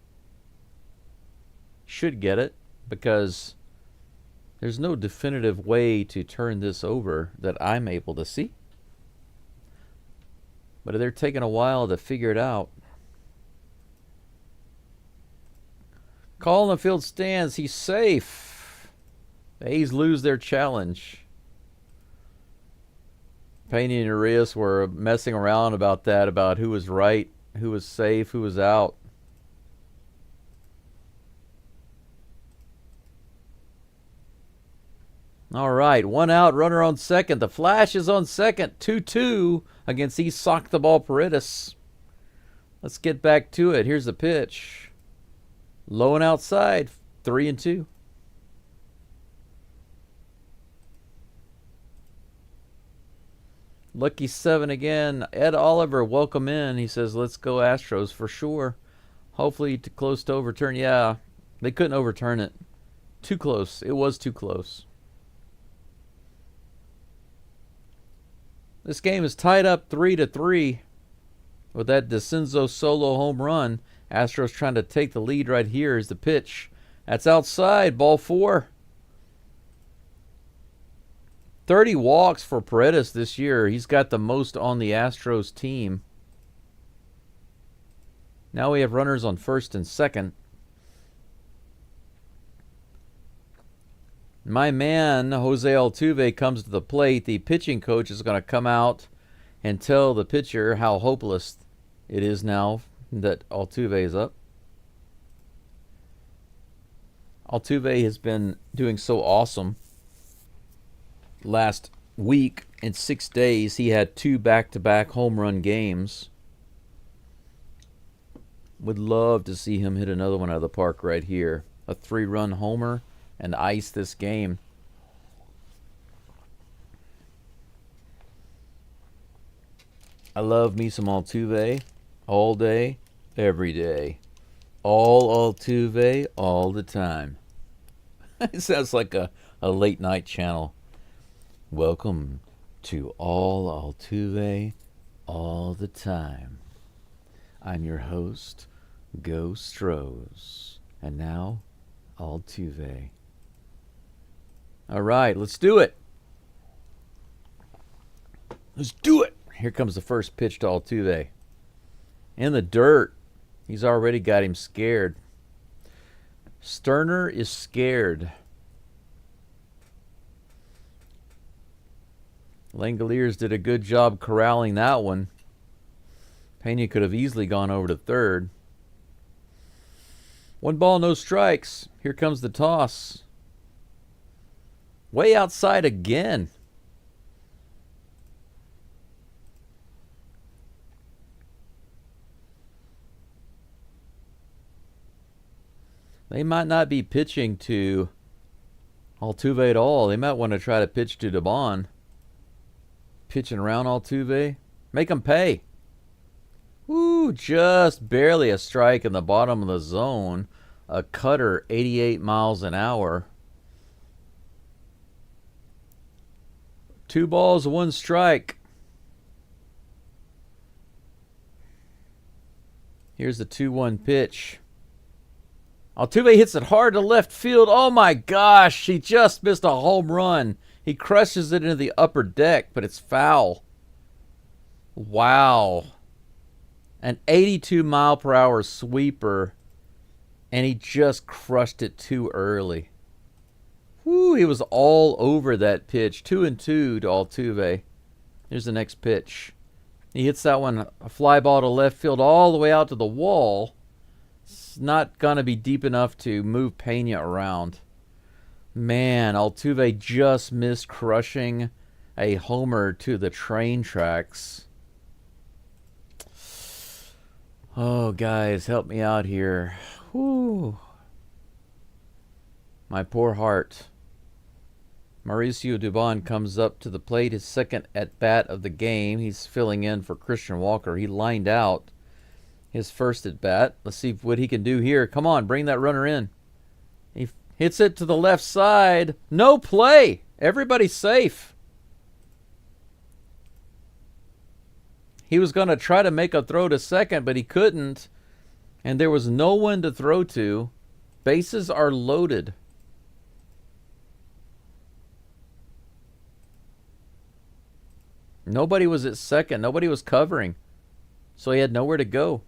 Should get it, because there's no definitive way to turn this over that I'm able to see. But they're taking a while to figure it out. Call in the field stands. He's safe. The A's lose their challenge. Pena and Urias were messing around about that, about who was right, who was safe, who was out. All right, 1 out, runner on second. The Flash is on second, 2-2 against he socked the ball Paredes. Let's get back to it. Here's the pitch. Low and outside, 3-2. Lucky 7 again. Ed Oliver, welcome in. He says, let's go Astros for sure. Hopefully close to overturn. Yeah, they couldn't overturn it. Too close. It was too close. This game is tied up 3-3 with that DeCinzo solo home run. Astros trying to take the lead right here. Is the pitch. That's outside. Ball 4. 30 walks for Paredes this year. He's got the most on the Astros team. Now we have runners on first and second. My man, Jose Altuve, comes to the plate. The pitching coach is going to come out and tell the pitcher how hopeless it is now that Altuve is up. Altuve has been doing so awesome. Last week, in 6 days, he had 2 back-to-back home run games. Would love to see him hit another one out of the park right here. A 3-run homer and ice this game. I love me some Altuve all day, every day. All Altuve, all the time. It sounds like a late night channel. Welcome to All Altuve all the time. I'm your host, Geaux Stros. And now, Altuve. All right, let's do it. Let's do it. Here comes the first pitch to Altuve. In the dirt. He's already got him scared. Sterner is scared. Langoliers did a good job corralling that one. Pena could have easily gone over to third. 1 ball, no strikes. Here comes the toss. Way outside again. They might not be pitching to Altuve at all. They might want to try to pitch to Dubon. Pitching around Altuve. Make him pay. Ooh, just barely a strike in the bottom of the zone. A cutter, 88 miles an hour. 2 balls, 1 strike. Here's the 2-1 pitch. Altuve hits it hard to left field. Oh my gosh, he just missed a home run. He crushes it into the upper deck, but it's foul. Wow. An 82-mile-per-hour sweeper, and he just crushed it too early. Woo, he was all over that pitch. 2-2 to Altuve. Here's the next pitch. He hits that one, a fly ball to left field all the way out to the wall. It's not going to be deep enough to move Pena around. Man, Altuve just missed crushing a homer to the train tracks. Oh, guys, help me out here. Whew. My poor heart. Mauricio Dubon comes up to the plate, his second at-bat of the game. He's filling in for Christian Walker. He lined out. His first at bat. Let's see what he can do here. Come on, bring that runner in. He hits it to the left side. No play. Everybody's safe. He was going to try to make a throw to second, but he couldn't. And there was no one to throw to. Bases are loaded. Nobody was at second. Nobody was covering. So he had nowhere to go.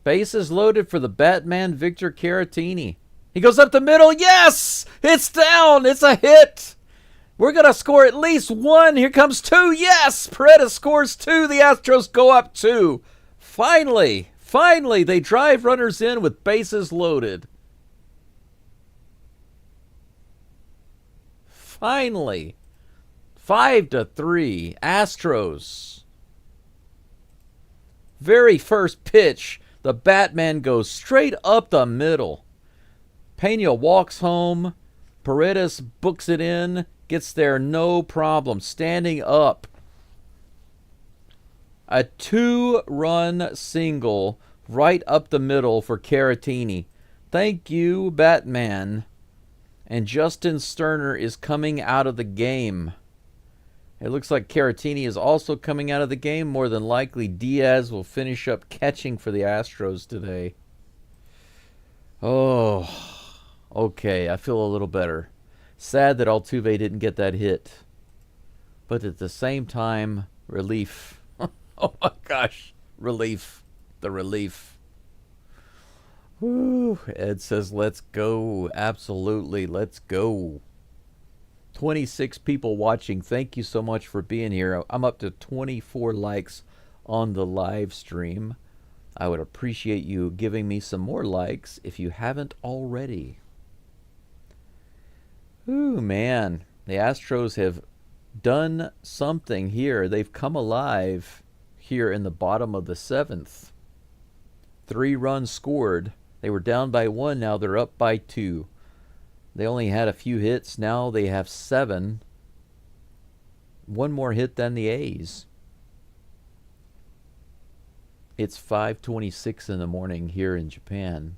Bases loaded for the Batman Victor Caratini. He goes up the middle. Yes! It's down. It's a hit. We're going to score at least one. Here comes two. Yes! Paredes scores two. The Astros go up two. Finally, they drive runners in with bases loaded. Finally. 5-3. Astros. Very first pitch. The Batman goes straight up the middle. Pena walks home. Paredes books it in. Gets there no problem. Standing up. A 2-run single right up the middle for Caratini. Thank you, Batman. And Justin Sterner is coming out of the game. It looks like Caratini is also coming out of the game. More than likely, Diaz will finish up catching for the Astros today. Oh, okay. I feel a little better. Sad that Altuve didn't get that hit. But at the same time, relief. Oh my gosh. Relief. The relief. Woo. Ed says, let's go. Absolutely. Let's go. 26 people watching. Thank you so much for being here. I'm up to 24 likes on the live stream. I would appreciate you giving me some more likes if you haven't already. Ooh, man. The Astros have done something here. They've come alive here in the bottom of the 7th. 3 runs scored. They were down by 1. Now they're up by 2. They only had a few hits. Now they have 7. 1 more hit than the A's. It's 5:26 in the morning here in Japan.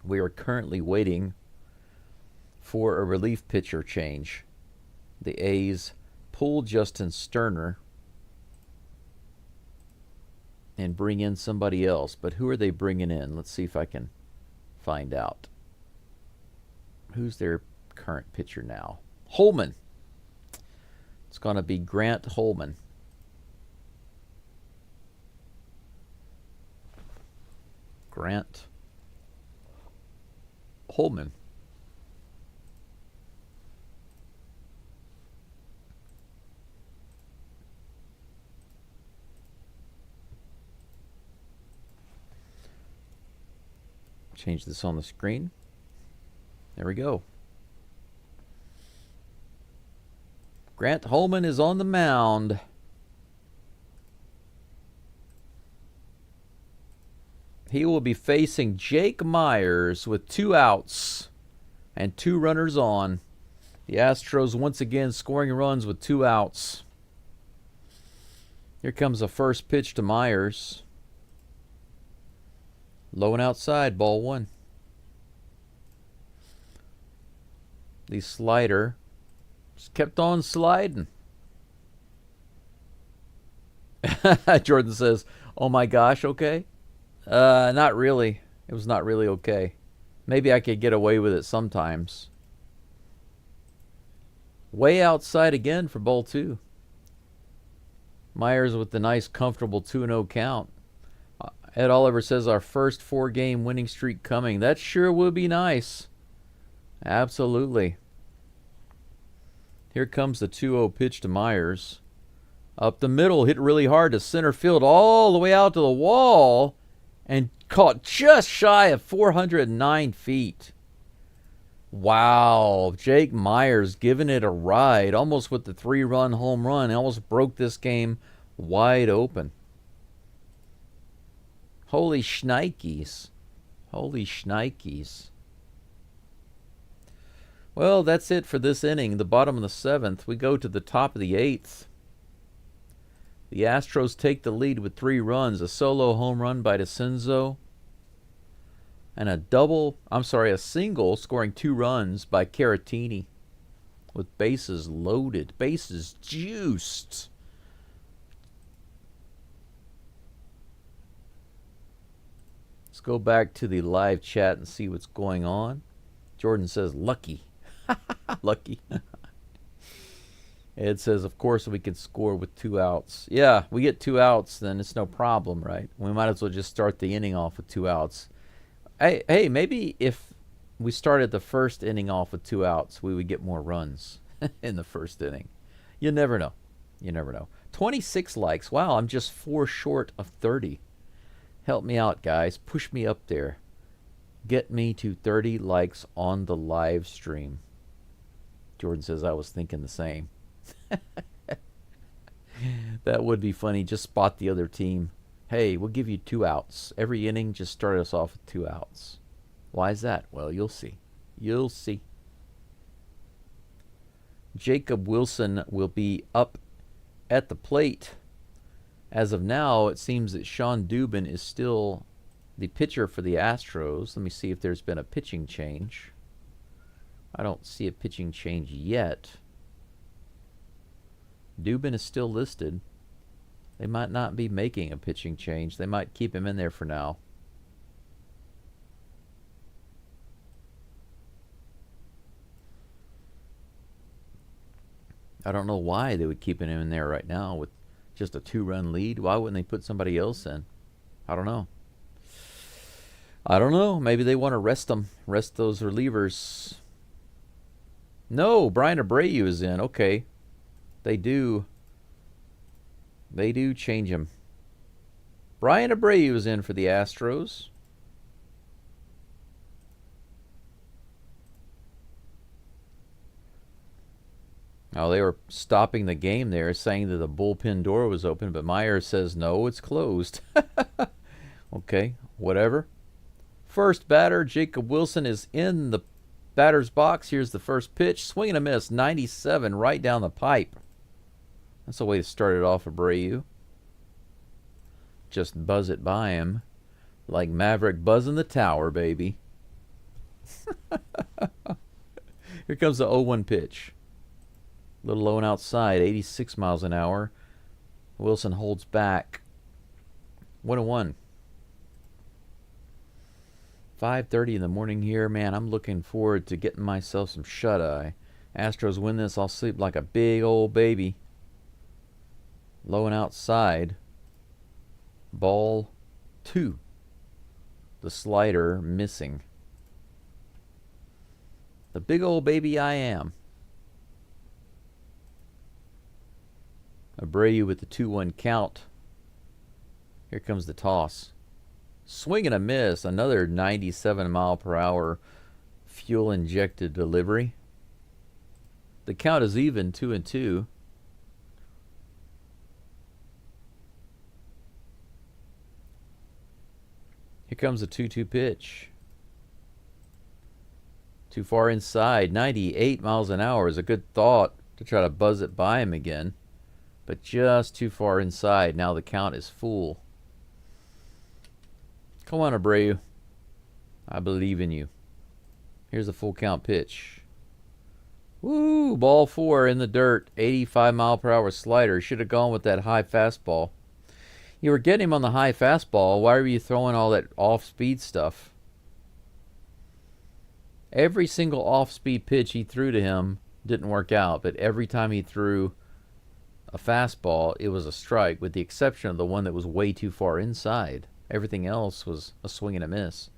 We are currently waiting for a relief pitcher change. The A's pull Justin Sterner and bring in somebody else. But who are they bringing in? Let's see if I can find out. Who's their current pitcher now? Holman. It's going to be Grant Holman. Grant Holman. Change this on the screen. There we go. Grant Holman is on the mound. He will be facing Jake Myers with 2 outs and 2 runners on. The Astros once again scoring runs with 2 outs. Here comes the first pitch to Myers. Low and outside, ball 1. The slider just kept on sliding. Jordan says, oh my gosh, okay? Not really. It was not really okay. Maybe I could get away with it sometimes. Way outside again for ball 2. Myers with the nice, comfortable 2-0 count. Ed Oliver says our first 4-game winning streak coming. That sure would be nice. Absolutely. Here comes the 2-0 pitch to Myers. Up the middle, hit really hard to center field, all the way out to the wall, and caught just shy of 409 feet. Wow. Jake Myers giving it a ride, almost with the 3-run home run. Almost broke this game wide open. Holy shnikes. Holy shnikes. Well, that's it for this inning. The bottom of the 7th. We go to the top of the 8th. The Astros take the lead with 3 runs. A solo home run by DeCenzo. And a single scoring 2 runs by Caratini. With bases loaded. Bases juiced. Let's go back to the live chat and see what's going on. Jordan says, lucky. Lucky. Ed says, of course, we can score with 2 outs. Yeah, we get 2 outs, then it's no problem, right? We might as well just start the inning off with 2 outs. Hey, maybe if we started the first inning off with 2 outs, we would get more runs in the first inning. You never know. You never know. 26 likes. Wow, I'm just 4 short of 30. Help me out, guys. Push me up there. Get me to 30 likes on the live stream. Jordan says, I was thinking the same. That would be funny. Just spot the other team. Hey, we'll give you 2 outs. Every inning, just start us off with 2 outs. Why is that? Well, you'll see. You'll see. Jacob Wilson will be up at the plate. As of now, it seems that Sean Dubin is still the pitcher for the Astros. Let me see if there's been a pitching change. I don't see a pitching change yet. Dubin is still listed. They might not be making a pitching change. They might keep him in there for now. I don't know why they would keep him in there right now with just a 2-run lead. Why wouldn't they put somebody else in? I don't know. I don't know. Maybe they want to rest them. Rest those relievers. No, Brian Abreu is in. Okay. They do change him. Brian Abreu is in for the Astros. Now, they were stopping the game there, saying that the bullpen door was open, but Meyer says, no, it's closed. Okay, whatever. First batter, Jacob Wilson, is in the batter's box. Here's the first pitch. Swing and a miss, 97, right down the pipe. That's the way to start it off, Abreu. Just buzz it by him. Like Maverick buzzing the tower, baby. Here comes the 0-1 pitch. A little low and outside, 86 miles an hour. Wilson holds back. 1-1. 5:30 in the morning here. Man, I'm looking forward to getting myself some shut-eye. Astros win this, I'll sleep like a big old baby. Low and outside. Ball 2. The slider missing. The big old baby I am. Abreu with the 2-1 count. Here comes the toss. Swing and a miss. Another 97 mile per hour fuel injected delivery. The count is even, 2-2. Here comes the 2-2 pitch. Too far inside. 98 miles an hour is a good thought to try to buzz it by him again. But just too far inside. Now the count is full. Come on, Abreu. I believe in you. Here's a full count pitch. Woo! Ball 4 in the dirt. 85 mile per hour slider. Should have gone with that high fastball. You were getting him on the high fastball. Why were you throwing all that off-speed stuff? Every single off-speed pitch he threw to him didn't work out, but every time he threw a fastball, it was a strike, with the exception of the one that was way too far inside. Everything else was a swing and a miss.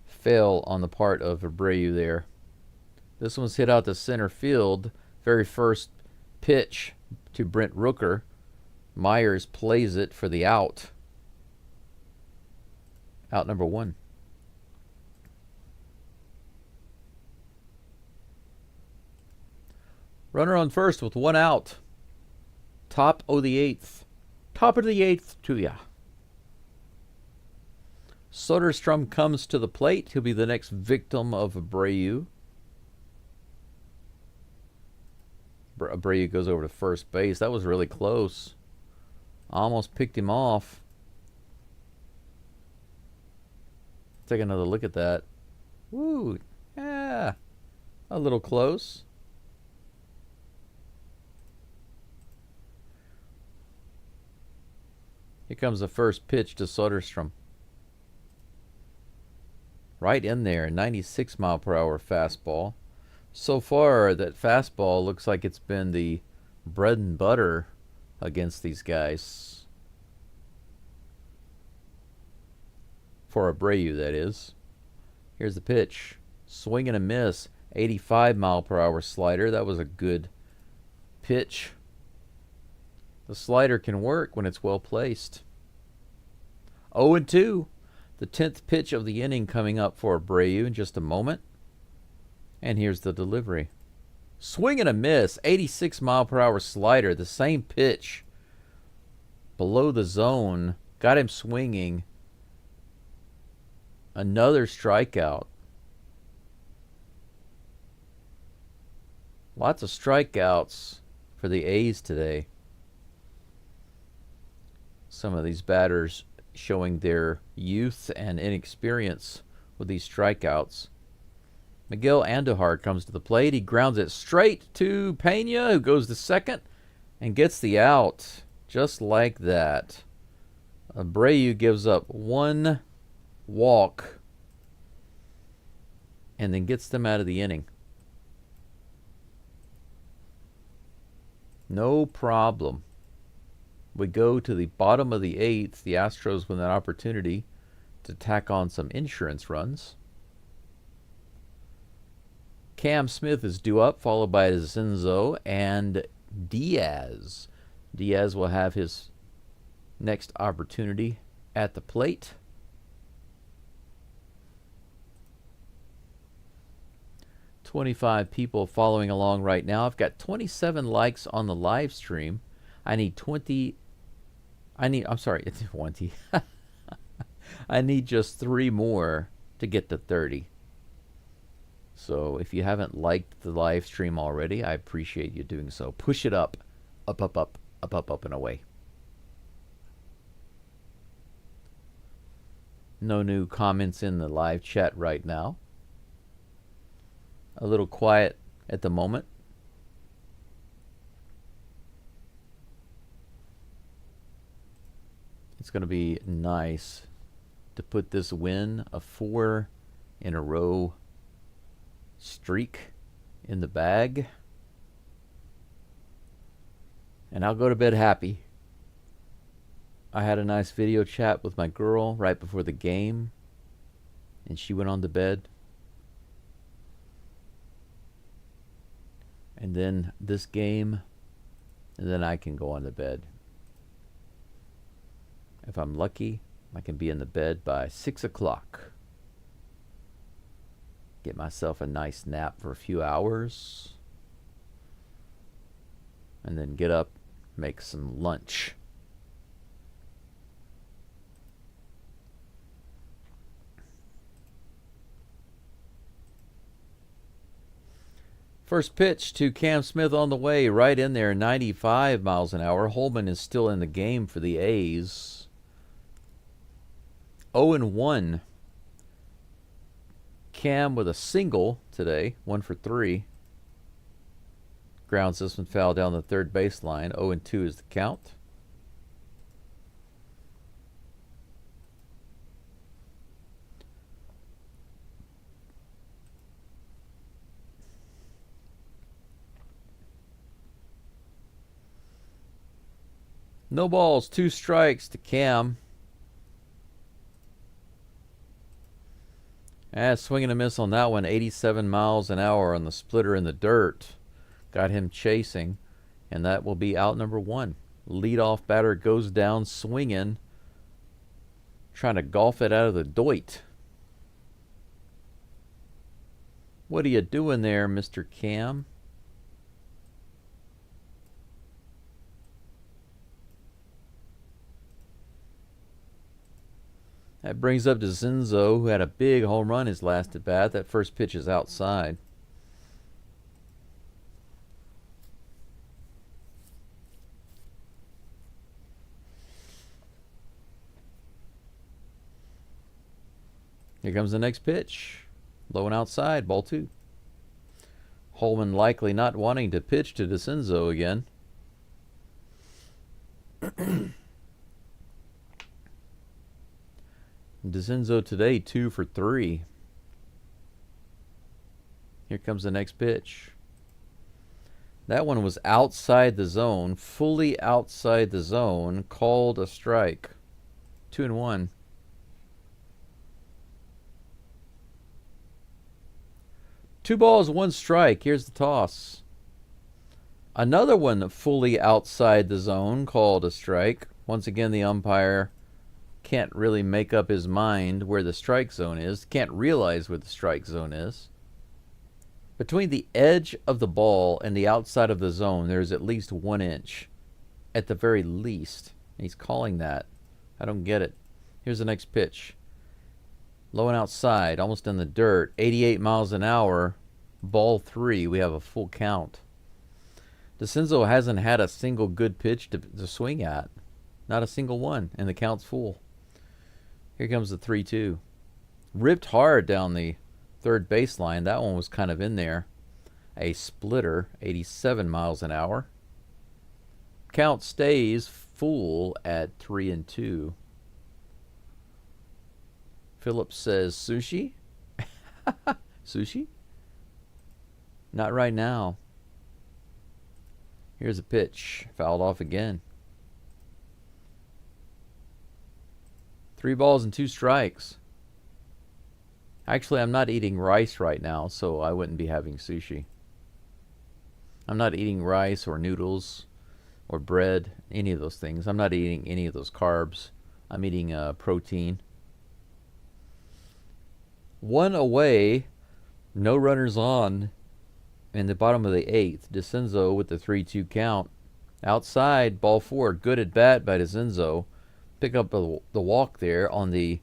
Fail on the part of Abreu there. This one's hit out to center field. Very first pitch to Brent Rooker. Myers plays it for the out. Out number 1. Runner on first with 1 out. Top of the 8th. Top of the 8th to ya. Soderstrom comes to the plate. He'll be the next victim of Abreu. Abreu goes over to first base. That was really close. Almost picked him off. Take another look at that. Woo. Yeah. A little close. Here comes the first pitch to Soderstrom. Right in there, 96-mile-per-hour fastball. So far, that fastball looks like it's been the bread and butter against these guys. For Abreu, that is. Here's the pitch. Swing and a miss. 85-mile-per-hour slider. That was a good pitch. The slider can work when it's well placed. 0-2. The 10th pitch of the inning coming up for Abreu in just a moment. And here's the delivery. Swing and a miss. 86-mile-per-hour slider. The same pitch. Below the zone. Got him swinging. Another strikeout. Lots of strikeouts for the A's today. Some of these batters showing their youth and inexperience with these strikeouts. Miguel Andujar comes to the plate. He grounds it straight to Pena, who goes to second and gets the out just like that. Abreu gives up one walk and then gets them out of the inning. No problem. We go to the bottom of the 8th. The Astros with an opportunity to tack on some insurance runs. Cam Smith is due up, followed by Zinzo and Diaz. Diaz will have his next opportunity at the plate. $25 people following along right now. I've got 27 likes on the live stream. I need 20. I'm sorry, it's 20. I need just 3 more to get to 30. So if you haven't liked the live stream already, I appreciate you doing so. Push it up, up, up, up, up, up, up, and away. No new comments in the live chat right now. A little quiet at the moment. It's going to be nice to put this win, a 4-in-a-row streak, in the bag. And I'll go to bed happy. I had a nice video chat with my girl right before the game, and she went on to bed. And then this game, and then I can go on to bed. If I'm lucky, I can be in the bed by 6 o'clock. Get myself a nice nap for a few hours. And then get up, make some lunch. First pitch to Cam Smith on the way, right in there, 95 miles an hour. Holman is still in the game for the A's. 0-1. Cam with a single today, 1 for 3. Grounds this one foul down the third baseline. 0-2 is the count. No balls, 2 strikes to Cam. Swing and a miss on that one. 87 miles an hour on the splitter in the dirt. Got him chasing, and that will be out number 1. Leadoff batter goes down swinging, trying to golf it out of the doit. What are you doing there, Mr. Cam? That brings up to Zinzo, who had a big home run his last at bat. That first pitch is outside. Here comes the next pitch. Low and outside, ball 2. Holman likely not wanting to pitch to DeCenzo again. DeCenzo today 2 for 3. Here comes the next pitch. That one was outside the zone, fully outside the zone, called a strike. 2-1. Two balls, one strike. Here's the toss. Another one fully outside the zone, called a strike. Once again, the umpire can't really make up his mind where the strike zone is. Can't realize where the strike zone is. Between the edge of the ball and the outside of the zone, there's at least 1 inch. At the very least. He's calling that. I don't get it. Here's the next pitch. Low and outside, almost in the dirt. 88 miles an hour. Ball 3. We have a full count. DeCenzo hasn't had a single good pitch to swing at. Not a single one. And the count's full. Here comes the 3-2. Ripped hard down the third baseline. That one was kind of in there. A splitter. 87 miles an hour. Count stays full at 3-2. Phillips says, sushi? Sushi? Not right now. Here's a pitch. Fouled off again. 3 balls and 2 strikes. Actually, I'm not eating rice right now, so I wouldn't be having sushi. I'm not eating rice or noodles or bread, any of those things. I'm not eating any of those carbs. I'm eating protein. 1 away, no runners on in the bottom of the 8th. DeCenzo with the 3-2 count. Outside, ball 4. Good at bat by DeCenzo. Pick up the walk there on the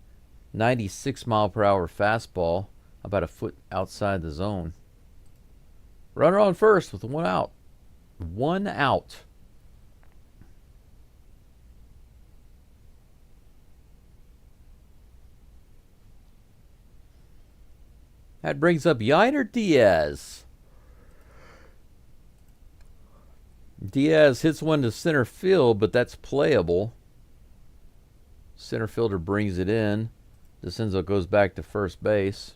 96 mile per hour fastball, about a foot outside the zone. Runner on first with 1 out. 1 out. That brings up Yainer Diaz. Diaz hits one to center field, but that's playable. Center fielder brings it in. DeCenzo goes back to first base.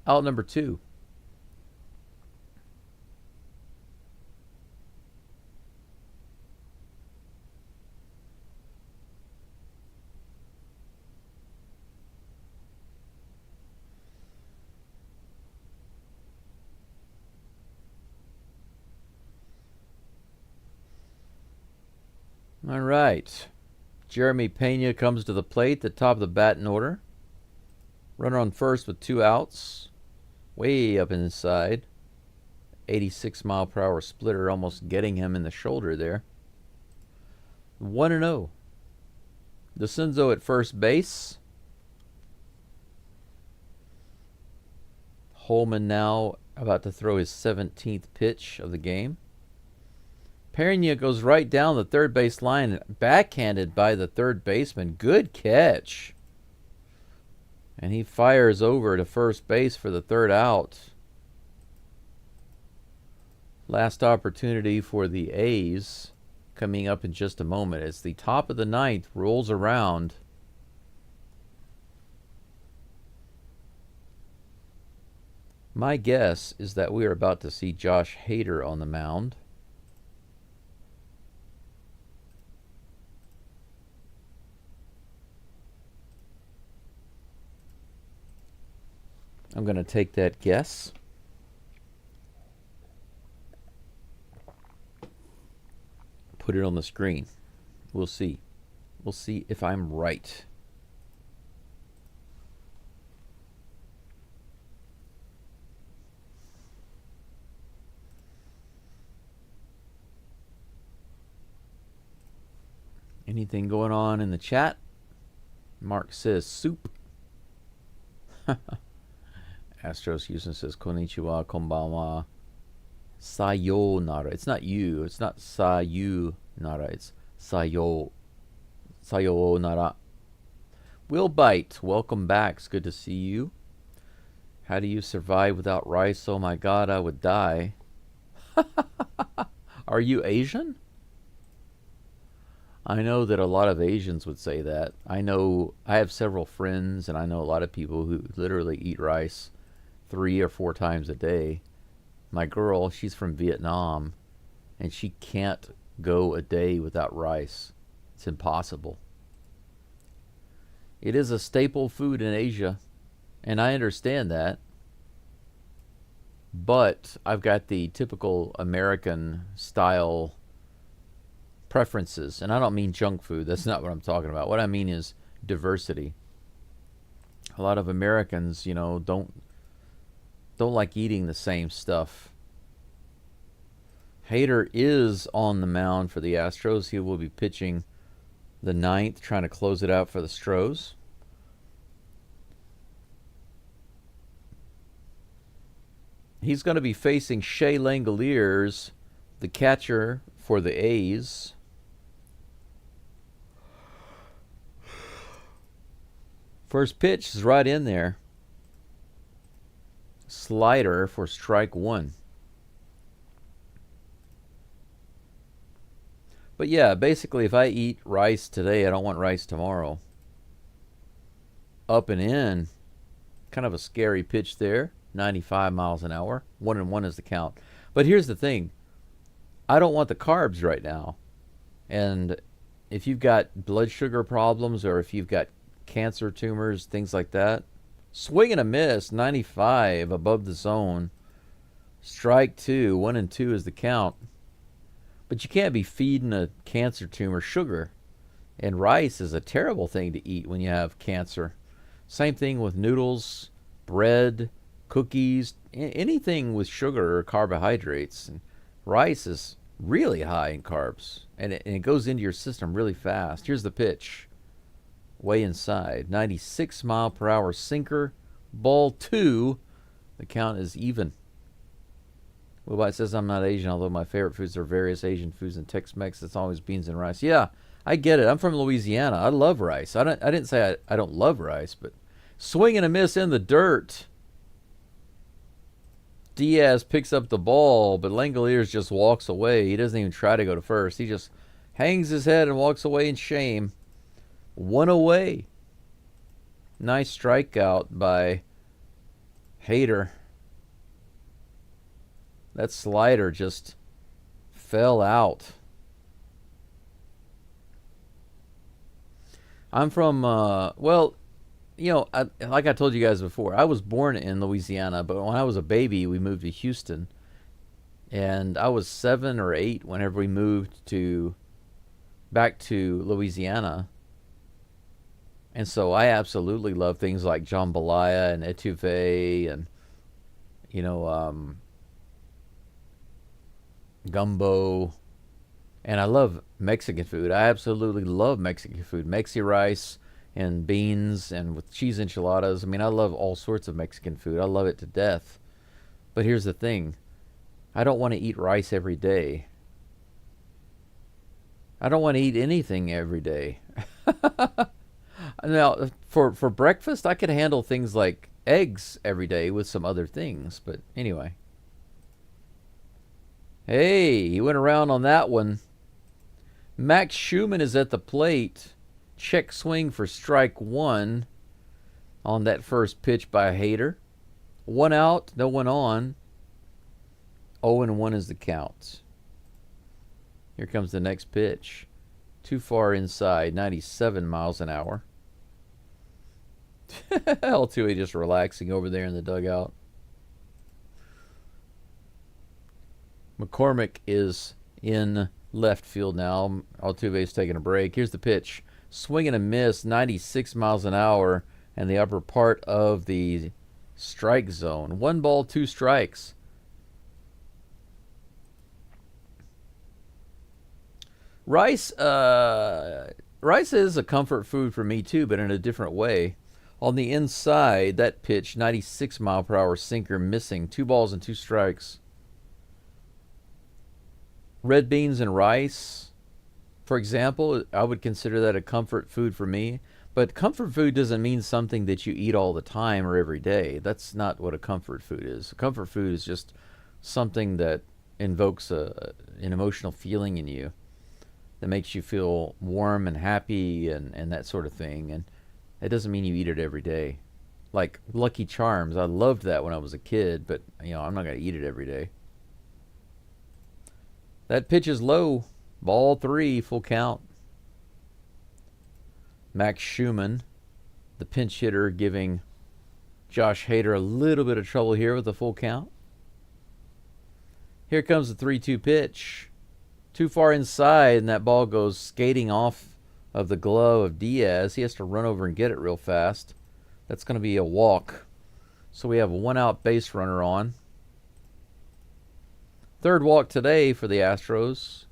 Out number 2. All right. Jeremy Pena comes to the plate, the top of the batting order. Runner on first with 2 outs. Way up inside. 86 mile per hour splitter, almost getting him in the shoulder there. 1-0. DeCenzo at first base. Holman now about to throw his 17th pitch of the game. Perina goes right down the third base line, backhanded by the third baseman. Good catch. And he fires over to first base for the 3rd out. Last opportunity for the A's coming up in just a moment. As the top of the 9th rolls around. My guess is that we are about to see Josh Hader on the mound. I'm going to take that guess. Put it on the screen. We'll see. We'll see if I'm right. Anything going on in the chat? Mark says soup. Astros Houston says konnichiwa, konbanwa, sayonara. It's not you. It's not sayonara. It's sayonara. Will Bite, welcome back. It's good to see you. How do you survive without rice? Oh my God, I would die. Are you Asian? I know that a lot of Asians would say that. I have several friends, and I know a lot of people who literally eat rice 3 or 4 times a day. My girl, she's from Vietnam, and she can't go a day without rice. It's impossible. It is a staple food in Asia, and I understand that. But I've got the typical American style preferences, and I don't mean junk food. That's not what I'm talking about. What I mean is diversity. A lot of Americans, don't like eating the same stuff. Hader is on the mound for the Astros. He will be pitching the 9th, trying to close it out for the Stros. He's going to be facing Shea Langoliers, the catcher for the A's. First pitch is right in there. Slider for strike 1. But yeah, basically, if I eat rice today, I don't want rice tomorrow. Up and in. Kind of a scary pitch there. 95 miles an hour. 1-1 is the count. But here's the thing. I don't want the carbs right now. And if you've got blood sugar problems, or if you've got cancer tumors, things like that, swing and a miss, 95 above the zone. Strike 2, 1-2 is the count. But you can't be feeding a cancer tumor sugar. And rice is a terrible thing to eat when you have cancer. Same thing with noodles, bread, cookies, anything with sugar or carbohydrates. And rice is really high in carbs, and it goes into your system really fast. Here's the pitch. Way inside. 96 mile per hour sinker. Ball 2. The count is even. Wilbite says I'm not Asian, although my favorite foods are various Asian foods and Tex-Mex. It's always beans and rice. Yeah, I get it. I'm from Louisiana. I love rice. I didn't say I don't love rice, but swing and a miss in the dirt. Diaz picks up the ball, but Langoliers just walks away. He doesn't even try to go to first. He just hangs his head and walks away in shame. 1 away. Nice strikeout by Hader. That slider just fell out. I'm from, like I told you guys before, I was born in Louisiana, but when I was a baby, we moved to Houston. And I was 7 or 8 whenever we moved back to Louisiana. And so I absolutely love things like jambalaya and etouffee and, gumbo. And I love Mexican food. I absolutely love Mexican food. Mexi rice and beans and with cheese enchiladas. I mean, I love all sorts of Mexican food. I love it to death. But here's the thing. I don't want to eat rice every day. I don't want to eat anything every day. Now, for breakfast, I could handle things like eggs every day with some other things. But anyway. Hey, he went around on that one. Max Schumann is at the plate. Check swing for strike 1 on that first pitch by Hader. 1 out, no one on. 0-1 is the count. Here comes the next pitch. Too far inside, 97 miles an hour. Altuve just relaxing over there in the dugout. McCormick is in left field now. Altuve's taking a break. Here's the pitch. Swing and a miss, 96 miles an hour, and the upper part of the strike zone. 1 ball, 2 strikes. Rice is a comfort food for me too, but in a different way. On the inside, that pitch, 96 mile per hour sinker, missing. 2 balls and 2 strikes. Red beans and rice, for example, I would consider that a comfort food for me. But comfort food doesn't mean something that you eat all the time or every day. That's not what a comfort food is. A comfort food is just something that invokes an emotional feeling in you that makes you feel warm and happy and that sort of thing. And it doesn't mean you eat it every day. Like Lucky Charms, I loved that when I was a kid, but I'm not going to eat it every day. That pitch is low. Ball 3, full count. Max Schumann, the pinch hitter, giving Josh Hader a little bit of trouble here with a full count. Here comes the 3-2 pitch. Too far inside, and that ball goes skating off of the glove of Diaz. He has to run over and get it real fast. That's going to be a walk. So we have a 1-out base runner on. Third walk today for the Astros.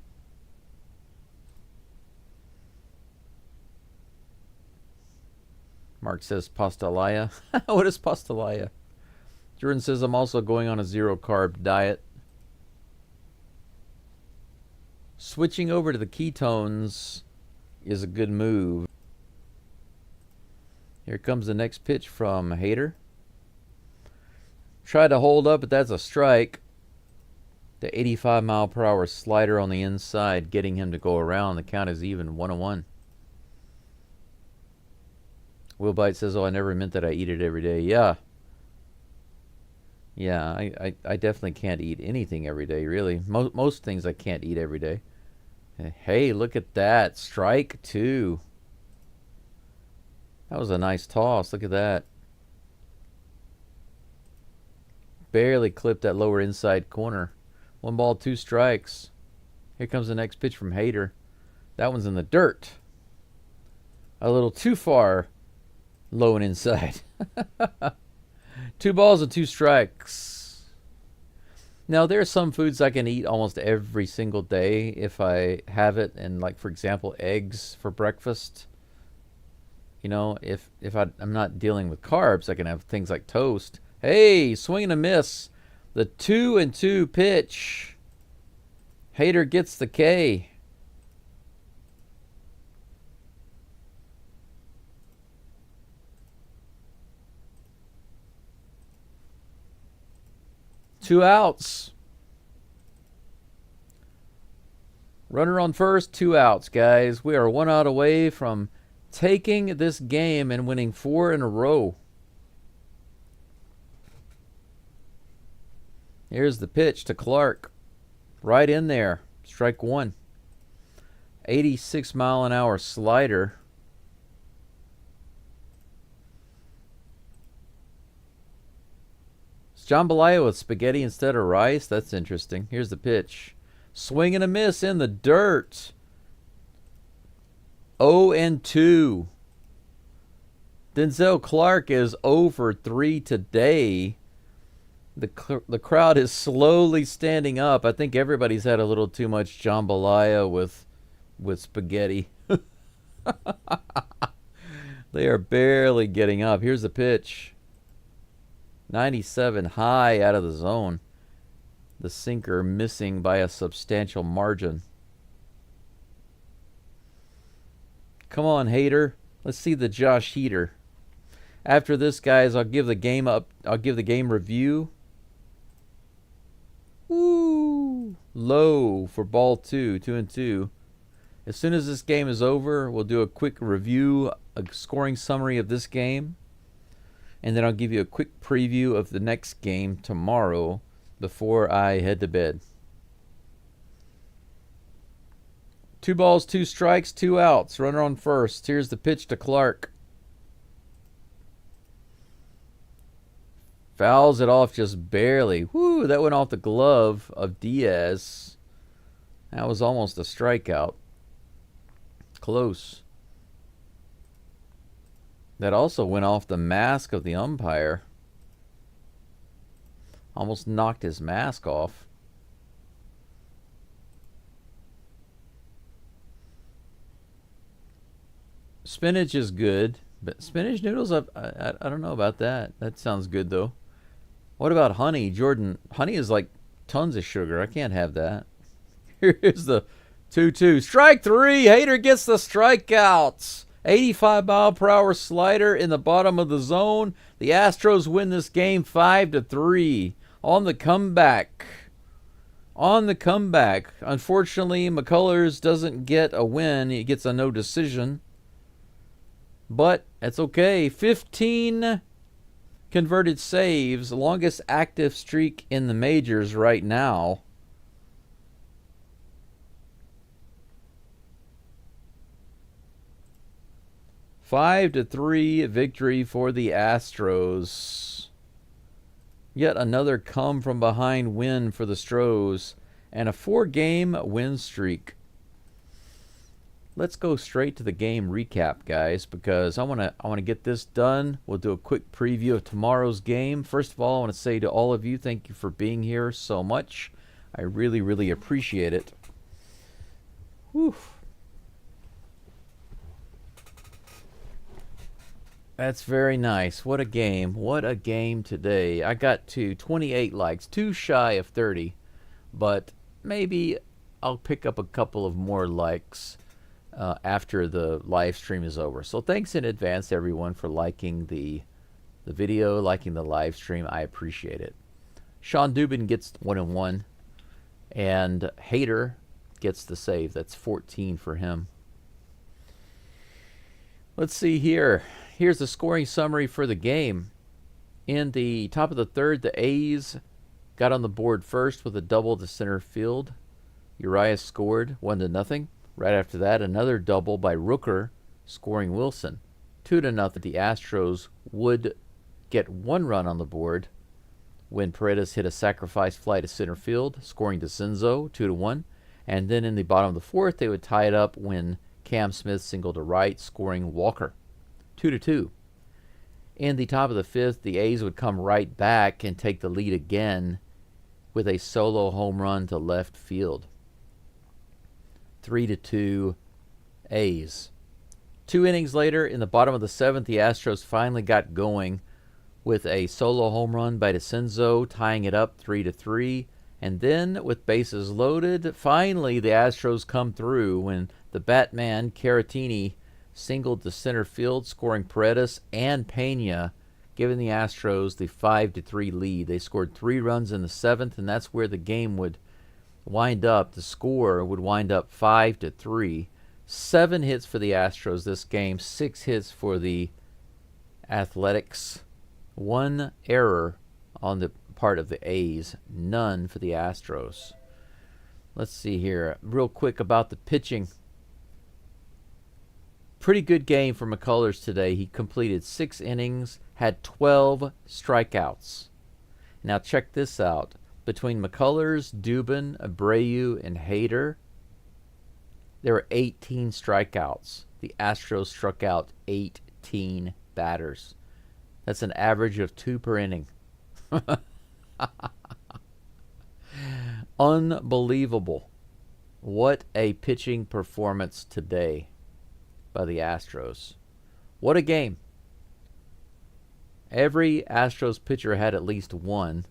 Mark says pastelaya. What is pastelaya? Jordan says I'm also going on a 0-carb diet. Switching over to the ketones is a good move. Here comes the next pitch from Hader. Tried to hold up, but that's a strike. The 85-mile-per-hour slider on the inside, getting him to go around. The count is even, 1-1. Will Bite says, oh, I never meant that I eat it every day. Yeah. Yeah, I definitely can't eat anything every day, really. Most things I can't eat every day. Hey, look at that. Strike 2. That was a nice toss. Look at that. Barely clipped that lower inside corner. 1 ball, 2 strikes. Here comes the next pitch from Hader. That one's in the dirt. A little too far low and inside. 2 balls and 2 strikes. Now, there are some foods I can eat almost every single day if I have it. And like, for example, eggs for breakfast. If I'm not dealing with carbs, I can have things like toast. Hey, swing and a miss. The 2-2 pitch. Hader gets the K. Two outs. Runner on first, 2 outs, guys. We are 1 out away from taking this game and winning 4 in a row. Here's the pitch to Clark. Right in there. Strike 1. 86-mile-an-hour slider. Jambalaya with spaghetti instead of rice. That's interesting. Here's the pitch. Swing and a miss in the dirt. 0-2. Denzel Clark is 0 for 3 today. The crowd is slowly standing up. I think everybody's had a little too much jambalaya with spaghetti. They are barely getting up. Here's the pitch. 97 high out of the zone. The sinker missing by a substantial margin. Come on, Hader. Let's see the Josh Heater. After this, guys, I'll give the game review. Woo! Low for ball 2, 2-2. As soon as this game is over, we'll do a quick review, a scoring summary of this game. And then I'll give you a quick preview of the next game tomorrow before I head to bed. 2 balls, 2 strikes, 2 outs. Runner on first. Here's the pitch to Clark. Fouls it off just barely. Woo, that went off the glove of Diaz. That was almost a strikeout. Close. That also went off the mask of the umpire. Almost knocked his mask off. Spinach is good, but spinach noodles, I don't know about that. That sounds good, though. What about honey? Jordan, honey is like tons of sugar. I can't have that. Here's the 2-2. Strike 3. Hader gets the strikeouts. 85-mile-per-hour slider in the bottom of the zone. The Astros win this game 5-3 on the comeback. On the comeback. Unfortunately, McCullers doesn't get a win. He gets a no decision. But that's okay. 15 converted saves. Longest active streak in the majors right now. A 5-3 victory for the Astros. Yet another come-from-behind win for the Stros. And a 4-game win streak. Let's go straight to the game recap, guys, because I want to get this done. We'll do a quick preview of tomorrow's game. First of all, I want to say to all of you, thank you for being here so much. I really, really appreciate it. Whew. That's very nice. What a game. What a game today. I got to 28 likes, too shy of 30, but maybe I'll pick up a couple of more likes after the live stream is over. So thanks in advance, everyone, for liking the video, liking the live stream. I appreciate it. Sean Dubin gets 1-1, and Hader gets the save. That's 14 for him. Let's see here. Here's the scoring summary for the game. In the top of the third, the A's got on the board first with a double to center field. Urias scored 1-0. Right after that, another double by Rooker, scoring Wilson. 2-0. The Astros would get 1 run on the board when Paredes hit a sacrifice fly to center field, scoring DeCenzo 2-1. And then in the bottom of the fourth, they would tie it up when Cam Smith singled to right, scoring Walker 2-2. In the top of the fifth, the A's would come right back and take the lead again with a solo home run to left field. 3-2 A's. 2 innings later, in the bottom of the seventh, the Astros finally got going with a solo home run by DeCenzo, tying it up 3-3. And then, with bases loaded, finally the Astros come through when the Batman, Caratini, singled to center field, scoring Paredes and Pena, giving the Astros the 5-3 lead. They scored 3 runs in the seventh, and that's where the game would wind up. The score would wind up 5-3. 7 hits for the Astros this game, 6 hits for the Athletics. 1 error on the part of the A's, none for the Astros. Let's see here, real quick about the pitching. Pretty good game for McCullers today. He completed 6 innings, had 12 strikeouts. Now check this out. Between McCullers, Dubin, Abreu, and Hader, there were 18 strikeouts. The Astros struck out 18 batters. That's an average of 2 per inning. Unbelievable. What a pitching performance today by the Astros. What a game. Every Astros pitcher had at least 1.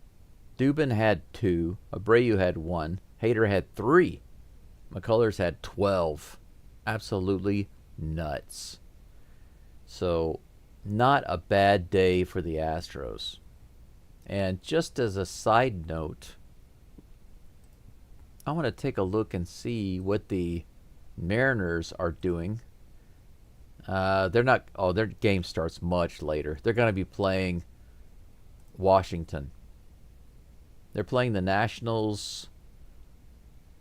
Dubin had 2. Abreu had 1. Hader had 3. McCullers had 12. Absolutely nuts. So, not a bad day for the Astros. And just as a side note, I want to take a look and see what the Mariners are doing. They're not. Oh, their game starts much later. They're going to be playing Washington. They're playing the Nationals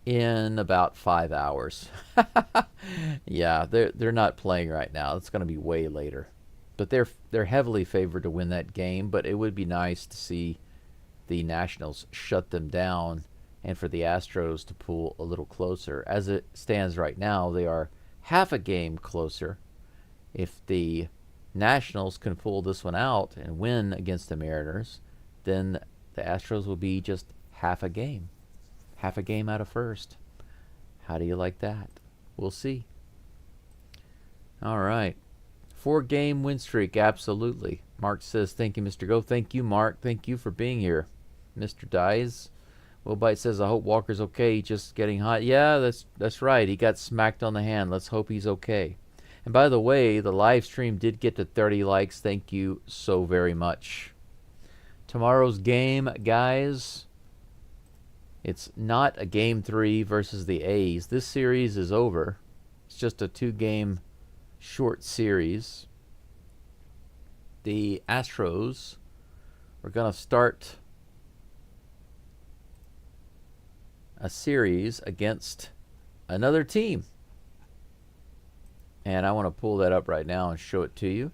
in about 5 hours. Yeah, they're not playing right now. It's going to be way later. But they're heavily favored to win that game, but it would be nice to see the Nationals shut them down and for the Astros to pull a little closer. As it stands right now, they are half a game closer. If the Nationals can pull this one out and win against the Mariners, then the Astros will be just half a game out of first. How do you like that? We'll see. All right. 4-game win streak, absolutely. Mark says, thank you, Mr. Go. Thank you, Mark. Thank you for being here. Mr. Dies. Will Bite says, I hope Walker's okay. He's just getting hot. Yeah, that's right. He got smacked on the hand. Let's hope he's okay. And by the way, the live stream did get to 30 likes. Thank you so very much. Tomorrow's game, guys, it's not a Game 3 versus the A's. This series is over. It's just a 2-game short series. The Astros are going to start a series against another team. And I want to pull that up right now and show it to you.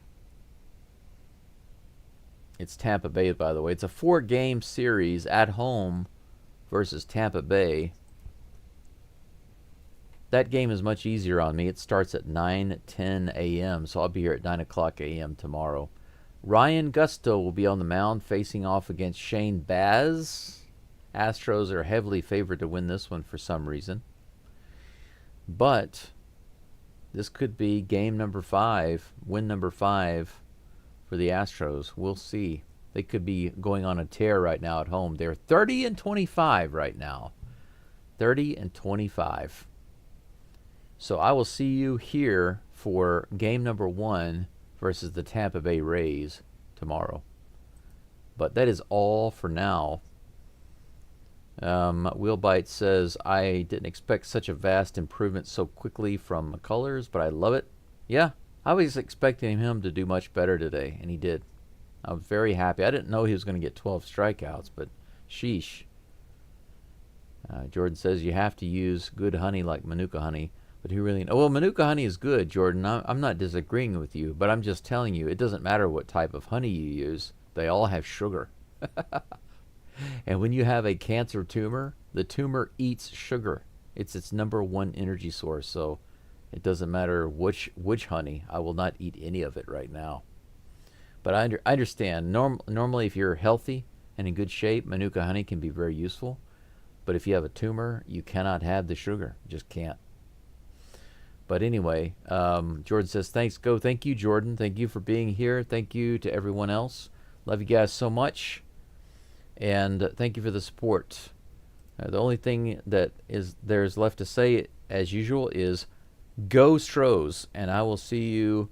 It's Tampa Bay, by the way. It's a 4-game series at home versus Tampa Bay. That game is much easier on me. It starts at 9:10 a.m., so I'll be here at 9 o'clock a.m. tomorrow. Ryan Gusto will be on the mound facing off against Shane Baz. Astros are heavily favored to win this one for some reason. But this could be game number 5, win number 5 for the Astros. We'll see. They could be going on a tear right now at home. They're 30-25 right now. 30-25. So I will see you here for game number 1 versus the Tampa Bay Rays tomorrow. But that is all for now. Wheelbite says, I didn't expect such a vast improvement so quickly from McCullers, but I love it. Yeah, I was expecting him to do much better today, and he did. I was very happy. I didn't know he was going to get 12 strikeouts, but sheesh. Jordan says, you have to use good honey like Manuka honey. But who really... Oh, well, Manuka honey is good, Jordan. I'm not disagreeing with you, but I'm just telling you, it doesn't matter what type of honey you use. They all have sugar. And when you have a cancer tumor, the tumor eats sugar. It's its number 1 energy source, so it doesn't matter which honey. I will not eat any of it right now. But I understand. Normally, if you're healthy and in good shape, Manuka honey can be very useful. But if you have a tumor, you cannot have the sugar. You just can't. But anyway, Jordan says, thanks, Go. Thank you, Jordan. Thank you for being here. Thank you to everyone else. Love you guys so much. And thank you for the support. The only thing that there's left to say, as usual, is Geaux Stros. And I will see you